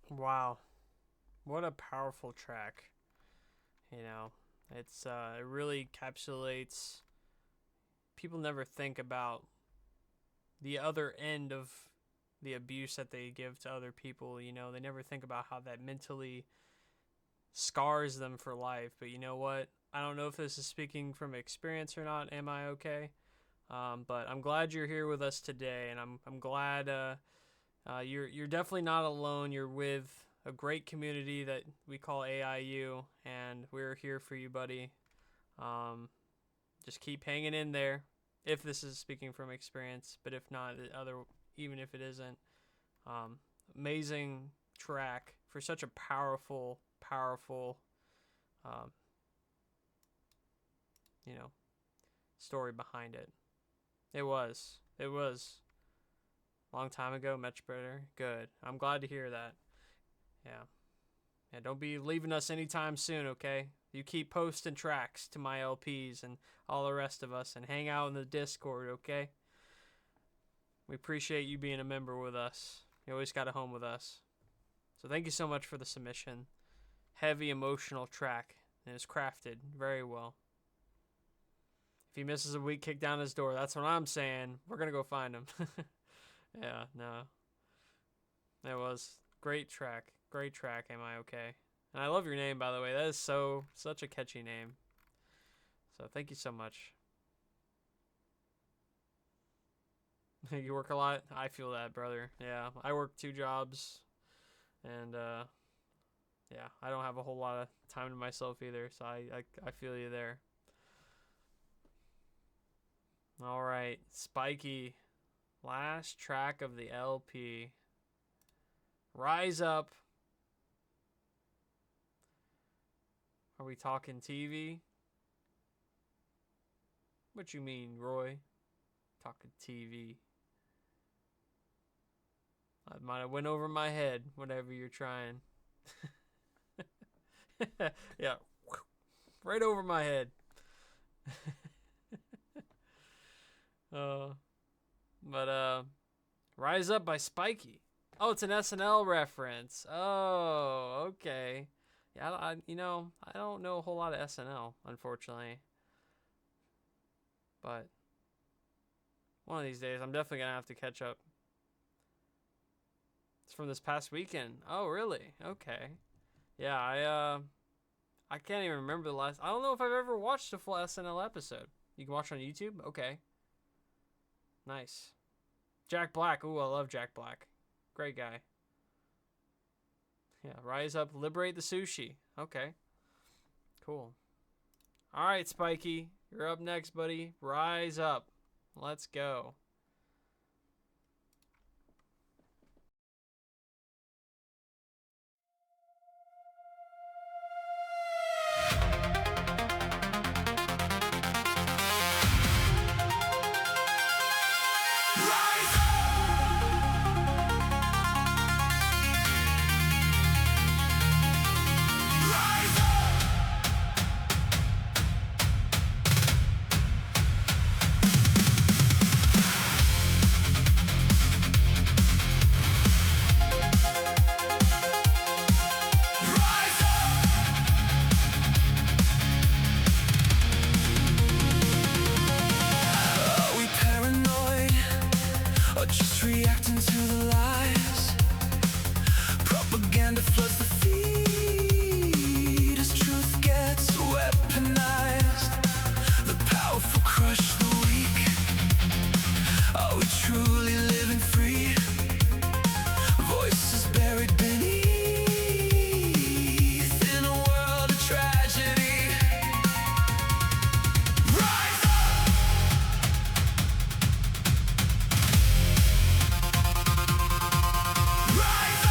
S2: Wow, what a powerful track. You know, it's it really encapsulates. People never think about the other end of the abuse that they give to other people. You know, they never think about how that mentally scars them for life. But you know what? I don't know if this is speaking from experience or not. Am I okay? But I'm glad you're here with us today, and I'm glad you're definitely not alone. You're with a great community that we call AIU, and we're here for you, buddy. Just keep hanging in there. If this is speaking from experience, but if not, even if it isn't, amazing track for such a powerful, story behind it. It was long time ago, much better. Good. I'm glad to hear that. Yeah, don't be leaving us anytime soon, okay? You keep posting tracks to my LPs and all the rest of us, and hang out in the Discord, okay? We appreciate you being a member with us. You always got a home with us. So thank you so much for the submission. Heavy emotional track, and it was crafted very well. If he misses a week, kick down his door. That's what I'm saying. We're gonna go find him. Yeah, no. It was great track. Great track. Am I okay? And I love your name, by the way. That is such a catchy name. So thank you so much. You work a lot? I feel that, brother. Yeah, I work 2 jobs, and yeah, I don't have a whole lot of time to myself either, so I feel you there. All right, Spiky, last track of the LP. Rise Up. Are we talking TV? What you mean, Roy? Talking TV. I might have went over my head, whatever you're trying. Yeah, right over my head. Rise Up by Spiky. Oh, it's an SNL reference. Oh, okay. Yeah, I don't know a whole lot of SNL, unfortunately. But one of these days, I'm definitely gonna have to catch up. It's from this past weekend. Oh, really? Okay. Yeah, I can't even remember the last. I don't know if I've ever watched a full SNL episode. You can watch it on YouTube? Okay. Nice. Jack Black. Ooh, I love Jack Black. Great guy. Yeah, Rise Up, Liberate the Sushi. Okay. Cool. All right, Spiky. You're up next, buddy. Rise Up. Let's go.
S3: Are we paranoid or just reacting to the lies? Propaganda floods the feed as truth gets weaponized. The powerful crush the weak. Are we truly living free? Voices buried beneath in a world of tragedy. Rise up! Rise up!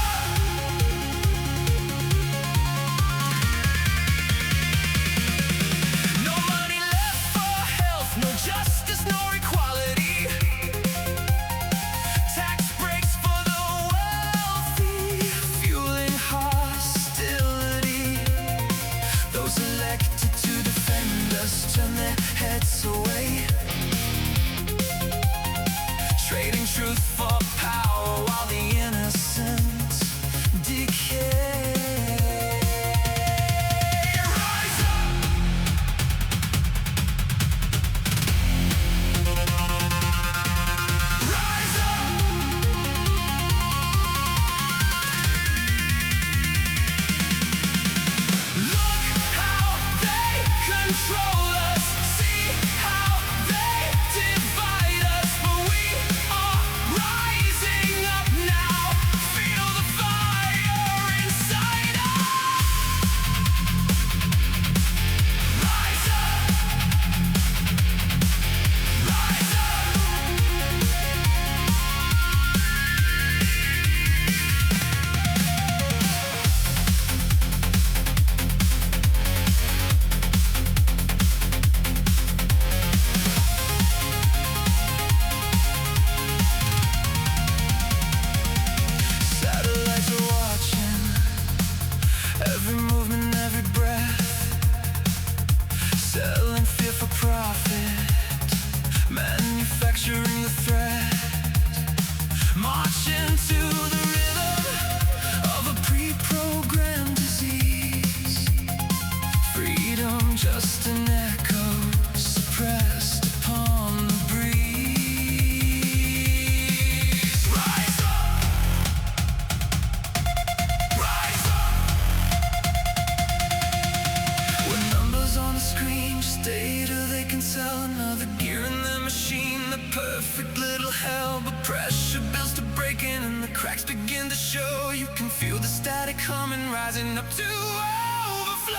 S3: rising up to overflow.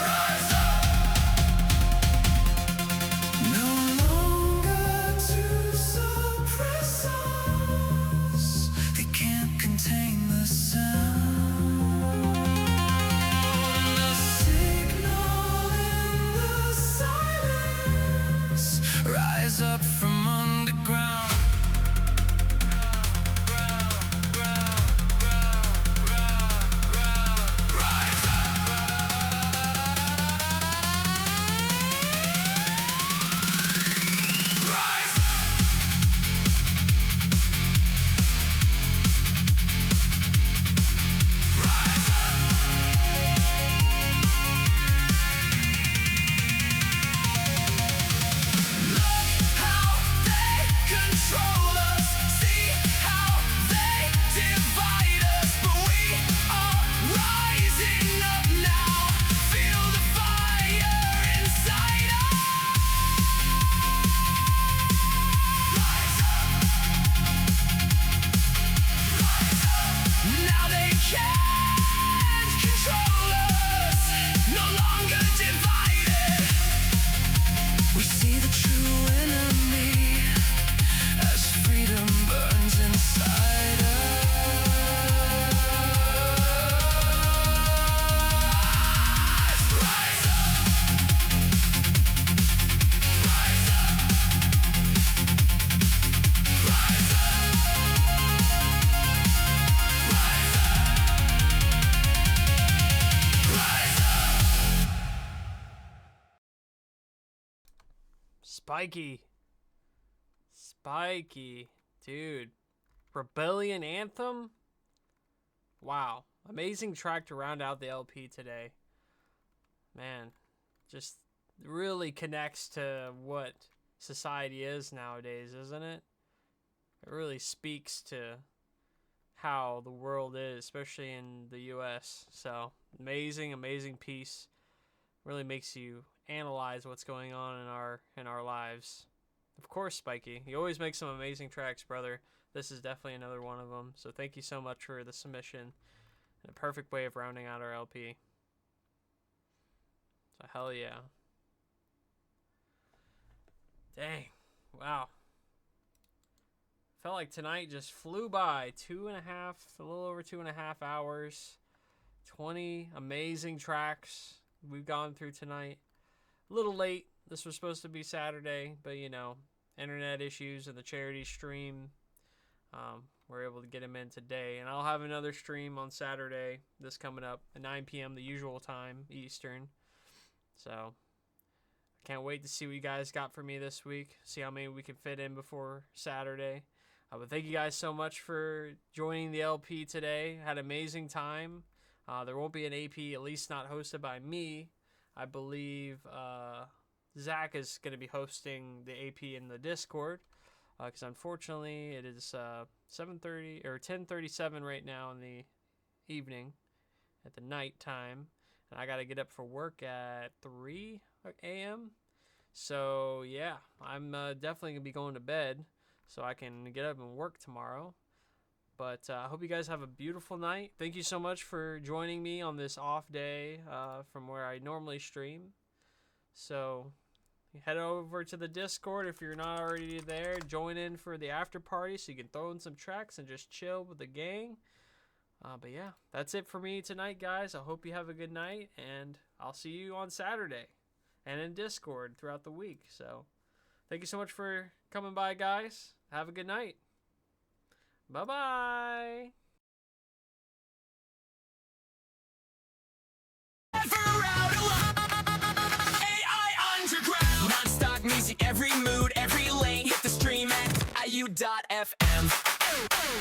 S3: Rise up. No longer to suppress us. They can't contain the sound. The signal in the silence. Rise up from underground.
S2: Spiky, dude. Rebellion Anthem? Wow. Amazing track to round out the LP today. Man, just really connects to what society is nowadays, isn't it? It really speaks to how the world is, especially in the US. So, amazing piece. Really makes you analyze what's going on in our lives. Of course, Spiky. You always make some amazing tracks, brother. This is definitely another one of them. So thank you so much for the submission. And a perfect way of rounding out our LP. So hell yeah. Dang. Wow. Felt like tonight just flew by. A little over 2.5 hours. 20 amazing tracks we've gone through tonight. A little late. This was supposed to be Saturday, but you know, internet issues and the charity stream. We're able to get him in today, and I'll have another stream on Saturday. This coming up at 9 p.m. the usual time Eastern. So I can't wait to see what you guys got for me this week. See how many we can fit in before Saturday. But thank you guys so much for joining the LP today. Had an amazing time. There won't be an AP, at least not hosted by me. I believe Zach is going to be hosting the AP in the Discord, because unfortunately it is 7:30 or 10:37 right now in the evening, at the night time, and I got to get up for work at 3 a.m. So yeah, I'm definitely gonna be going to bed so I can get up and work tomorrow. But I hope you guys have a beautiful night. Thank you so much for joining me on this off day from where I normally stream. So head over to the Discord if you're not already there. Join in for the after party so you can throw in some tracks and just chill with the gang. But yeah, that's it for me tonight, guys. I hope you have a good night, and I'll see you on Saturday and in Discord throughout the week. So thank you so much for coming by, guys. Have a good night. Bye-bye.
S3: Non-stop music, every mood, every lane. Hit the stream at AIU.FM.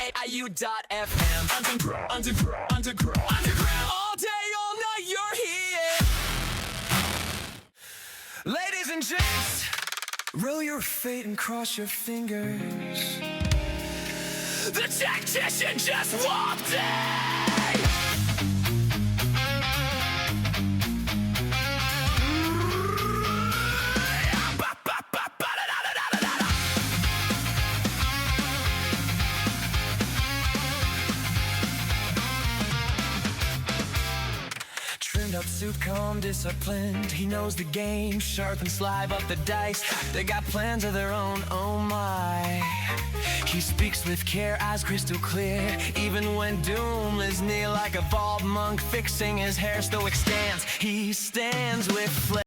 S3: AIU.FM. Underground. All day, all night, you're here. Ladies and gents, roll your fate and cross your fingers. The tactician just walked in. Short suit, calm, disciplined. He knows the game, sharp and sly, but the dice, they got plans of their own, oh my. He speaks with care, eyes crystal clear, even when doom is near. Like a bald monk fixing his hair, stoic stance, he stands with flair.